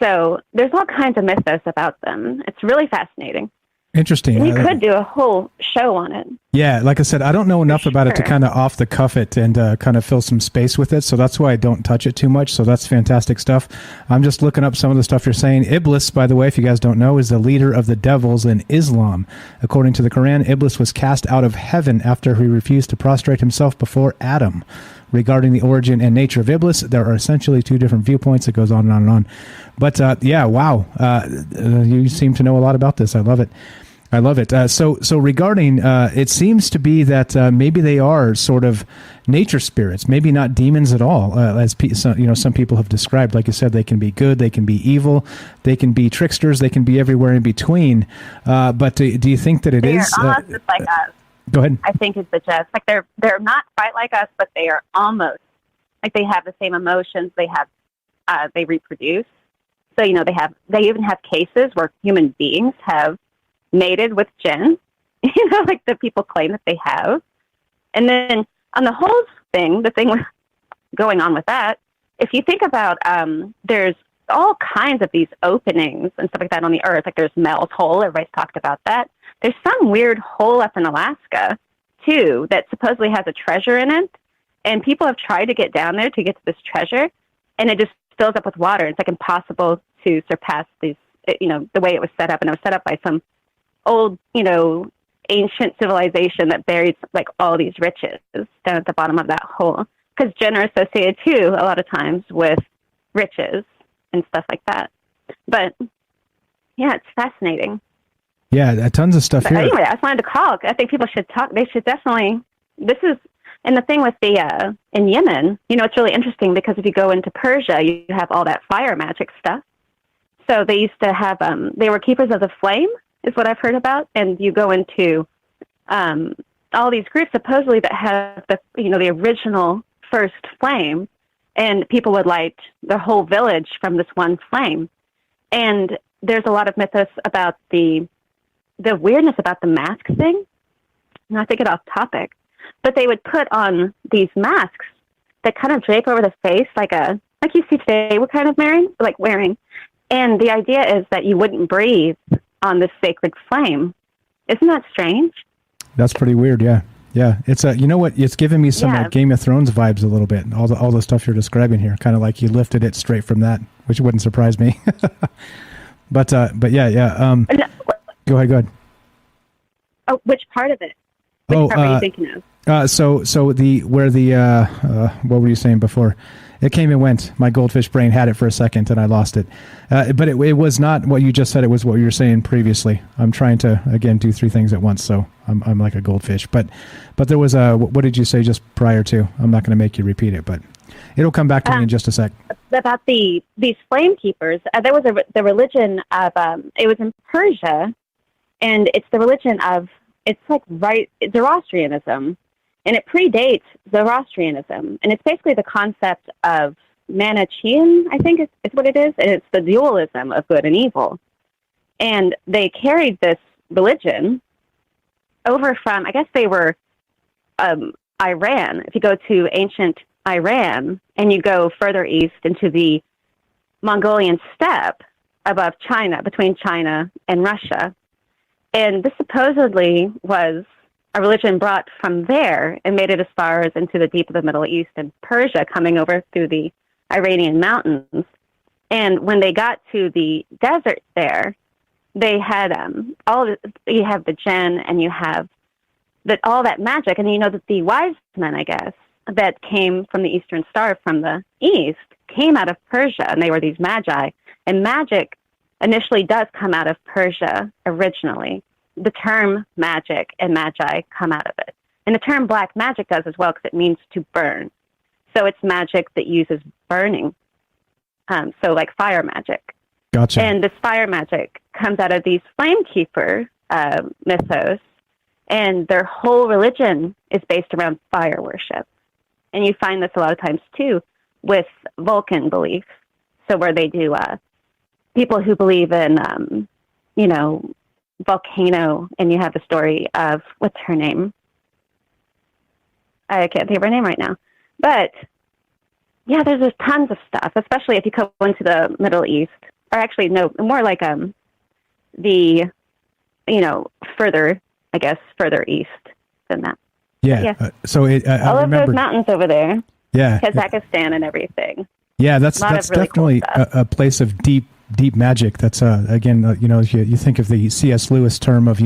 So there's all kinds of mythos about them. It's really fascinating. Interesting. We could do a whole show on it. Yeah, like I said, I don't know enough about it to kind of off the cuff it and kind of fill some space with it. So that's why I don't touch it too much. So that's fantastic stuff. I'm just looking up some of the stuff you're saying. Iblis, by the way, if you guys don't know, is the leader of the devils in Islam. According to the Quran, Iblis was cast out of heaven after he refused to prostrate himself before Adam. Regarding the origin and nature of Iblis, there are essentially two different viewpoints. It goes on and on and on. But yeah, wow. You seem to know a lot about this. I love it. I love it. So regarding, it seems to be that maybe they are sort of nature spirits, maybe not demons at all, as some people have described. Like you said, they can be good, they can be evil, they can be tricksters, they can be everywhere in between. But do you think that they're is? almost just like us. Go ahead. I think it's the just like they're not quite like us, but they are almost like they have the same emotions. They have they reproduce. So they even have cases where human beings have mated with jinn, like the people claim that they have. And then on the whole thing, the thing going on with that, if you think about, there's all kinds of these openings and stuff like that on the earth. Like there's Mel's Hole. Everybody's talked about that. There's some weird hole up in Alaska too that supposedly has a treasure in it. And people have tried to get down there to get to this treasure, and it just fills up with water. It's like impossible to surpass these the way it was set up, and it was set up by some old, ancient civilization that buried like all these riches down at the bottom of that hole. Because jinn are associated too a lot of times with riches and stuff like that. But yeah, it's fascinating. Yeah, tons of stuff But here. anyway, I just wanted to call. I think people should talk. They should definitely. And the thing with the in Yemen, it's really interesting because if you go into Persia, you have all that fire magic stuff. So they used to have. They were keepers of the flame, is what I've heard about. And you go into all these groups supposedly that have the original first flame, and people would light the whole village from this one flame. And there's a lot of mythos about the weirdness about the mask thing. Not to get off topic, but they would put on these masks that kind of drape over the face like you see today we're kind of wearing. And the idea is that you wouldn't breathe on this sacred flame. Isn't that strange? That's pretty weird. Yeah. Yeah. It's what? It's giving me some Game of Thrones vibes a little bit. All the stuff you're describing here, kind of like you lifted it straight from that, which wouldn't surprise me. But yeah. Go ahead. Oh, which part of it? Which part were you thinking of? So what were you saying before? It came and went. My goldfish brain had it for a second, and I lost it. But it was not what you just said. It was what you were saying previously. I'm trying to again do three things at once, so I'm like a goldfish. But there was what did you say just prior to? I'm not going to make you repeat it, but it'll come back to me in just a sec. About these flame keepers. There was the religion of it was in Persia, and it's the religion of Zoroastrianism. And it predates Zoroastrianism. And it's basically the concept of Manichaean, I think is what it is. And it's the dualism of good and evil. And they carried this religion over from, I guess they were Iran. If you go to ancient Iran and you go further east into the Mongolian steppe above China, between China and Russia. And this supposedly was a religion brought from there and made it as far as into the deep of the Middle East and Persia, coming over through the Iranian mountains. And when they got to the desert there, they had you have the jinn and you have all that magic. And that the wise men, I guess, that came from the Eastern Star from the East came out of Persia, and they were these magi. And magic initially does come out of Persia originally. The term magic and magi come out of it. And the term black magic does as well because it means to burn. So it's magic that uses burning. So like fire magic. Gotcha. And this fire magic comes out of these flame keeper mythos. And their whole religion is based around fire worship. And you find this a lot of times too with Vulcan belief. So where they do people who believe in, volcano, and you have the story of what's her name? I can't think of her name right now. But yeah, there's tons of stuff, especially if you go into the Middle East, or actually no, more like further east than that. Yeah. So I all of remember those mountains over there. Yeah. Kazakhstan and everything. Yeah, that's really definitely cool a place of deep magic. That's again, you think of the C.S. Lewis term of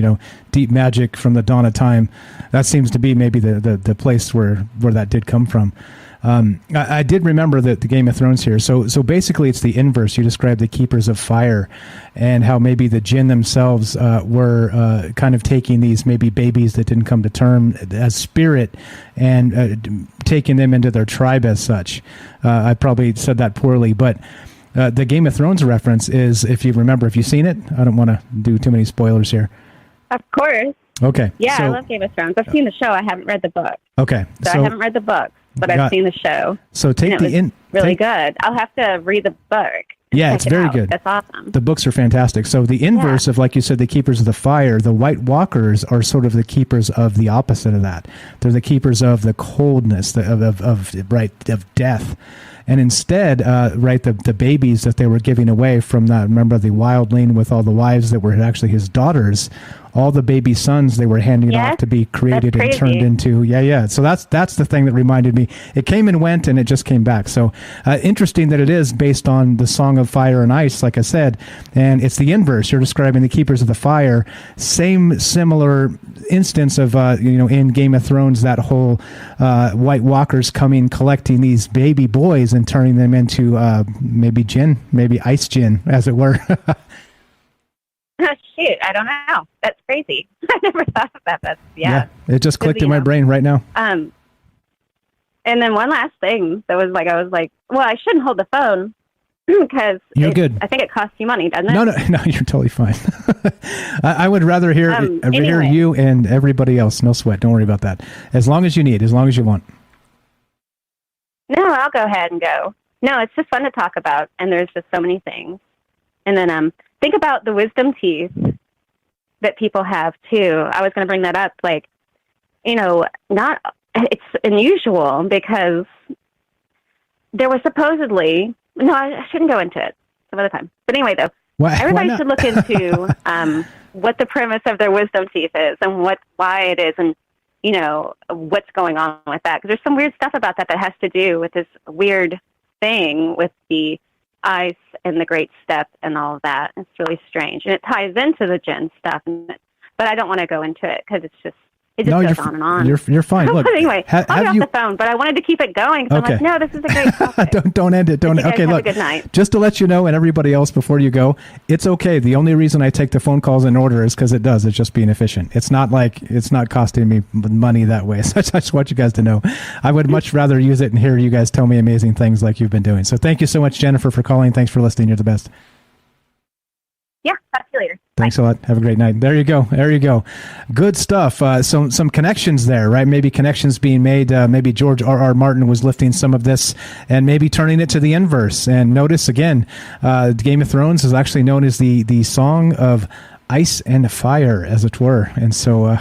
deep magic from the dawn of time. That seems to be maybe the place where that did come from. I did remember the Game of Thrones here. So basically, it's the inverse. You described the keepers of fire, and how maybe the jinn themselves were kind of taking these maybe babies that didn't come to term as spirit and taking them into their tribe as such. I probably said that poorly, but. The Game of Thrones reference is, if you remember, if you've seen it, I don't want to do too many spoilers here. Of course. Okay. Yeah, I love Game of Thrones. I've seen the show. I haven't read the book. Okay. So I haven't read the book, but I've seen the show. So take really good. I'll have to read the book. Yeah, it's very good. That's awesome. The books are fantastic. So the inverse of, like you said, the keepers of the fire, the White Walkers are sort of the keepers of the opposite of that. They're the keepers of the coldness, of death. And instead, the babies that they were giving away from that, remember the wildling with all the wives that were actually his daughters, all the baby sons they were handing off to be created and turned into. Yeah. So that's the thing that reminded me. It came and went, and it just came back. So interesting that it is based on the Song of Fire and Ice, like I said, and it's the inverse. You're describing the Keepers of the Fire. Similar instance of in Game of Thrones, that whole White Walkers coming, collecting these baby boys and turning them into maybe jinn, maybe ice jinn, as it were. Shoot, I don't know. That's crazy. I never thought of that. That's it just clicked in my brain right now. And then one last thing that was like, I was like, well, I shouldn't hold the phone because you're good. I think it costs you money, doesn't it? No, you're totally fine. I would rather hear anyway. you and everybody else. No sweat. Don't worry about that. As long as you need, as long as you want. No, I'll go ahead and go. No, it's just fun to talk about, and there's just so many things. And then think about the wisdom teeth that people have too. I was going to bring that up. Like, it's unusual because there was supposedly, no, I shouldn't go into it some other time. But anyway, though, everybody should look into what the premise of their wisdom teeth is and why it is, and what's going on with that. Because there's some weird stuff about that has to do with this weird thing with the ice and the Great Step and all of that. It's really strange, and it ties into the jinn stuff. But I don't want to go into it because it just goes on and on. You're fine. Look, anyway, I'll get off the phone, but I wanted to keep it going. So okay. I'm like, no, this is a great topic. don't end it. Don't. Okay, have look. a good night. Just to let you know, and everybody else before you go, it's okay. The only reason I take the phone calls in order is because it's just being efficient. It's not like it's not costing me money that way. So I just want you guys to know, I would much rather use it and hear you guys tell me amazing things like you've been doing. So thank you so much, Jennifer, for calling. Thanks for listening. You're the best. Yeah, talk to you later. Thanks a lot. Have a great night. There you go. Good stuff. Some connections there, right? Maybe connections being made. Maybe George R.R. Martin was lifting some of this and maybe turning it to the inverse. And notice again, Game of Thrones is actually known as the Song of Ice and Fire, as it were. And so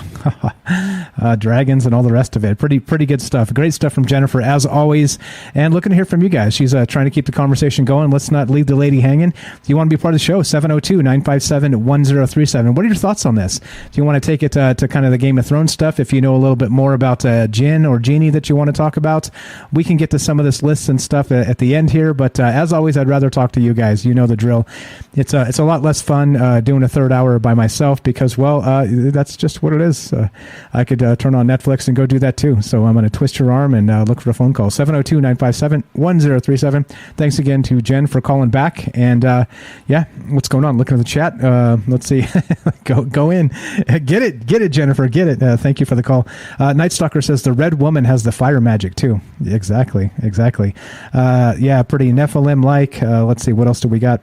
dragons and all the rest of it. Pretty good stuff. Great stuff from Jennifer, as always. And looking to hear from you guys. She's trying to keep the conversation going. Let's not leave the lady hanging. If you want to be part of the show, 702-957-1037. What are your thoughts on this? Do you want to take it to kind of the Game of Thrones stuff? If you know a little bit more about Jinn or Genie that you want to talk about, we can get to some of this lists and stuff at the end here. But as always, I'd rather talk to you guys. You know the drill. It's a lot less fun doing a third hour by myself because, well, that's just what it is. I could turn on Netflix and go do that too. So I'm going to twist your arm and look for a phone call. 702-957-1037. Thanks again to Jen for calling back. And what's going on? Looking at the chat. Let's see. go in. Get it, Jennifer. Get it. Thank you for the call. Night Stalker says the red woman has the fire magic too. Exactly. Pretty Nephilim-like. Let's see. What else do we got?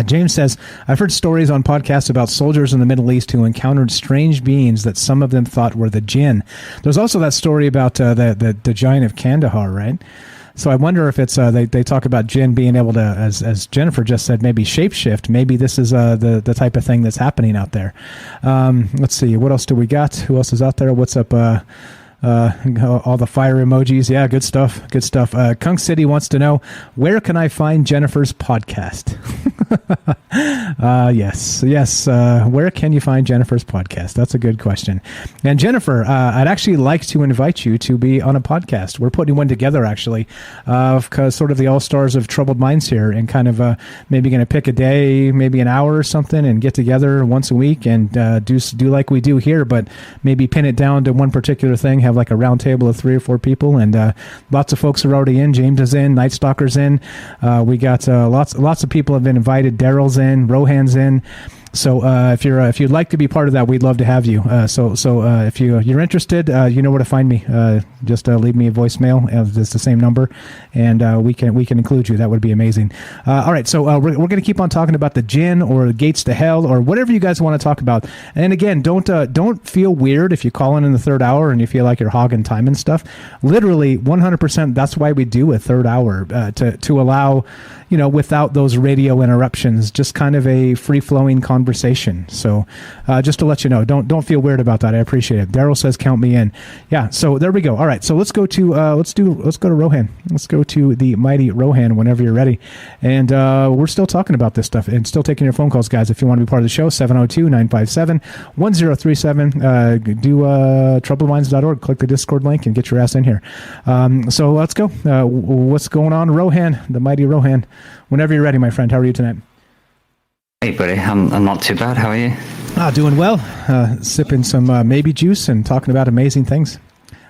James says, I've heard stories on podcasts about soldiers in the Middle East who encountered strange beings that some of them thought were the jinn. There's also that story about the giant of Kandahar, right? So I wonder if it's they talk about jinn being able to, as Jennifer just said, maybe shapeshift. Maybe this is the type of thing that's happening out there. Let's see. What else do we got? Who else is out there? What's up? All the fire emojis. Yeah, good stuff. Kunk City wants to know, where can I find Jennifer's podcast? Yes. Where can you find Jennifer's podcast? That's a good question. And Jennifer, I'd actually like to invite you to be on a podcast. We're putting one together, actually, because sort of the all-stars of Troubled Minds here, and kind of maybe going to pick a day, maybe an hour or something, and get together once a week and do like we do here, but maybe pin it down to one particular thing, have like a round table of 3 or 4 people, and lots of folks are already in. James is in, Night Stalker's in. We got lots of people have been invited. Daryl's in, Rohan's in. So if you'd like to be part of that, we'd love to have you. So if you're interested, you know where to find me. Just leave me a voicemail. It's the same number, and we can include you. That would be amazing. All right, so we're going to keep on talking about the jinn or gates to hell or whatever you guys want to talk about. And again, don't feel weird if you call in the third hour and you feel like you're hogging time and stuff. Literally 100%. That's why we do a third hour to allow, without those radio interruptions, just kind of a free flowing conversation conversation. So just to let you know, don't feel weird about that. I appreciate it. Daryl says count me in. Yeah, so there we go. All right, so let's go to Rohan. Let's go to the mighty Rohan whenever you're ready. And we're still talking about this stuff and still taking your phone calls, guys. If you want to be part of the show, 702-957-1037. Do troubledminds.org. Click the Discord link and get your ass in here. So let's go. What's going on, Rohan, the mighty Rohan? Whenever you're ready, my friend. How are you tonight? Hey, buddy. I'm not too bad. How are you? Doing well. Sipping some maybe juice and talking about amazing things.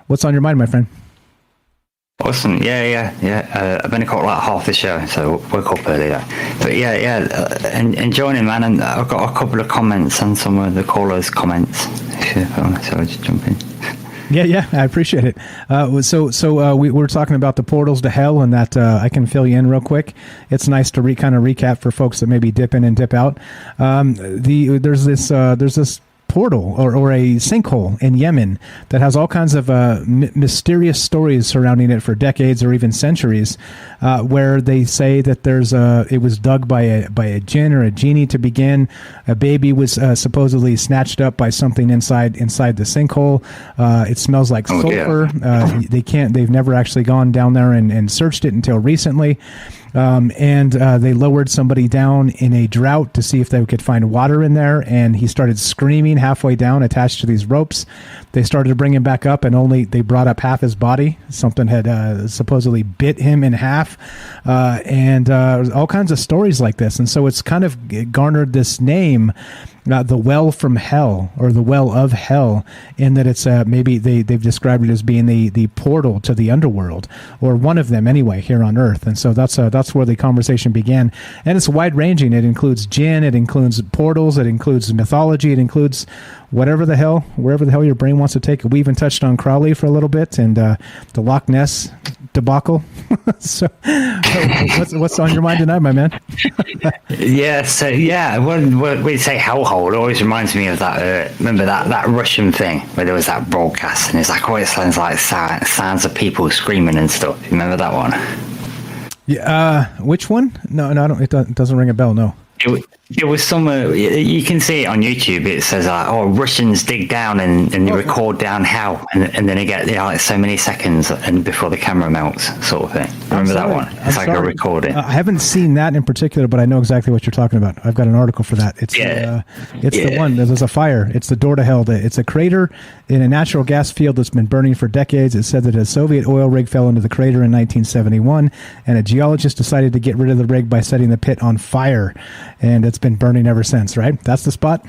What's on your mind, my friend? Awesome. Yeah. I've been caught like half the show, so woke up early though. But enjoying it, man. And I've got a couple of comments on some of the callers' comments. So I'll just jump in. Yeah, I appreciate it. So we were talking about the portals to hell, and that I can fill you in real quick. It's nice to kind of recap for folks that maybe dip in and dip out. There's this portal or a sinkhole in Yemen that has all kinds of mysterious stories surrounding it for decades or even centuries, where they say that it was dug by a jinn or a genie to begin. A baby was supposedly snatched up by something inside the sinkhole. It smells like sulfur. They've never actually gone down there and searched it until recently. And they lowered somebody down in a drought to see if they could find water in there, and he started screaming halfway down, attached to these ropes. They started to bring him back up, and they brought up half his body. Something had supposedly bit him in half, and all kinds of stories like this. And so it's kind of garnered this name, the well from hell, or the well of hell, in that it's maybe they've described it as being the portal to the underworld, or one of them anyway, here on Earth. And so that's where the conversation began. And it's wide ranging. It includes jinn, it includes portals, it includes mythology, it includes wherever the hell your brain wants to take it. We even touched on Crowley for a little bit, and the Loch Ness debacle. so what's on your mind tonight, my man? When we say hellhole, it always reminds me of that. Remember that Russian thing where there was that broadcast, and it's like, it sounds like sounds of people screaming and stuff. You remember that one? Yeah. Which one? No, I don't. It doesn't ring a bell. No. It was somewhere, you can see it on YouTube. It says Russians dig down and they record down hell, and then they get like so many seconds and before the camera melts, sort of thing. Remember that one? It's like a recording. I haven't seen that in particular, but I know exactly what you're talking about. I've got an article for that. It's the one. There's a fire. It's the door to hell. It's a crater in a natural gas field that's been burning for decades. It said that a Soviet oil rig fell into the crater in 1971, and a geologist decided to get rid of the rig by setting the pit on fire, and it's been burning ever since, right? That's the spot?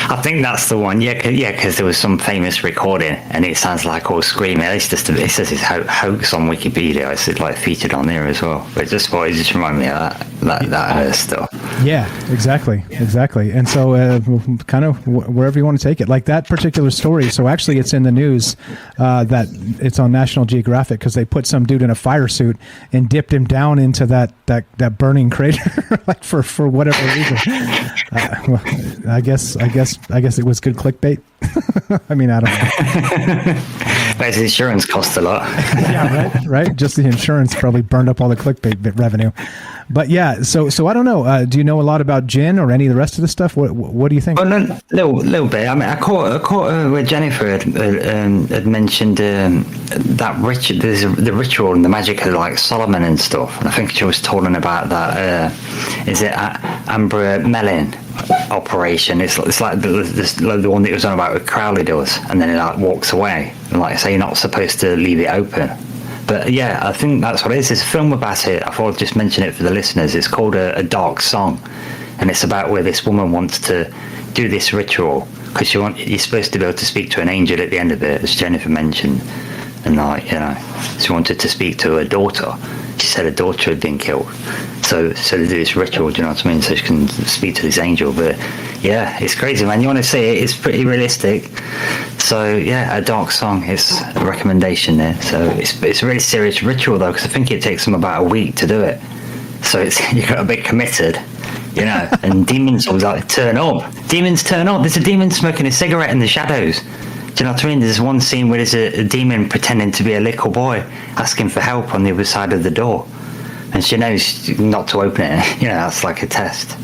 I think that's the one. Yeah, because there was some famous recording, and it sounds like all screaming. It says it's hoax on Wikipedia. It's like featured on there as well. But it just reminded me of that stuff. Yeah, exactly. And so, kind of wherever you want to take it, like that particular story. So actually, it's in the news that it's on National Geographic because they put some dude in a fire suit and dipped him down into that burning crater, like for whatever reason. I guess it was good clickbait. I mean, I don't know. But his insurance costs a lot. Yeah, right. Just the insurance probably burned up all the clickbait revenue. But yeah, so I don't know. Do you know a lot about gin or any of the rest of the stuff? What do you think? Well, a little bit. I mean, I caught where Jennifer had mentioned that the ritual and the magic of like Solomon and stuff. And I think she was talking about that. Is it Amber Melin operation? It's like the one that was on about with Crowley does, and then it like walks away. And like I say, you're not supposed to leave it open. But yeah, I think that's what it is. There's a film about it. I thought I'd just mention it for the listeners. It's called A Dark Song, and it's about where this woman wants to do this ritual because you're supposed to be able to speak to an angel at the end of it, as Jennifer mentioned, and she wanted to speak to her daughter. She said her daughter had been killed, so they do this ritual. Do you know what I mean? So she can speak to this angel. But yeah, it's crazy, man. You want to see it? It's pretty realistic. So yeah, A Dark Song is a recommendation there. So it's a really serious ritual though, because I think it takes them about a week to do it. So you got to be committed, And demons will like turn up. Demons turn up. There's a demon smoking a cigarette in the shadows. Do you know what I mean? There's one scene where there's a demon pretending to be a little boy asking for help on the other side of the door, and she knows not to open it. That's like a test.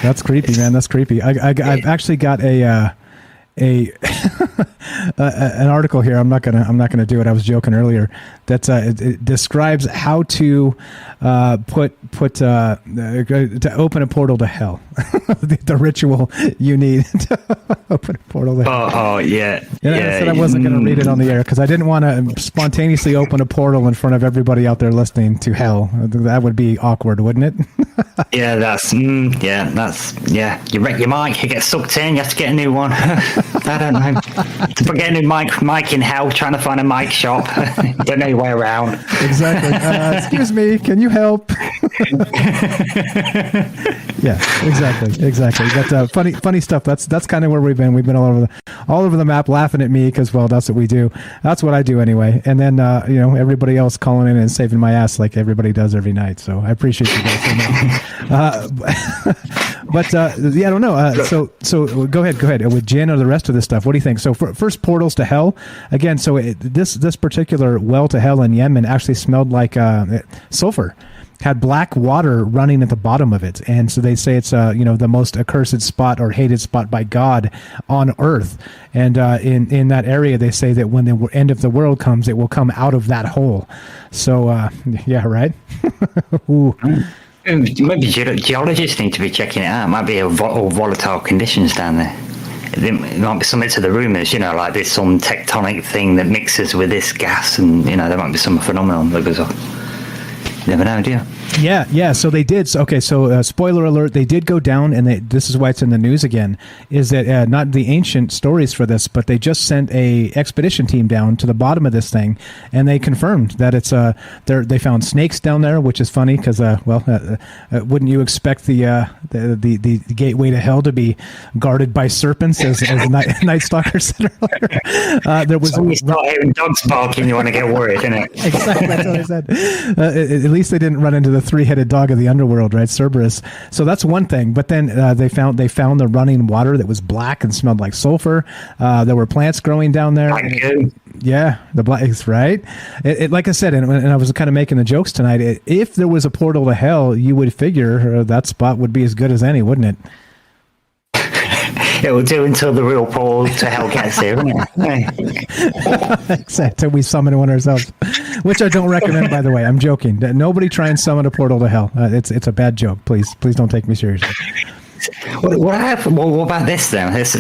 That's creepy, man. That's creepy. I've actually got an article here. I'm not gonna do it. I was joking earlier. That it describes how to to open a portal to hell. the ritual you need to open a portal to hell. Oh yeah. And I said I wasn't going to read it on the air because I didn't want to spontaneously open a portal in front of everybody out there listening to hell. That would be awkward, wouldn't it? You wreck your mic, you get sucked in, you have to get a new one. I don't know. To get a new mic in hell, trying to find a mic shop. Don't know your way around. Exactly. Excuse me, can you help? Yeah, exactly. But funny stuff. That's kind of where we've been. We've been all over the map, laughing at me because, well, that's what we do. That's what I do anyway. And then everybody else calling in and saving my ass like everybody does every night. So I appreciate you guys so much. But I don't know. So go ahead with Jen or the rest of this stuff. What do you think? So first, portals to hell again. So this particular well to hell in Yemen actually smelled like sulfur. Had black water running at the bottom of it, and so they say it's the most accursed spot or hated spot by God on earth. And in that area, they say that when the end of the world comes, it will come out of that hole. So yeah, right. Ooh. Maybe geologists need to be checking it out. It might be all volatile conditions down there. It might be something to the rumours, like there's some tectonic thing that mixes with this gas, and there might be some phenomenon that goes off. Never know, do you? Yeah. So they did. So spoiler alert: they did go down, and this is why it's in the news again. Is that not the ancient stories for this, but they just sent a expedition team down to the bottom of this thing, and they confirmed that it's they found snakes down there, which is funny because wouldn't you expect the gateway to hell to be guarded by serpents, as Night Stalker said earlier? There was when you start hearing dogs barking, you want to get worried, isn't it? Exactly, that's what I said. At least they didn't run into the three-headed dog of the underworld, right? Cerberus. So that's one thing. But then they found the running water that was black and smelled like sulfur. There were plants growing down there. Yeah, the blacks, right? Like I said, and I was kind of making the jokes tonight. If there was a portal to hell, you would figure that spot would be as good as any, wouldn't it? It will do until the real portal to hell gets here, isn't it? Except we summon one ourselves, which I don't recommend, by the way. I'm joking. Nobody try and summon a portal to hell. It's a bad joke. Please don't take me seriously. What about this then? Let's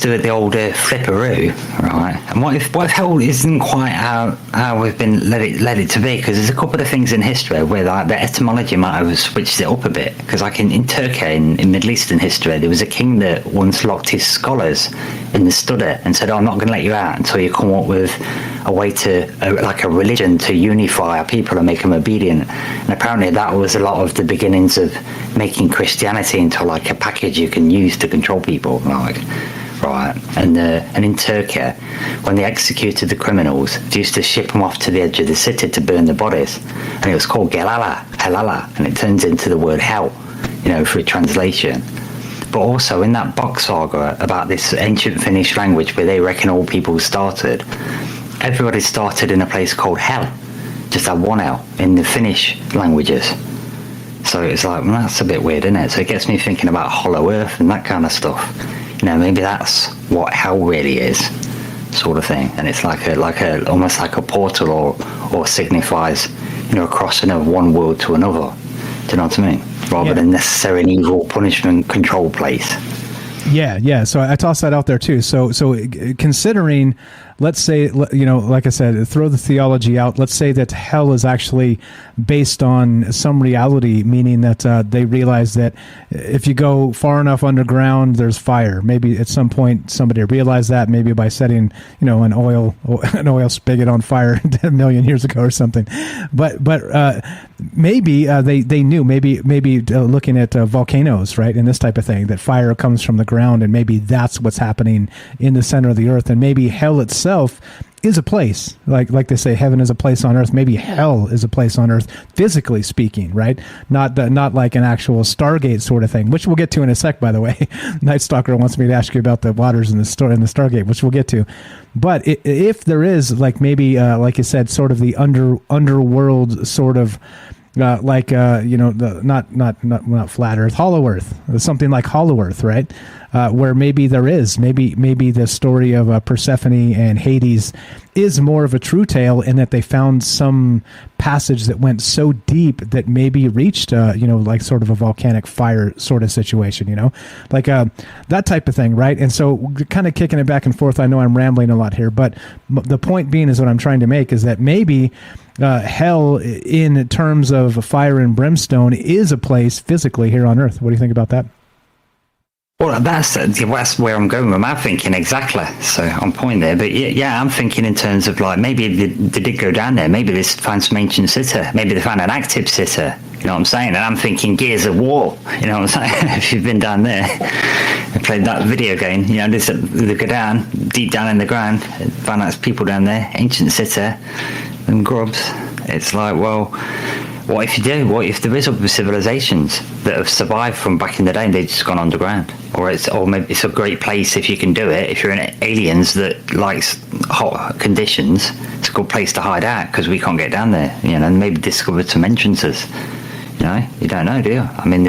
do it the old flipperoo, right? And what if hell isn't quite how we've been let it to be? Because there's a couple of things in history where the etymology might have switched it up a bit. Because like in Turkey, in Middle Eastern history, there was a king that once locked his scholars in the study and said, I'm not going to let you out until you come up with a way to like a religion to unify our people and make them obedient. And apparently that was a lot of the beginnings of making Christianity into like a package you can use to control people, right? And in Turkey, when they executed the criminals, they used to ship them off to the edge of the city to burn the bodies, and it was called helala, and it turns into the word hell, for a translation. But also in that box saga about this ancient Finnish language where they reckon all people started, everybody started in a place called hell, just that one L in the Finnish languages. So it's like, well, that's a bit weird, isn't it? So it gets me thinking about Hollow Earth and that kind of stuff. Maybe that's what hell really is, sort of thing. And it's like almost like a portal or signifies, a crossing of one world to another. Do you know what I mean? Rather than necessarily an evil punishment control place. Yeah. So I tossed that out there too. So considering, let's say, like I said, throw the theology out. Let's say that hell is actually based on some reality, meaning that they realize that if you go far enough underground, there's fire. Maybe at some point somebody realized that, maybe by setting, an oil spigot on fire 10 million years ago or something. But maybe they knew. Maybe looking at volcanoes, right, and this type of thing, that fire comes from the ground, and maybe that's what's happening in the center of the earth, and maybe hell itself is a place, like they say, heaven is a place on earth. Maybe hell is a place on earth, physically speaking, right? Not like an actual Stargate sort of thing, which we'll get to in a sec. By the way, Night Stalker wants me to ask you about the waters in the Stargate, which we'll get to. But if there is, like, maybe like you said, sort of the underworld sort of not flat Earth, Hollow Earth, something like Hollow Earth, right? Where maybe the story of Persephone and Hades is more of a true tale, in that they found some passage that went so deep that maybe reached, like sort of a volcanic fire sort of situation, like that type of thing, right? And so kind of kicking it back and forth. I know I'm rambling a lot here, but the point being is what I'm trying to make is that maybe hell, in terms of fire and brimstone, is a place physically here on Earth. What do you think about that? Well, that's where I'm going with my thinking exactly. So on point there. But yeah, I'm thinking in terms of like maybe they did go down there. Maybe they found some ancient city. Maybe they found an active city. You know what I'm saying? And I'm thinking Gears of War. You know what I'm saying? If you've been down there and played that video game, they go down deep down in the ground, find out there's people down there, ancient city, and grubs. It's like, well, what if you do? What if there is other civilizations that have survived from back in the day and they've just gone underground? Or maybe it's a great place if you can do it. If you're in aliens that likes hot conditions, it's a good place to hide out because we can't get down there. And maybe discovered some entrances. You don't know, do you? I mean,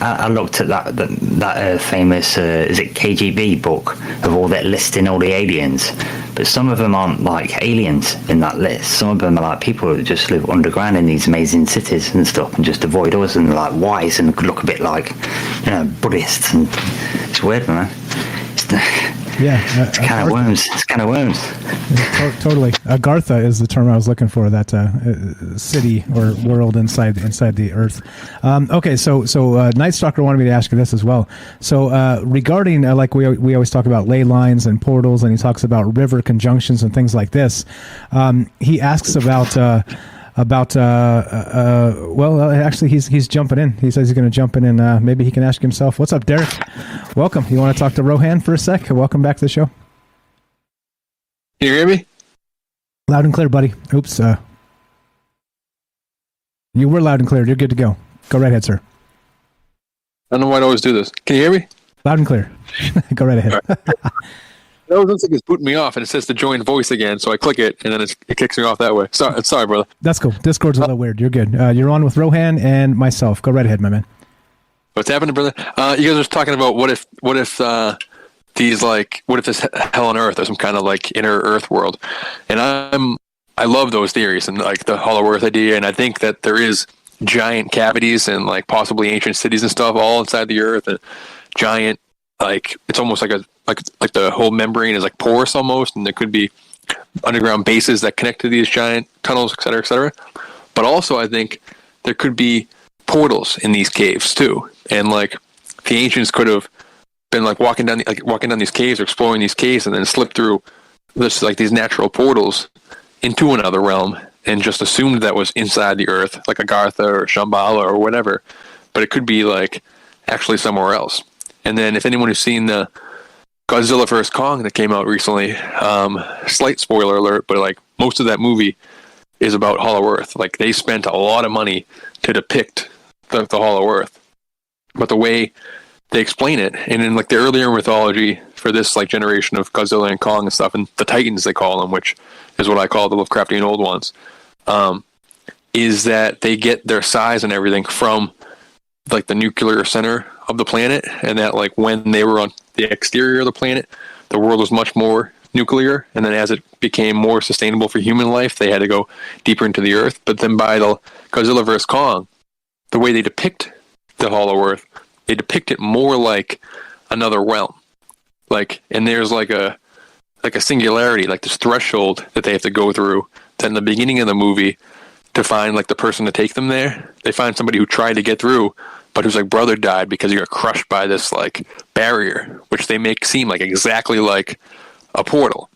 I looked at that famous is it KGB book of all that listing all the aliens, but some of them aren't like aliens in that list. Some of them are like people that just live underground in these amazing cities and stuff, and just avoid us and like wise and could look a bit like Buddhists. And it's weird, man. It's kind of worms. It's kind of worms. Totally. Agartha is the term I was looking for. That city or world inside the Earth. Okay, so Night Stalker wanted me to ask you this as well. So regarding like we always talk about ley lines and portals, and he talks about river conjunctions and things like this. He asks about actually he's jumping in. He says he's going to jump in, and maybe he can ask himself. What's up, Derek? Welcome. You want to talk to Rohan for a sec? Welcome back to the show. Can you hear me? Loud and clear, buddy. Oops. You were loud and clear. You're good to go. Go right ahead, sir. I don't know why I always do this. Can you hear me? Loud and clear. Go right ahead. It looks like it's booting me off, and it says to join voice again, so I click it, and then it kicks me off that way. Sorry, brother. That's cool. Discord's a little weird. You're good. You're on with Rohan and myself. Go right ahead, my man. What's happening, brother? You guys were talking about what if this hell on Earth or some kind of like inner Earth world, and I love those theories and like the Hollow Earth idea, and I think that there is giant cavities and like possibly ancient cities and stuff all inside the Earth, and giant, like it's almost like like the whole membrane is like porous almost, and there could be underground bases that connect to these giant tunnels, et cetera, et cetera. But also I think there could be portals in these caves too, and like the ancients could have been like walking down these caves or exploring these caves and then slip through this like these natural portals into another realm and just assumed that was inside the Earth, like Agartha or Shambhala or whatever, but it could be like actually somewhere else. And then if anyone who's seen the Godzilla vs. Kong that came out recently, slight spoiler alert, but like most of that movie is about Hollow Earth. Like they spent a lot of money to depict the Hollow Earth, but the way they explain it, and in like the earlier mythology for this like generation of Godzilla and Kong and stuff, and the Titans they call them, which is what I call the Lovecraftian old ones, is that they get their size and everything from like the nuclear center of the planet, and that like when they were on the exterior of the planet, the world was much more nuclear, and then as it became more sustainable for human life, they had to go deeper into the Earth. But then by the Godzilla vs. Kong, the way they depict the Hollow Earth, they depict it more like another realm. Like, and there's like a singularity, like this threshold that they have to go through. Then the beginning of the movie, to find like the person to take them there, they find somebody who tried to get through, but whose like brother died because he got crushed by this like barrier, which they make seem like exactly like a portal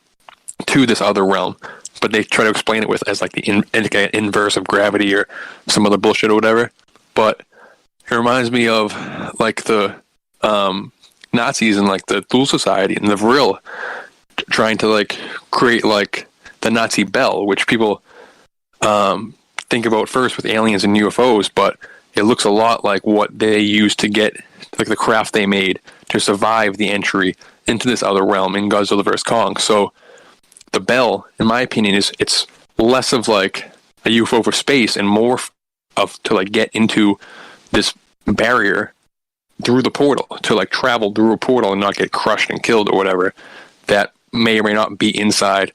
to this other realm. But they try to explain it with as like the inverse of gravity or some other bullshit or whatever. But it reminds me of like the Nazis and like the Thule Society and the Vril trying to like create like the Nazi bell, which people think about first with aliens and UFOs, but it looks a lot like what they used to get, like the craft they made to survive the entry into this other realm in Godzilla vs. Kong. So the bell, in my opinion, it's less of like a UFO for space and morph to like get into this barrier through the portal, to like travel through a portal and not get crushed and killed or whatever, that may or may not be inside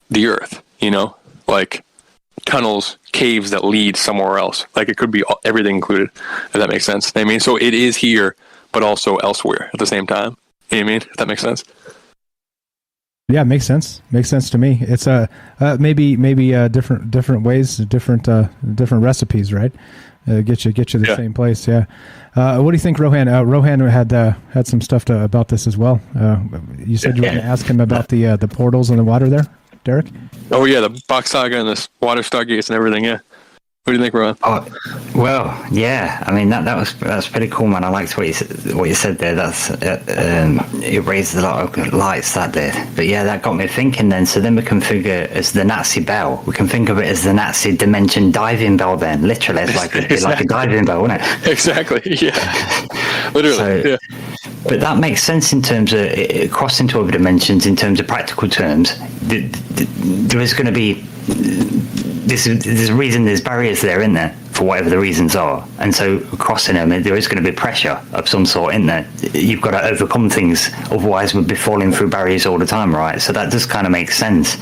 the Earth, you know, like tunnels, caves that lead somewhere else. Like it could be everything included, if that makes sense. I mean, so it is here, but also elsewhere at the same time. You know what I mean? If that makes sense. Yeah, makes sense. Makes sense to me. It's maybe different ways, different recipes, right? Get you the same place. Yeah. What do you think, Rohan? Rohan had some stuff about this as well. You said you were going to ask him about the portals and the water there, Derek? Oh yeah, the Bach Saga and the water stargates and everything. Yeah. What do you think, Rohan? Oh, well, yeah. I mean, that's pretty cool, man. I liked what you said there. That's it raised a lot of lights that did. But yeah, that got me thinking. Then, so then we can figure as the Nazi bell. We can think of it as the Nazi dimension diving bell. Then, literally, it's like like a diving bell, isn't it? Exactly. Yeah. Literally. So, yeah. But that makes sense in terms of crossing to other dimensions. In terms of practical terms, there is going to be. There's a reason there's barriers there, isn't there, for whatever the reasons are, and so crossing them, there is going to be pressure of some sort, isn't there? You've got to overcome things, otherwise we'd be falling through barriers all the time, right? So that does kind of make sense,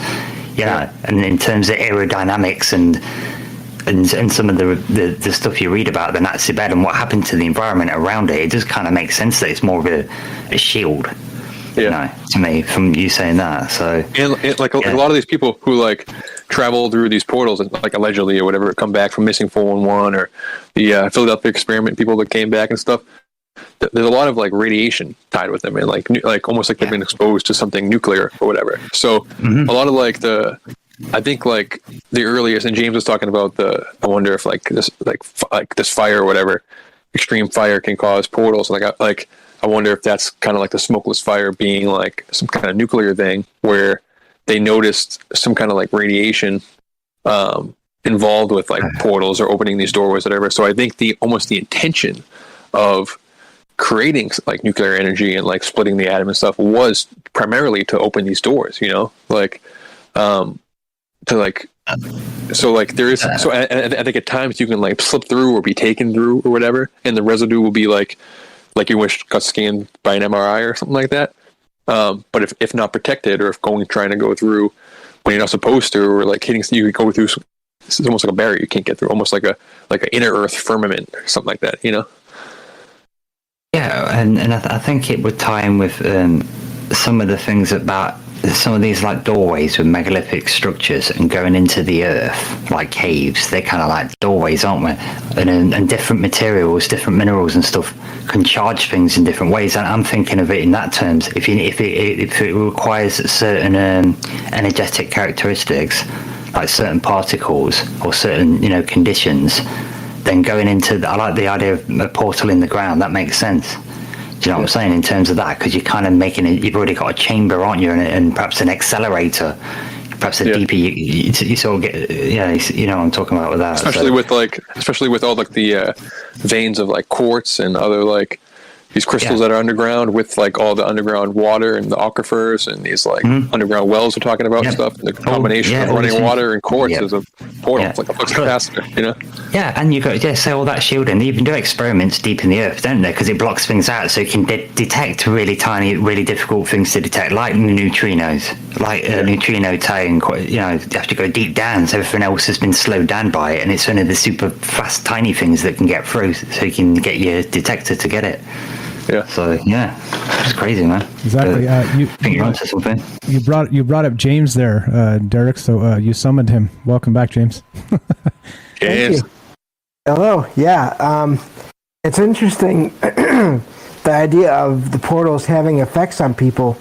yeah. And in terms of aerodynamics and some of the stuff you read about the Nazi bed and what happened to the environment around it, it does kind of make sense that it's more of a shield. Yeah. You know, to me, from you saying that. So, and like a lot of these people who like travel through these portals and like allegedly or whatever come back from missing 411 or the Philadelphia experiment people that came back and stuff. There's a lot of like radiation tied with them, and like almost like they've been exposed to something nuclear or whatever. So a lot of like I think like the earliest, and James was talking about I wonder if like this fire or whatever, extreme fire can cause portals. I wonder if that's kind of like the smokeless fire being like some kind of nuclear thing where they noticed some kind of like radiation involved with like portals or opening these doorways, whatever. So I think the intention of creating like nuclear energy and like splitting the atom and stuff was primarily to open these doors, you know, like to like. So like there is so I think at times you can like slip through or be taken through or whatever, and the residue will be like you wish got scanned by an MRI or something like that. But if not protected, or if trying to go through when you're not supposed to, or like hitting, you could go through. It's almost like a barrier you can't get through, almost like an inner Earth firmament or something like that, you know? Yeah, and I think it would tie in with some of the things about some of these like doorways with megalithic structures and going into the earth, like caves. They're kind of like doorways, aren't they? And different materials, different minerals and stuff can charge things in different ways. And I'm thinking of it in that terms. If it requires certain energetic characteristics, like certain particles or certain conditions, then going into I like the idea of a portal in the ground. That makes sense. Do you know what I'm saying in terms of that? Because you're kind of making it. You've already got a chamber, aren't you? And perhaps an accelerator, perhaps a deeper. You sort of get. Yeah, you know what I'm talking about with that. Especially with all like the veins of like quartz and other like these crystals that are underground, with like all the underground water and the aquifers and these like underground wells we're talking about and stuff. The combination of running water and quartz is a portal. It's like a flux capacitor, you know? Yeah, and you got say all that shielding. You can do experiments deep in the earth, don't they? Because it blocks things out, so you can detect really tiny, really difficult things to detect, like neutrinos, like a neutrino tying. You have to go deep down, so everything else has been slowed down by it, and it's only the super fast, tiny things that can get through, so you can get your detector to get it. Yeah. So it's crazy, man. Exactly. You brought up James there, Derek. So you summoned him. Welcome back, James. Thank you. Hello. Yeah. It's interesting the idea of the portals having effects on people.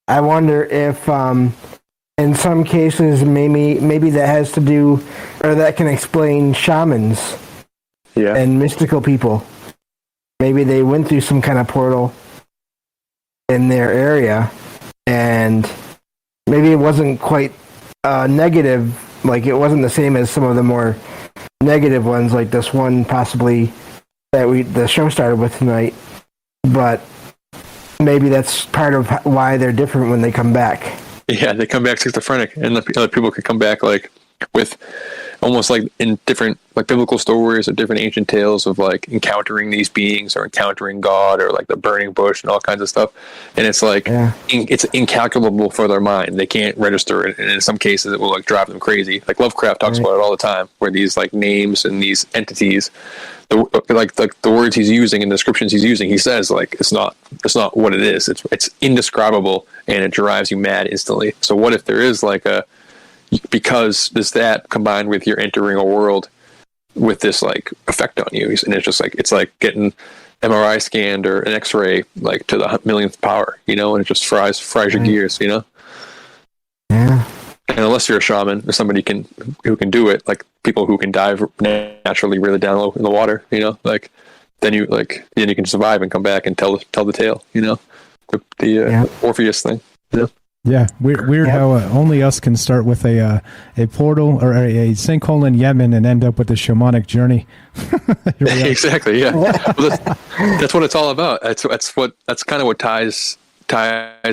I wonder if, in some cases, maybe that has to do, or that can explain shamans and mystical people. Maybe they went through some kind of portal in their area, and maybe it wasn't quite negative. Like it wasn't the same as some of the more negative ones, like this one possibly that the show started with tonight. But maybe that's part of why they're different when they come back. Yeah, they come back schizophrenic, and the other people can come back like with almost like in different like biblical stories or different ancient tales of like encountering these beings or encountering God or like the burning bush and all kinds of stuff. And it's like it's incalculable for their mind. They can't register it, and in some cases it will like drive them crazy. Like Lovecraft talks about it all the time, where these like names and these entities, the words he's using and descriptions he's using, he says like it's not what it is. It's indescribable, and it drives you mad instantly. So what if there is like because there's that combined with you're entering a world with this like effect on you, and it's like getting MRI scanned or an X-ray like to the millionth power, and it just fries your gears, Yeah. And unless you're a shaman or somebody who can do it, like people who can dive naturally really down low in the water, like then you can survive and come back and tell the tale, the Orpheus thing. Yeah, weird how only us can start with a portal or a sinkhole in Yemen and end up with a shamanic journey. Exactly, yeah. Well, that's what it's all about. That's kind of what ties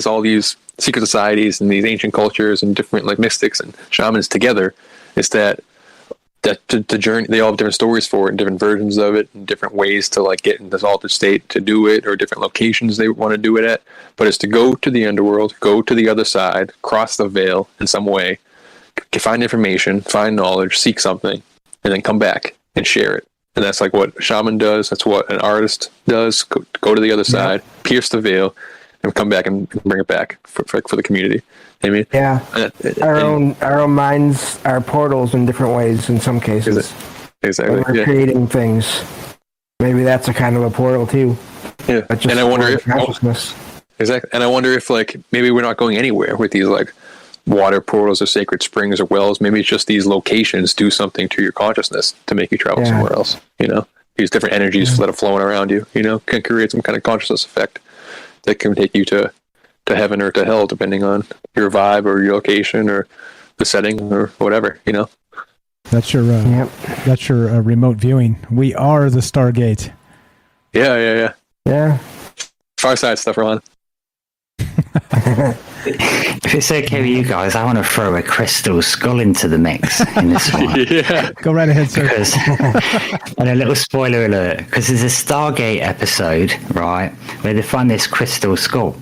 all these secret societies and these ancient cultures and different like mystics and shamans together. Is that the journey, they all have different stories for it and different versions of it and different ways to like get in this altered state to do it, or different locations they want to do it at. But it's to go to the underworld, go to the other side, cross the veil in some way, find information, find knowledge, seek something, and then come back and share it. And that's like what a shaman does. That's what an artist does. Go to the other side, pierce the veil, and come back and bring it back for the community. I mean, our own minds are portals in different ways. In some cases, exactly. When we're creating things. Maybe that's a kind of a portal too. Yeah, and I wonder if exactly. And I wonder if like maybe we're not going anywhere with these like water portals or sacred springs or wells. Maybe it's just these locations do something to your consciousness to make you travel somewhere else. These different energies that are flowing around you. Can create some kind of consciousness effect that can take you to heaven or to hell, depending on your vibe or your location or the setting or whatever, That's your remote viewing. We are the Stargate. Yeah. Far side stuff, Ron. If it's okay with you guys, I want to throw a crystal skull into the mix in this one. Yeah. Go right ahead, sir. And a little spoiler alert, because there's a Stargate episode, right, where they find this crystal skull.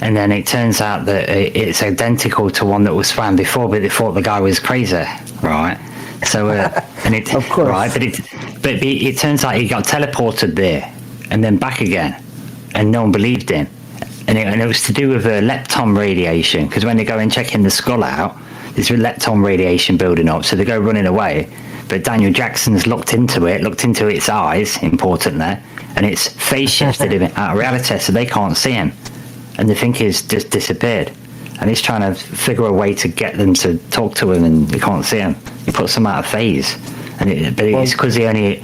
And then it turns out that it's identical to one that was found before, but they thought the guy was crazy, right? So, and it, of course, right? But it turns out he got teleported there and then back again, and no one believed him. And it was to do with lepton radiation, because when they go and checking the skull out, there's lepton radiation building up, so they go running away. But Daniel Jackson's looked into its eyes, importantly, and it's phase shifted him out of reality, so they can't see him. And they think he's just disappeared. And he's trying to figure a way to get them to talk to him, and they can't see him. He puts them out of phase. But it's because he only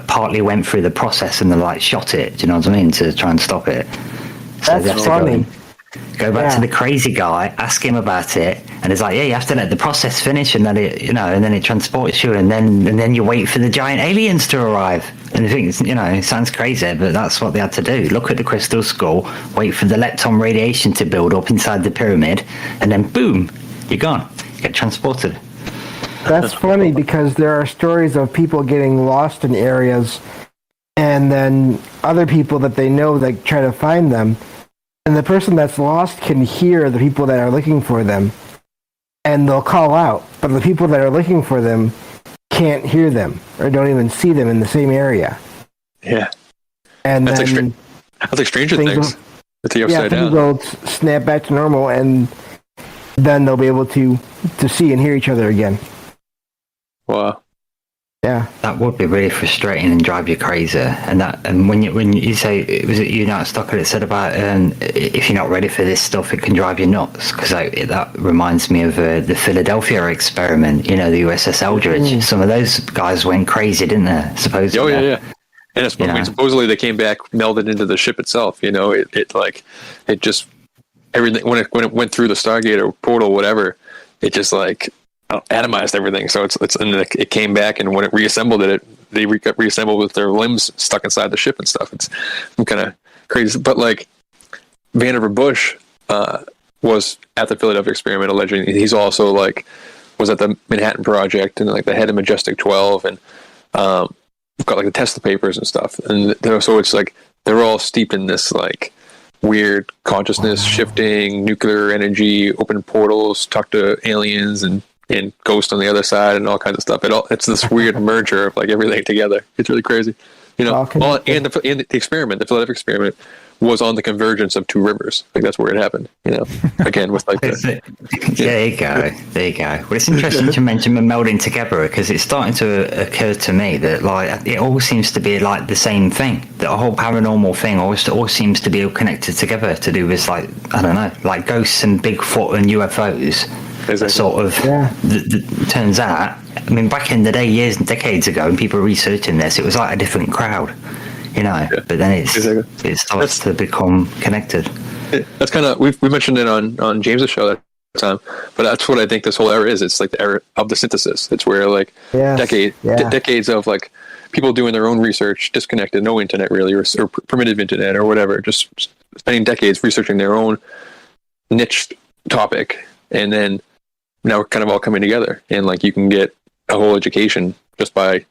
partly went through the process and they shot it, do you know what I mean, to try and stop it. So that's funny. Go back to the crazy guy, ask him about it, and it's like, you have to let the process finish, and then and then it transports you, and then you wait for the giant aliens to arrive. And I think it sounds crazy, but that's what they had to do. Look at the crystal skull, wait for the lepton radiation to build up inside the pyramid, and then boom, you're gone. You get transported. That's funny, because there are stories of people getting lost in areas, and then other people that they know that try to find them. And the person that's lost can hear the people that are looking for them, and they'll call out. But the people that are looking for them can't hear them or don't even see them in the same area. Yeah. And that's then like Stranger Things. It's the upside down. Things will snap back to normal, and then they'll be able to see and hear each other again. Wow. Yeah, that would be really frustrating and drive you crazy. And when you say, was it you not Stocker that said about if you're not ready for this stuff, it can drive you nuts? Because that reminds me of the Philadelphia experiment. The USS Eldridge. Some of those guys went crazy, didn't they? Supposedly. Oh yeah. And supposedly they came back melded into the ship itself. It just everything when it went through the Stargate or portal, whatever. It just atomized everything, so it came back, and when it reassembled they got reassembled with their limbs stuck inside the ship and stuff. It's kind of crazy, but Vannevar Bush was at the Philadelphia experiment allegedly. He's also was at the Manhattan Project and like the head of Majestic 12, and we've got like the Tesla papers and stuff, and so it's like they're all steeped in this like weird consciousness shifting, nuclear energy, open portals, talk to aliens and ghosts on the other side, and all kinds of stuff. It's this weird merger of like everything together. It's really crazy, and the experiment, the Philadelphia experiment, was on the convergence of two rivers. Like that's where it happened. Again with like there you go. Well, it's interesting to mention them melding together, because it's starting to occur to me that like it all seems to be like the same thing. The whole paranormal thing all seems to be all connected together to do with like, I don't know, like ghosts and Bigfoot and UFOs. Exactly. Sort of turns out, I mean, back in the day, years and decades ago, when people were researching this, it was like a different crowd. But then it starts to become connected. That's kind of, we mentioned it on James's show that time, but that's what I think this whole era is. It's like the era of the synthesis. It's where like decades of like people doing their own research, disconnected, no internet really, or primitive internet or whatever, just spending decades researching their own niche topic, and then now we're kind of all coming together, and like you can get a whole education just by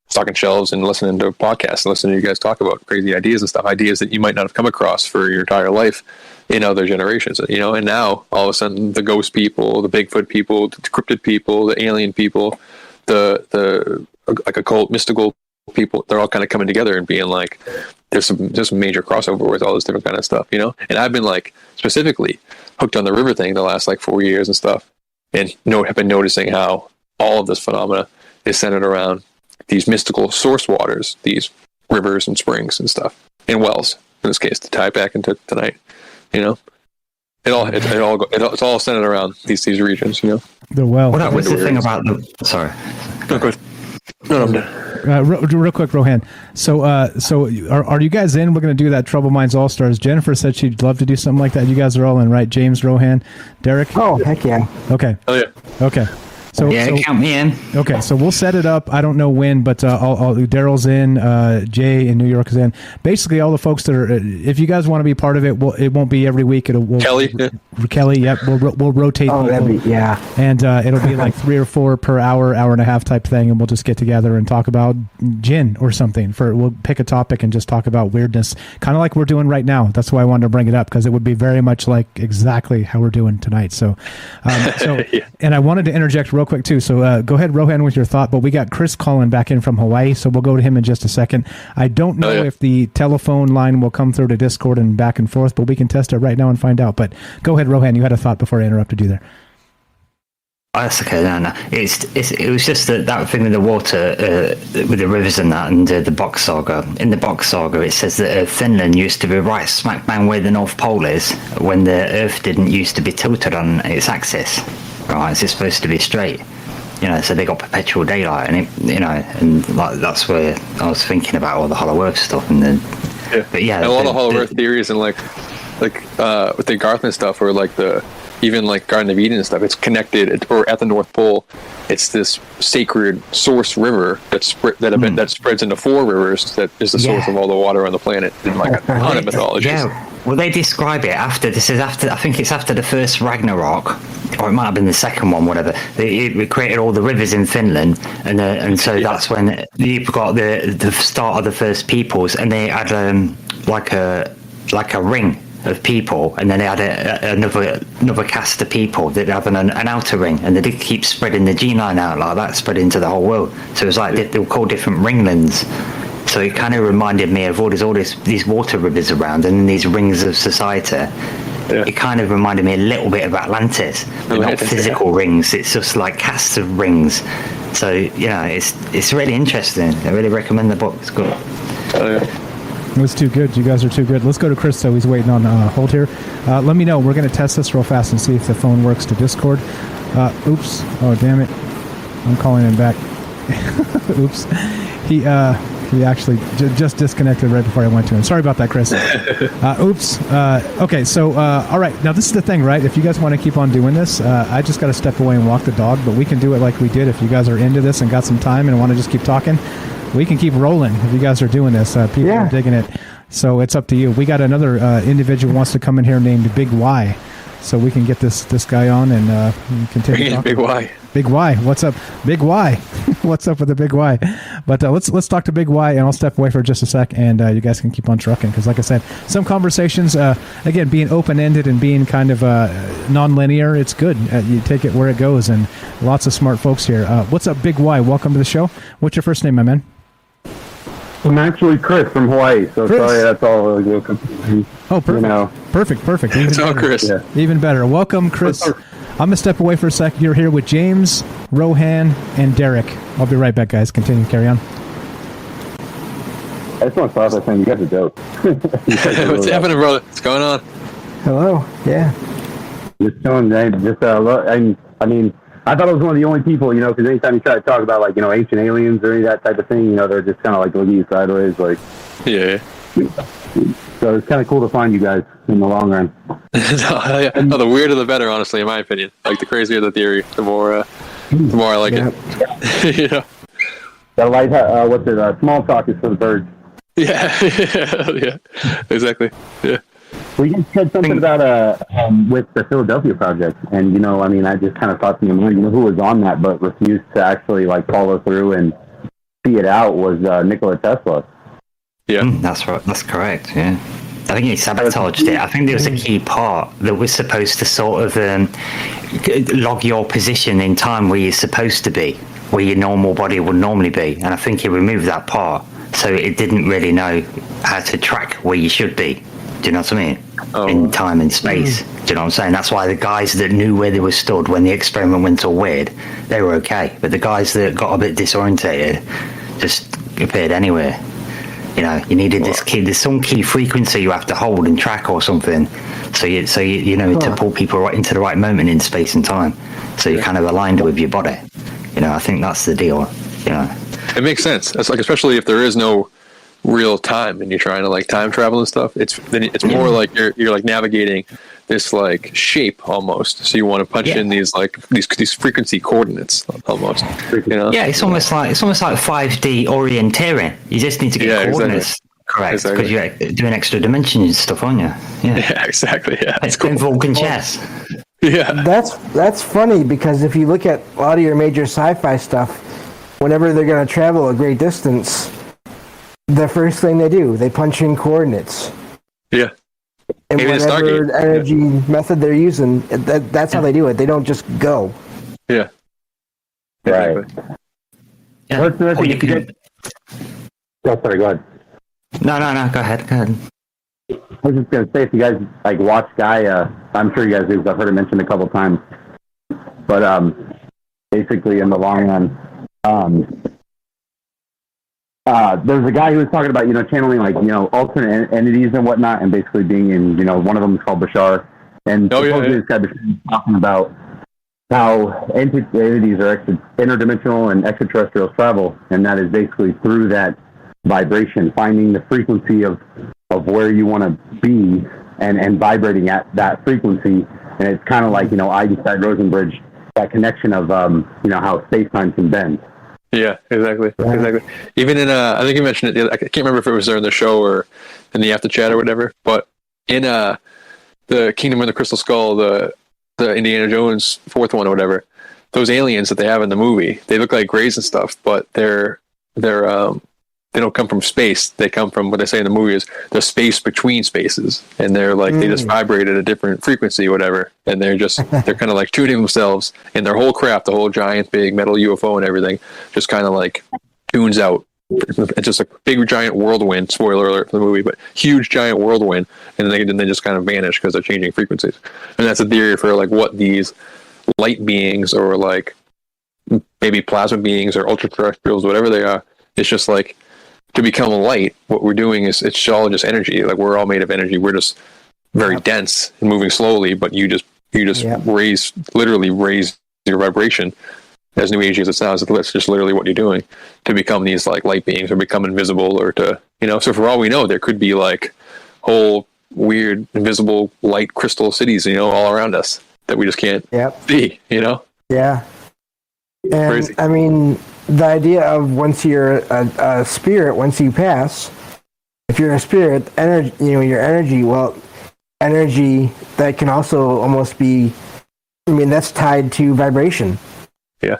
stocking shelves and listening to podcasts and listening to you guys talk about crazy ideas and stuff, ideas that you might not have come across for your entire life in other generations, and now all of a sudden the ghost people, the Bigfoot people, the cryptid people, the alien people, the like occult mystical people, they're all kind of coming together and being like, there's some major crossover with all this different kind of stuff, and I've been like specifically hooked on the river thing the last like 4 years and stuff, and have been noticing how all of this phenomena is centered around these mystical source waters, these rivers and springs and stuff, and wells in this case, to tie it back into tonight. It's all centered around these regions. The well. Well, that was the thing about the. Sorry. No, go ahead. No, I'm done. Real quick, Rohan. So are you guys in? We're going to do that Trouble Minds All Stars. Jennifer said she'd love to do something like that. You guys are all in, right? James, Rohan, Derek. Oh, heck yeah. Okay. Oh yeah. Okay. So count me in. Okay, so we'll set it up. I don't know when, but Daryl's in. Jay in New York is in. Basically, all the folks that are. If you guys want to be part of it, it won't be every week. Kelly. Kelly. Yep. We'll rotate. Oh, that'd be, yeah. And it'll be like 3 or 4 per hour and a half type thing, and we'll just get together and talk about gin or something. We'll pick a topic and just talk about weirdness, kind of like we're doing right now. That's why I wanted to bring it up, because it would be very much like exactly how we're doing tonight. So, and I wanted to interject real quick too. So go ahead, Rohan, with your thought. But we got Chris calling back in from Hawaii, so we'll go to him in just a second. I don't know if the telephone line will come through to Discord and back and forth, but we can test it right now and find out. But go ahead, Rohan. You had a thought before I interrupted you there. Oh, that's okay. No. It was just that thing with the water, with the rivers and that, and the box saga. In the box saga, it says that Finland used to be right smack bang where the North Pole is, when the Earth didn't used to be tilted on its axis. Right, it's supposed to be straight. So they got perpetual daylight, and and like that's where I was thinking about all the Hollow Earth stuff, and then. But yeah, and a lot of Hollow Earth theories, and like with the Garthman stuff, or like even like Garden of Eden and stuff, it's connected, or at the North Pole, it's this sacred source river that spreads into 4 rivers that is the source of all the water on the planet in like a ton of mythologies. Yeah, well, they describe it after I think it's after the first Ragnarok, or it might have been the second one, whatever. We created all the rivers in Finland, and so that's when you've got the start of the first peoples, and they had like a ring of people, and then they had another caste of people that have an outer ring, and they did keep spreading the gene line out like that, spread into the whole world. So it was like they were called different ringlands. So it kind of reminded me of all these water rivers around, and these rings of society. Yeah. It kind of reminded me a little bit of Atlantis, but not physical rings. It's just like castes of rings. So it's really interesting. I really recommend the book. It's good. It was too good. You guys are too good. Let's go to Chris, though. He's waiting on hold here. Let me know. We're going to test this real fast and see if the phone works to Discord. Oops. Oh, damn it. I'm calling him back. Oops. He actually just disconnected right before I went to him. Sorry about that, Chris. Oops. Okay, so, all right. Now, this is the thing, right? If you guys want to keep on doing this, I just got to step away and walk the dog, but we can do it like we did. If you guys are into this and got some time and want to just keep talking, we can keep rolling if you guys are doing this. People are digging it. So it's up to you. We got another individual who wants to come in here named Big Y. so we can get this guy on and continue. Bring in talking. Big Y. Big Y, what's up? Big Y, what's up with the Big Y? But let's talk to Big Y, and I'll step away for just a sec, and you guys can keep on trucking, because like I said, some conversations, again, being open-ended and being kind of non-linear, it's good. You take it where it goes, and lots of smart folks here. What's up, Big Y? Welcome to the show. What's your first name, my man? I'm actually Chris from Hawaii, so Chris. sorry that's all really good. Oh, perfect. You know. Perfect. It's all Chris. Yeah. Even better. Welcome, Chris. I'm going to step away for a sec. You're here with James, Rohan, and Derek. I'll be right back, guys. Continue. Carry on. I just want to start by saying you guys are dope. What's happening, brother? What's going on? Hello. Yeah. Just chilling, man. Just, I mean, I thought I was one of the only people, you know, because anytime you try to talk about, like, you know, ancient aliens or any of that type of thing, you know, they're just kind of like looking at you sideways, like. Yeah. So it's kind of cool to find you guys in the long run. No, the weirder the better, honestly, in my opinion. Like, the crazier the theory, the more I like it. You know? That light, what's it? Small talk is for the birds. Yeah. Yeah. Exactly. Yeah. We just said something about with the Philadelphia project, and you know, I mean, I just kind of thought to my mind, you know, who was on that but refused to actually like follow through and see it out was Nikola Tesla. Yeah, that's right. That's correct. Yeah, I think he sabotaged it. I think there was a key part that was supposed to sort of log your position in time where you're supposed to be, where your normal body would normally be, and I think he removed that part, so it didn't really know how to track where you should be. Do you know what I mean? In time and space. Do you know what I'm saying? That's why the guys that knew where they were stood when the experiment went all weird, they were okay. But the guys that got a bit disorientated just appeared anywhere. You know, you needed this key. There's some key frequency you have to hold and track or something. So you know, to pull people right into the right moment in space and time. So you're kind of aligned with your body. You know, I think that's the deal. You know, it makes sense. It's like, especially if there is no real time and you're trying to like time travel and stuff, it's more like you're like navigating this like shape almost, so you want to punch in these like these frequency coordinates almost, you know? Yeah, it's almost like 5D orienteering. You just need to get coordinates correct, because you're doing extra dimensions stuff, aren't you? Yeah, exactly. Yeah, it's cool. Vulcan chess. Yeah, that's funny, because if you look at a lot of your major sci-fi stuff, whenever they're going to travel a great distance, the first thing they do, they punch in coordinates. Yeah. And maybe whatever energy method they're using, that's how they do it. They don't just go. Yeah. Right. Yeah. Oh, sorry, go ahead. No, go ahead. I was just going to say, if you guys like watch Gaia, I'm sure you guys do, because I've heard it mentioned a couple times. But basically, in the long run, there's a guy who was talking about, you know, channeling like, you know, alternate entities and whatnot, and basically being in, you know, one of them is called Bashar, and supposedly this guy Bashar is talking about how entities are interdimensional and extraterrestrial travel, and that is basically through that vibration, finding the frequency of where you want to be and vibrating at that frequency. And it's kind of like, you know, Einstein-Rosen-bridge, that connection of, you know, how space-time can bend. Yeah, exactly. Even in, I think you mentioned it, I can't remember if it was during the show or in the after chat or whatever, but in the Kingdom of the Crystal Skull, the Indiana Jones fourth one or whatever, those aliens that they have in the movie, they look like Greys and stuff, but they don't come from space. They come from, what they say in the movie is the space between spaces, and they're like they just vibrate at a different frequency, whatever, and they're kind of like tuning themselves, and their whole craft, the whole giant big metal UFO and everything, just kind of like tunes out. It's just a big giant whirlwind. Spoiler alert for the movie, but huge giant whirlwind, and then they just kind of vanish because they're changing frequencies. And that's a theory for like what these light beings or like maybe plasma beings or ultra terrestrials, whatever they are. It's just like, to become light, what we're doing is it's all just energy. Like, we're all made of energy. We're just very dense and moving slowly, but you just literally raise your vibration, as new agey as it sounds. That's just literally what you're doing to become these like light beings or become invisible, or to, you know, so for all we know, there could be like whole weird invisible light crystal cities, you know, all around us that we just can't see, you know? Yeah. And crazy. I mean, the idea of once you're a spirit, once you pass, if you're a spirit, energy, you know, your energy, well, energy that can also almost be, I mean, that's tied to vibration. Yeah.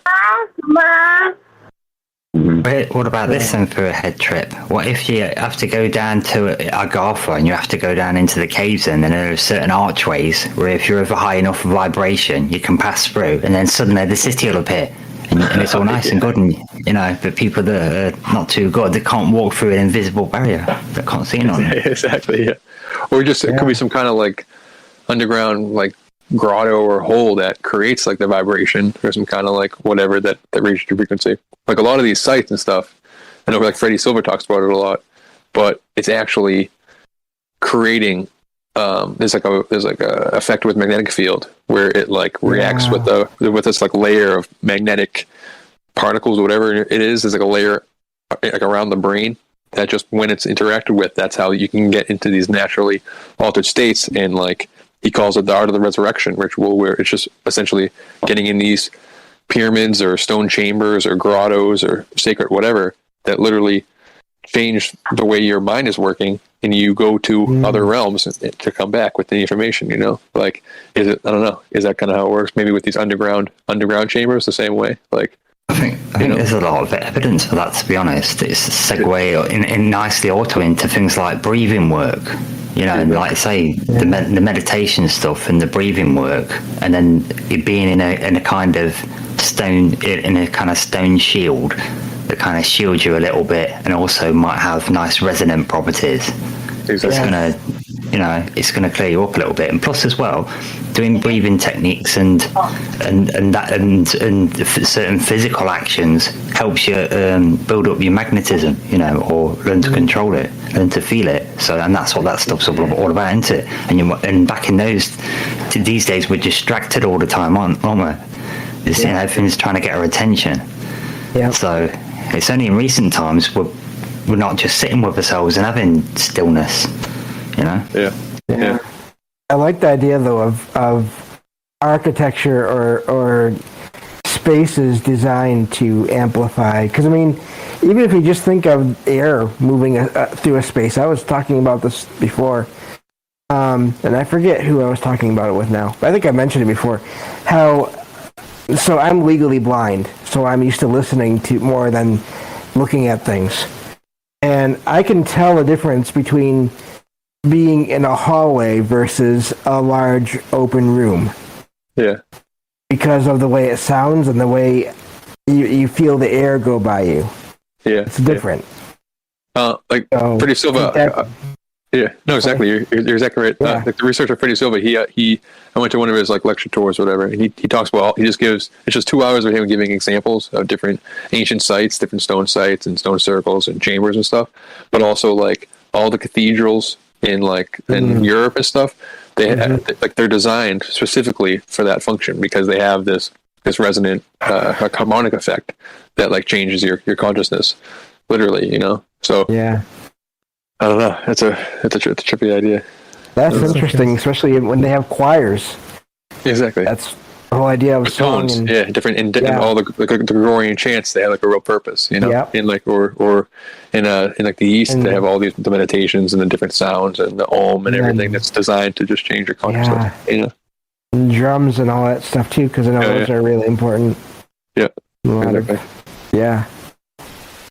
What about this then for a head trip? What if you have to go down to Agartha and you have to go down into the caves and then there are certain archways where if you're over high enough vibration, you can pass through and then suddenly the city will appear. And it's all nice and good, and but people that are not too good, they can't walk through an invisible barrier. They can't see nothing. Exactly, yeah. Or just it could be some kind of like underground like grotto or hole that creates like the vibration or some kind of like whatever that reaches your frequency. Like a lot of these sites and stuff, I know like Freddie Silver talks about it a lot, but it's actually creating there's like a effect with magnetic field where it like reacts with this like layer of magnetic particles or whatever it is. There's like a layer like around the brain that just when it's interacted with, that's how you can get into these naturally altered states. And like he calls it the art of the resurrection ritual, where it's just essentially getting in these pyramids or stone chambers or grottos or sacred whatever that literally change the way your mind is working, and you go to other realms to come back with the information. Like is it? I don't know. Is that kind of how it works? Maybe with these underground chambers, the same way. Like I think there's a lot of evidence for that. To be honest, it's a segue in nicely auto into things like breathing work. Like say the meditation stuff and the breathing work, and then it being in a kind of stone shield that kind of shields you a little bit, and also might have nice resonant properties. Exactly. It's gonna clear you up a little bit, and plus as well, doing breathing techniques and certain physical actions helps you build up your magnetism, or learn to control it, learn to feel it. And that's what that stuff's all about, isn't it? And back in these days, we're distracted all the time, aren't we? Everything's trying to get our attention. Yeah. So it's only in recent times we're not just sitting with ourselves and having stillness. Yeah. I like the idea though of architecture or spaces designed to amplify. Because I mean, even if you just think of air moving through a space, I was talking about this before, and I forget who I was talking about it with now. But I think I mentioned it before. So I'm legally blind, so I'm used to listening to more than looking at things, and I can tell the difference between being in a hallway versus a large open room. Yeah. Because of the way it sounds and the way you feel the air go by you. Yeah. It's different. Freddie Silva. Yeah. No, exactly. You're exactly right. Yeah. The researcher Freddie Silva, I went to one of his like lecture tours or whatever, and he talks about, it's just 2 hours of him giving examples of different ancient sites, different stone sites and stone circles and chambers and stuff, but also like all the cathedrals in Europe and stuff. They're designed specifically for that function because they have this resonant harmonic effect that like changes your consciousness, literally. So yeah, I don't know. It's a trippy idea. That's interesting, especially when they have choirs. Exactly. That's the whole idea of tones. Different all the Gregorian chants. They have like a real purpose, Yep. In like or in like the East, they have all the meditations and the different sounds and the Om and everything that's designed to just change your consciousness. And drums and all that stuff too, because I know those are really important. Yeah. Yeah.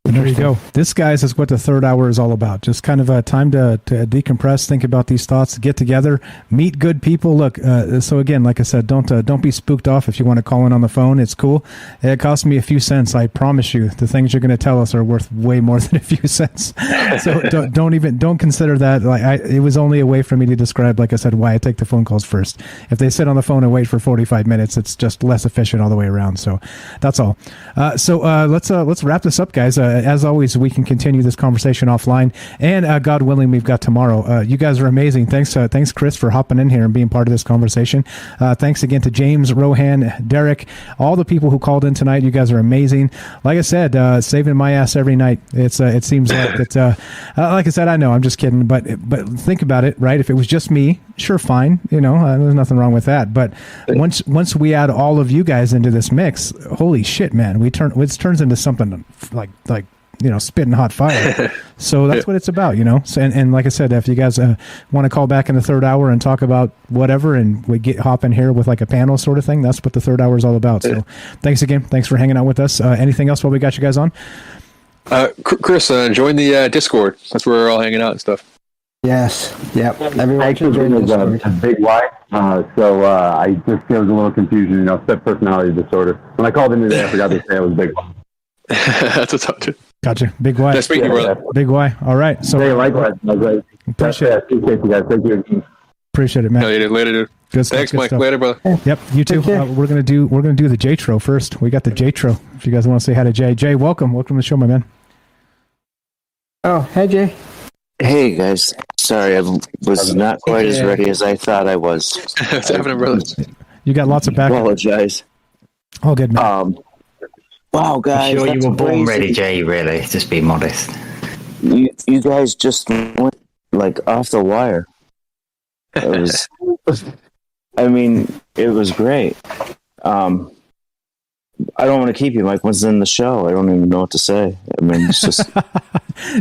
There you go. This, guys, is what the third hour is all about. Just kind of a time to decompress, think about these thoughts, get together, meet good people. Look, so again, like I said, don't be spooked off if you want to call in on the phone. It's cool. It costs me a few cents. I promise you, the things you're going to tell us are worth way more than a few cents. So don't consider that. It was only a way for me to describe, like I said, why I take the phone calls first. If they sit on the phone and wait for 45 minutes, it's just less efficient all the way around. So that's all. Let's wrap this up, guys. As always, we can continue this conversation offline, and God willing, we've got tomorrow. You guys are amazing. Thanks, Chris, for hopping in here and being part of this conversation. Thanks again to James, Rohan, Derek, all the people who called in tonight. You guys are amazing. Like I said, saving my ass every night. It seems like it's like I said, I know I'm just kidding, but think about it, right? If it was just me, sure, fine. There's nothing wrong with that. But once we add all of you guys into this mix, holy shit, man, it turns into something like spitting hot fire. So that's what it's about, So, and like I said, if you guys want to call back in the third hour and talk about whatever, and we hop in here with like a panel sort of thing, that's what the third hour is all about. So thanks again. Thanks for hanging out with us. Anything else while we got you guys on? Chris, join the Discord. That's where we're all hanging out and stuff. Yes. Yep. Everyone Actually, should join it was a big Y. So I just, there was a little confusion, split personality disorder. When I called in today, I forgot to say I was big Y. That's what's up, too. Gotcha. Big Y. Nice meeting you, brother. Big Y. All right. So hey, likewise. Appreciate it. Appreciate you guys. Thank you. Appreciate it, man. Later, dude. Good stuff, Thanks, good Mike. stuff. Later, brother. Yep, you too. We're gonna do the J-Tro first. We got the J-Tro. If you guys want to say hi to Jay. Jay, welcome to the show, my man. Oh, hey, Jay. Hey, guys. Sorry, I was not quite as ready as I thought I was. What's happening, brother? You got lots of back. Apologize. All good, man. Wow, guys. I'm sure you that's were born crazy. ready, Jay, really. Just be modest. You guys just went, like, off the wire. It was... I mean, it was great. I don't want to keep you, Mike. What's in the show? I don't even know what to say. I mean, it's just...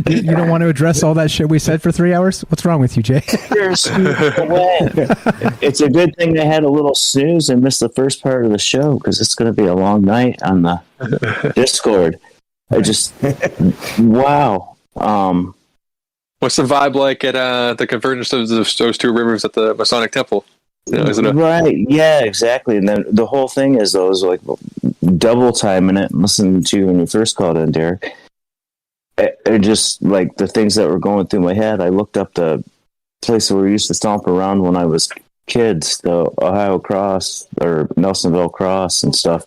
you don't want to address all that shit we said for 3 hours? What's wrong with you, Jay? It's a good thing I had a little snooze and missed the first part of the show, because it's going to be a long night on the Discord. I just... Wow. What's the vibe like at the convergence of those two rivers at the Masonic Temple? Is it Right, yeah, exactly. And then the whole thing is, though, is like double timing it and listening to you when you first called in, Derek. It just, like, the things that were going through my head, I looked up the place where we used to stomp around when I was kids, the Ohio Cross or Nelsonville Cross and stuff.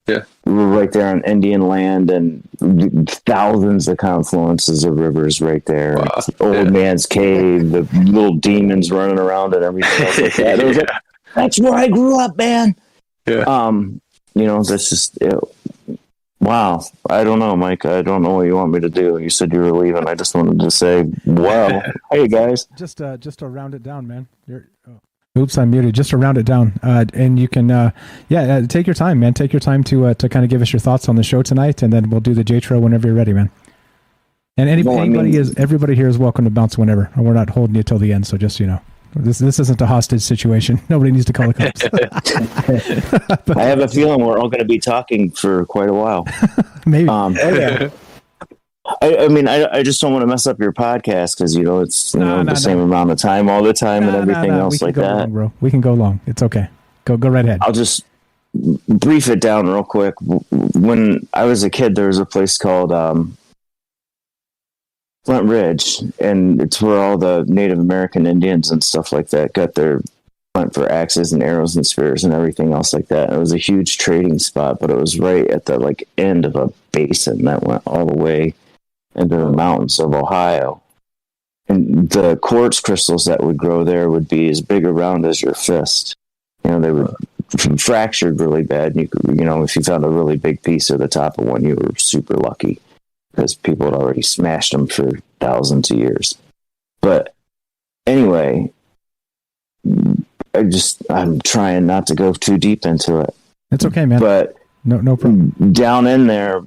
Yeah. We were right there on Indian land, and thousands of confluences of rivers right there. Wow. Old Man's Cave, the little demons running around and everything else like that. It was like, that's where I grew up, man. Yeah. That's just wow. I don't know, Mike. I don't know what you want me to do. You said you were leaving. I just wanted to say, well, hey guys. Just to round it down, man. Oops, I'm muted. Just to round it down, and you can, take your time, man. Take your time to kind of give us your thoughts on the show tonight, and then we'll do the J-Tro whenever you're ready, man. And everybody here is welcome to bounce whenever. We're not holding you till the end, so just this isn't a hostage situation. Nobody needs to call the cops. I have a feeling we're all going to be talking for quite a while. Maybe. I just don't want to mess up your podcast, because it's the same amount of time all the time and everything else like that. Long, bro. We can go long. It's okay. Go right ahead. I'll just brief it down real quick. When I was a kid, there was a place called Flint Ridge, and it's where all the Native American Indians and stuff like that got their flint for axes and arrows and spears and everything else like that. It was a huge trading spot, but it was right at the end of a basin that went all the way into the mountains of Ohio. And the quartz crystals that would grow there would be as big around as your fist. They would fractured really bad. And you could, if you found a really big piece of the top of one, you were super lucky, because people had already smashed them for thousands of years. But anyway, I'm trying not to go too deep into it. It's okay, man. But no problem. Down in there,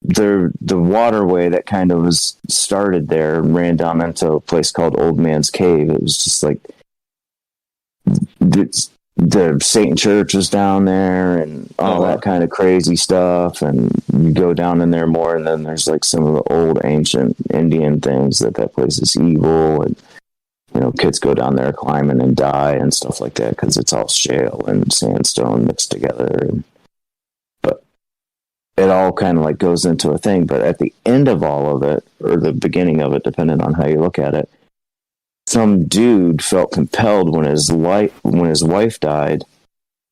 the waterway that kind of was started there ran down into a place called Old Man's Cave. It was just like the Satan Church was down there and all that kind of crazy stuff. And you go down in there more, and then there's like some of the old ancient Indian things that place is evil, and kids go down there climbing and die and stuff like that, because it's all shale and sandstone mixed together. But it all kind of goes into a thing. But at the end of all of it, or the beginning of it, depending on how you look at it, some dude felt compelled when his wife died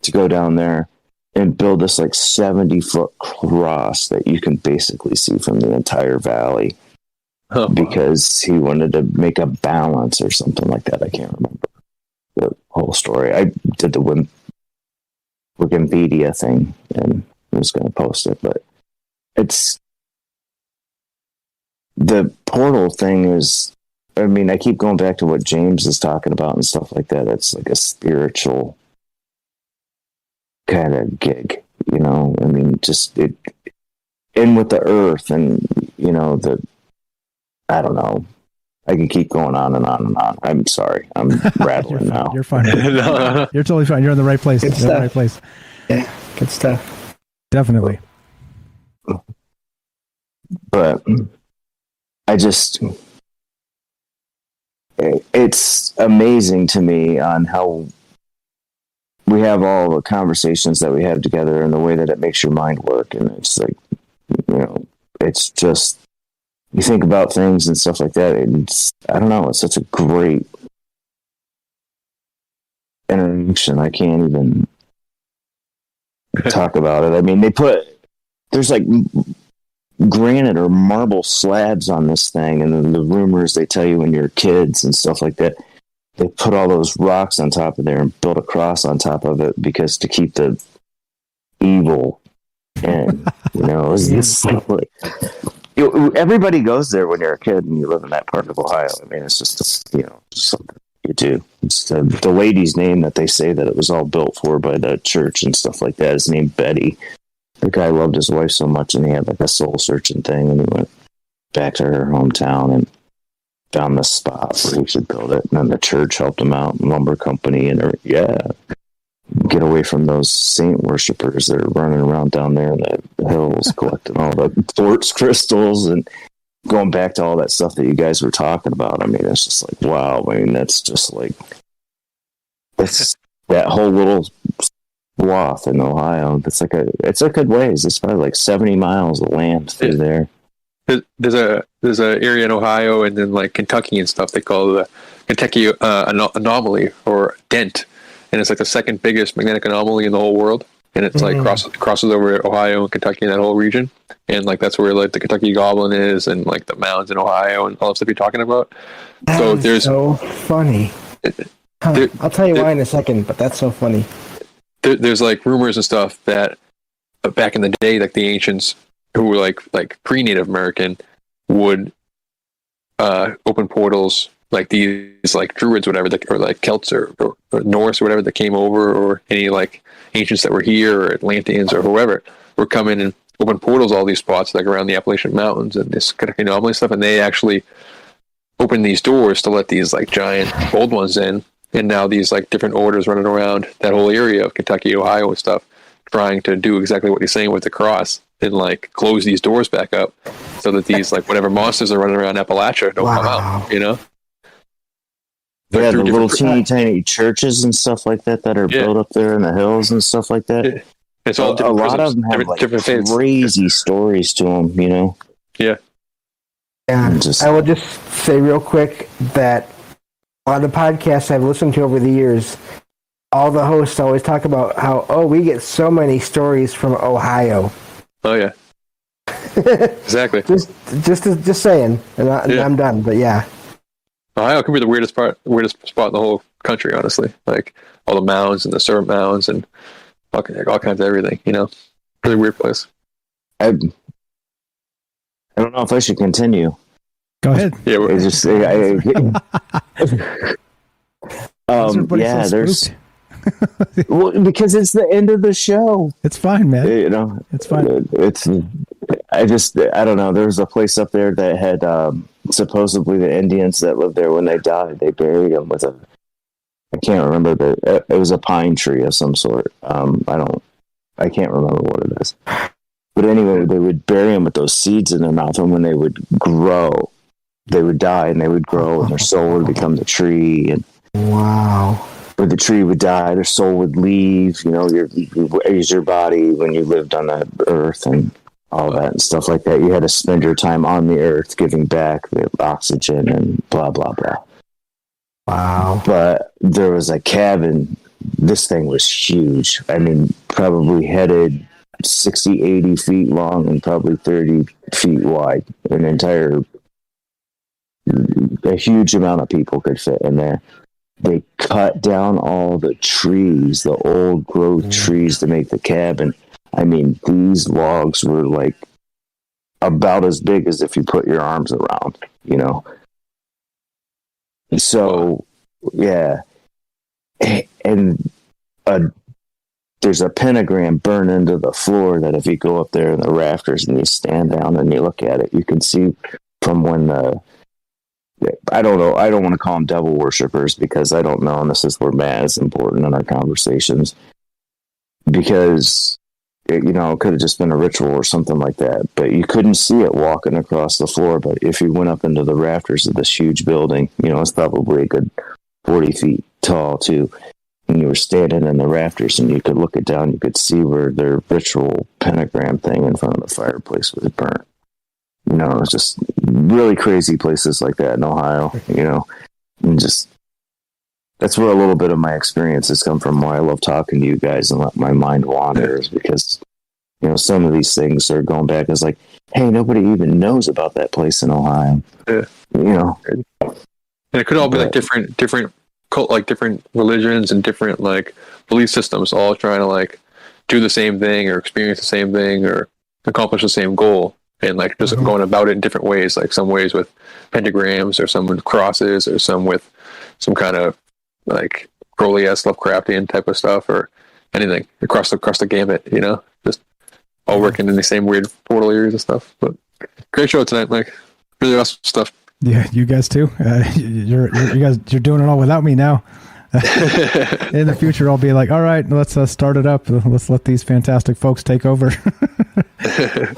to go down there and build this 70-foot cross that you can basically see from the entire valley. Because he wanted to make a balance or something like that. I can't remember the whole story. I did the Wikipedia thing and I was going to post it, but it's the portal thing is, I keep going back to what James is talking about and stuff like that. It's like a spiritual kind of gig, in with the earth, and I don't know. I can keep going on and on and on. I'm sorry. I'm rattling now. You're fine. You're totally fine. You're in the right place. You're in the right place. Yeah, good stuff. Definitely. But I just, it's amazing to me on how we have all the conversations that we have together and the way that it makes your mind work. And it's like, it's just, you think about things and stuff like that. It's, I don't know, it's such a great interaction. I can't even talk about it. I mean, there's like granite or marble slabs on this thing, and then the rumors they tell you when you're kids and stuff like that, they put all those rocks on top of there and build a cross on top of it because to keep the evil in, it's just like, everybody goes there when you're a kid and you live in that part of Ohio. I mean, it's just something you do. It's the lady's name that they say that it was all built for by the church and stuff like that is named Betty. The guy loved his wife so much, and he had like a soul searching thing, and he went back to her hometown and found the spot where he should build it. And then the church helped him out, and lumber company, and get away from those saint worshippers that are running around down there in the hills collecting all the quartz crystals and going back to all that stuff that you guys were talking about. I mean, it's just like, wow. I mean, that's just like, it's that whole little swath in Ohio. It's a good ways. It's probably like 70 miles of land through there. There's a area in Ohio and then like Kentucky and stuff they call the Kentucky anomaly or dent, and it's like the second biggest magnetic anomaly in the whole world, and it's like crosses over Ohio and Kentucky and that whole region, and like that's where like the Kentucky Goblin is and like the mounds in Ohio and all the stuff you're talking about. So there's so funny. I'll tell you why in a second, but that's so funny. There's like rumors and stuff that back in the day, like the ancients who were like pre-Native American would open portals, like these like Druids, whatever, or like Celts or Norse or whatever that came over, or any like ancients that were here or Atlanteans or whoever were coming and open portals all these spots like around the Appalachian Mountains and this kind of anomaly stuff, and they actually opened these doors to let these like giant old ones in. And now these like different orders running around that whole area of Kentucky, Ohio and stuff, trying to do exactly what he's saying with the cross and like close these doors back up so that these like whatever monsters are running around Appalachia don't come out, Yeah, the little teeny tiny churches and stuff like that are built up there in the hills and stuff like that. It's all a lot of them have like crazy stories to them, Yeah. And I will just say real quick that on the podcasts I've listened to over the years, all the hosts always talk about how, we get so many stories from Ohio. Oh yeah, exactly. just saying, and I'm done. But yeah, Ohio could be the weirdest spot in the whole country. Honestly, like all the mounds and the serpent mounds and all kinds of everything. Really weird place. I don't know if I should continue. Go ahead. Yeah, there's well, because it's the end of the show. It's fine, man. It's fine. I don't know. There was a place up there that had supposedly the Indians that lived there when they died, they buried them with I can't remember, but it was a pine tree of some sort. I can't remember what it is. But anyway, they would bury them with those seeds in their mouth, and when they would grow, they would die and they would grow, and their soul would become the tree. And wow. Or the tree would die, their soul would leave. You use your body when you lived on that earth and all that and stuff like that. You had to spend your time on the earth giving back the oxygen and blah, blah, blah. Wow. But there was a cabin. This thing was huge. I mean, probably headed 60, 80 feet long and probably 30 feet wide. A huge amount of people could fit in there. They cut down all the trees, the old growth trees to make the cabin. I mean, these logs were like about as big as if you put your arms around, So, yeah. And a there's a pentagram burned into the floor that if you go up there in the rafters and you stand down and you look at it, you can see from when I don't know, I don't want to call them devil worshippers because I don't know, and this is where Matt is important in our conversations, because it, you know, it could have just been a ritual or something like that, but you couldn't see it walking across the floor. But if you went up into the rafters of this huge building, you know, it's probably a good 40 feet tall too, and you were standing in the rafters and you could look it down, you could see where their ritual pentagram thing in front of the fireplace was burnt. You know, it's just really crazy places like that in Ohio, you know, and just, that's where a little bit of my experiences come from, why I love talking to you guys and let my mind wander, is because, you know, some of these things are going back as like, hey, nobody even knows about that place in Ohio. Yeah. You know, and it could all be like different cult, like different religions and different like belief systems, all trying to like do the same thing or experience the same thing or accomplish the same goal, and like just going about it in different ways. Like some ways with pentagrams, or some with crosses, or some with some kind of like Crowley-esque Lovecraftian type of stuff, or anything across the gamut. You know, just all working in the same weird portal areas and stuff. But great show tonight, Mike. Really awesome stuff. Yeah, you guys too. You're doing it all without me now. In the future, I'll be like, all right, let's start it up. Let's let these fantastic folks take over.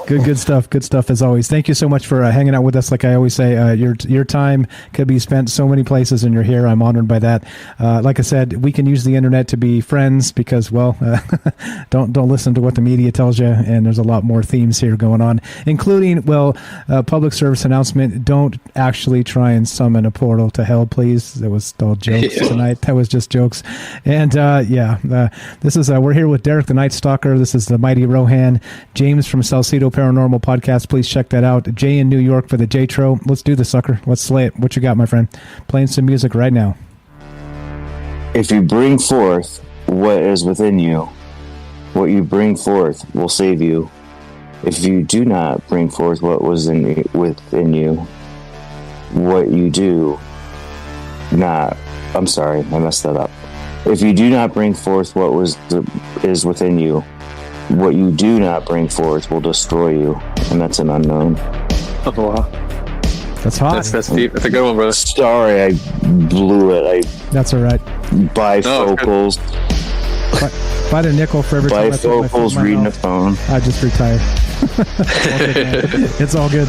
Good stuff as always. Thank you so much for hanging out with us. Like I always say, your time could be spent so many places, and you're here. I'm honored by that. Like I said, we can use the internet to be friends because, well, don't listen to what the media tells you. And there's a lot more themes here going on, including, well, public service announcement: don't actually try and summon a portal to hell, please. That was all jokes tonight. That was just jokes. And this is we're here with Derek the Night Stalker. This is the Mighty Rohan. James from Salcedo Paranormal Podcast. Please check that out. Jay in New York for the J-Tro. Let's do this, sucker. Let's slay it. What you got, my friend? Playing some music right now. If you bring forth what is within you, what you bring forth will save you. If you do not bring forth what was within you, what you do not... I'm sorry, I messed that up. If you do not bring forth what is within you, what you do not bring forth will destroy you, and that's an unknown. Oh, wow. That's hot. That's deep. That's a good one, brother. Sorry, I blew it. That's all right. Bifocals. Buy the nickel for every time I put my Bifocals reading a phone. I just retired. It's all good.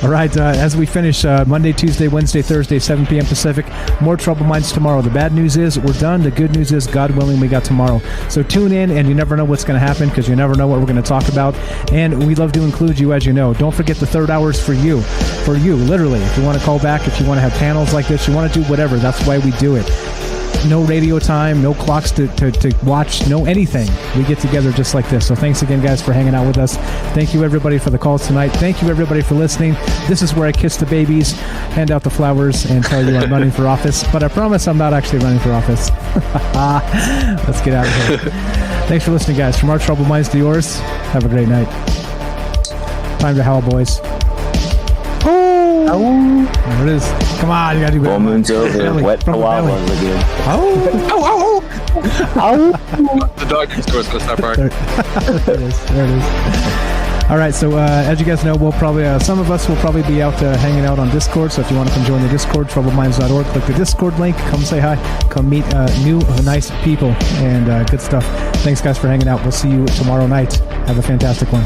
All right, as we finish Monday, Tuesday, Wednesday, Thursday, 7 p.m. Pacific, more Trouble Minds tomorrow. The bad news is we're done. The good news is, God willing, we got tomorrow. So tune in, and you never know what's going to happen because you never know what we're going to talk about. And we love to include you, as you know. Don't forget the third hour is for you. For you, literally. If you want to call back, if you want to have panels like this, you want to do whatever, that's why we do it. No radio time, no clocks to watch, no anything. We get together just like this. So thanks again, guys, for hanging out with us. Thank you, everybody, for the calls tonight. Thank you, everybody, for listening. This is where I kiss the babies, hand out the flowers, and tell you I'm running for office. But I promise I'm not actually running for office. Let's get out of here. Thanks for listening, guys. From our Troubled Minds to yours, have a great night. Time to howl, boys. There it is. Come on, you gotta do better. Full moon's over. Wet koalas again. The dog next door is going to stop barking. There it is. All right, so as you guys know, we'll probably some of us will probably be out hanging out on Discord. So if you want to come join the Discord, troubledminds.org, click the Discord link. Come say hi. Come meet new, nice people and good stuff. Thanks, guys, for hanging out. We'll see you tomorrow night. Have a fantastic one.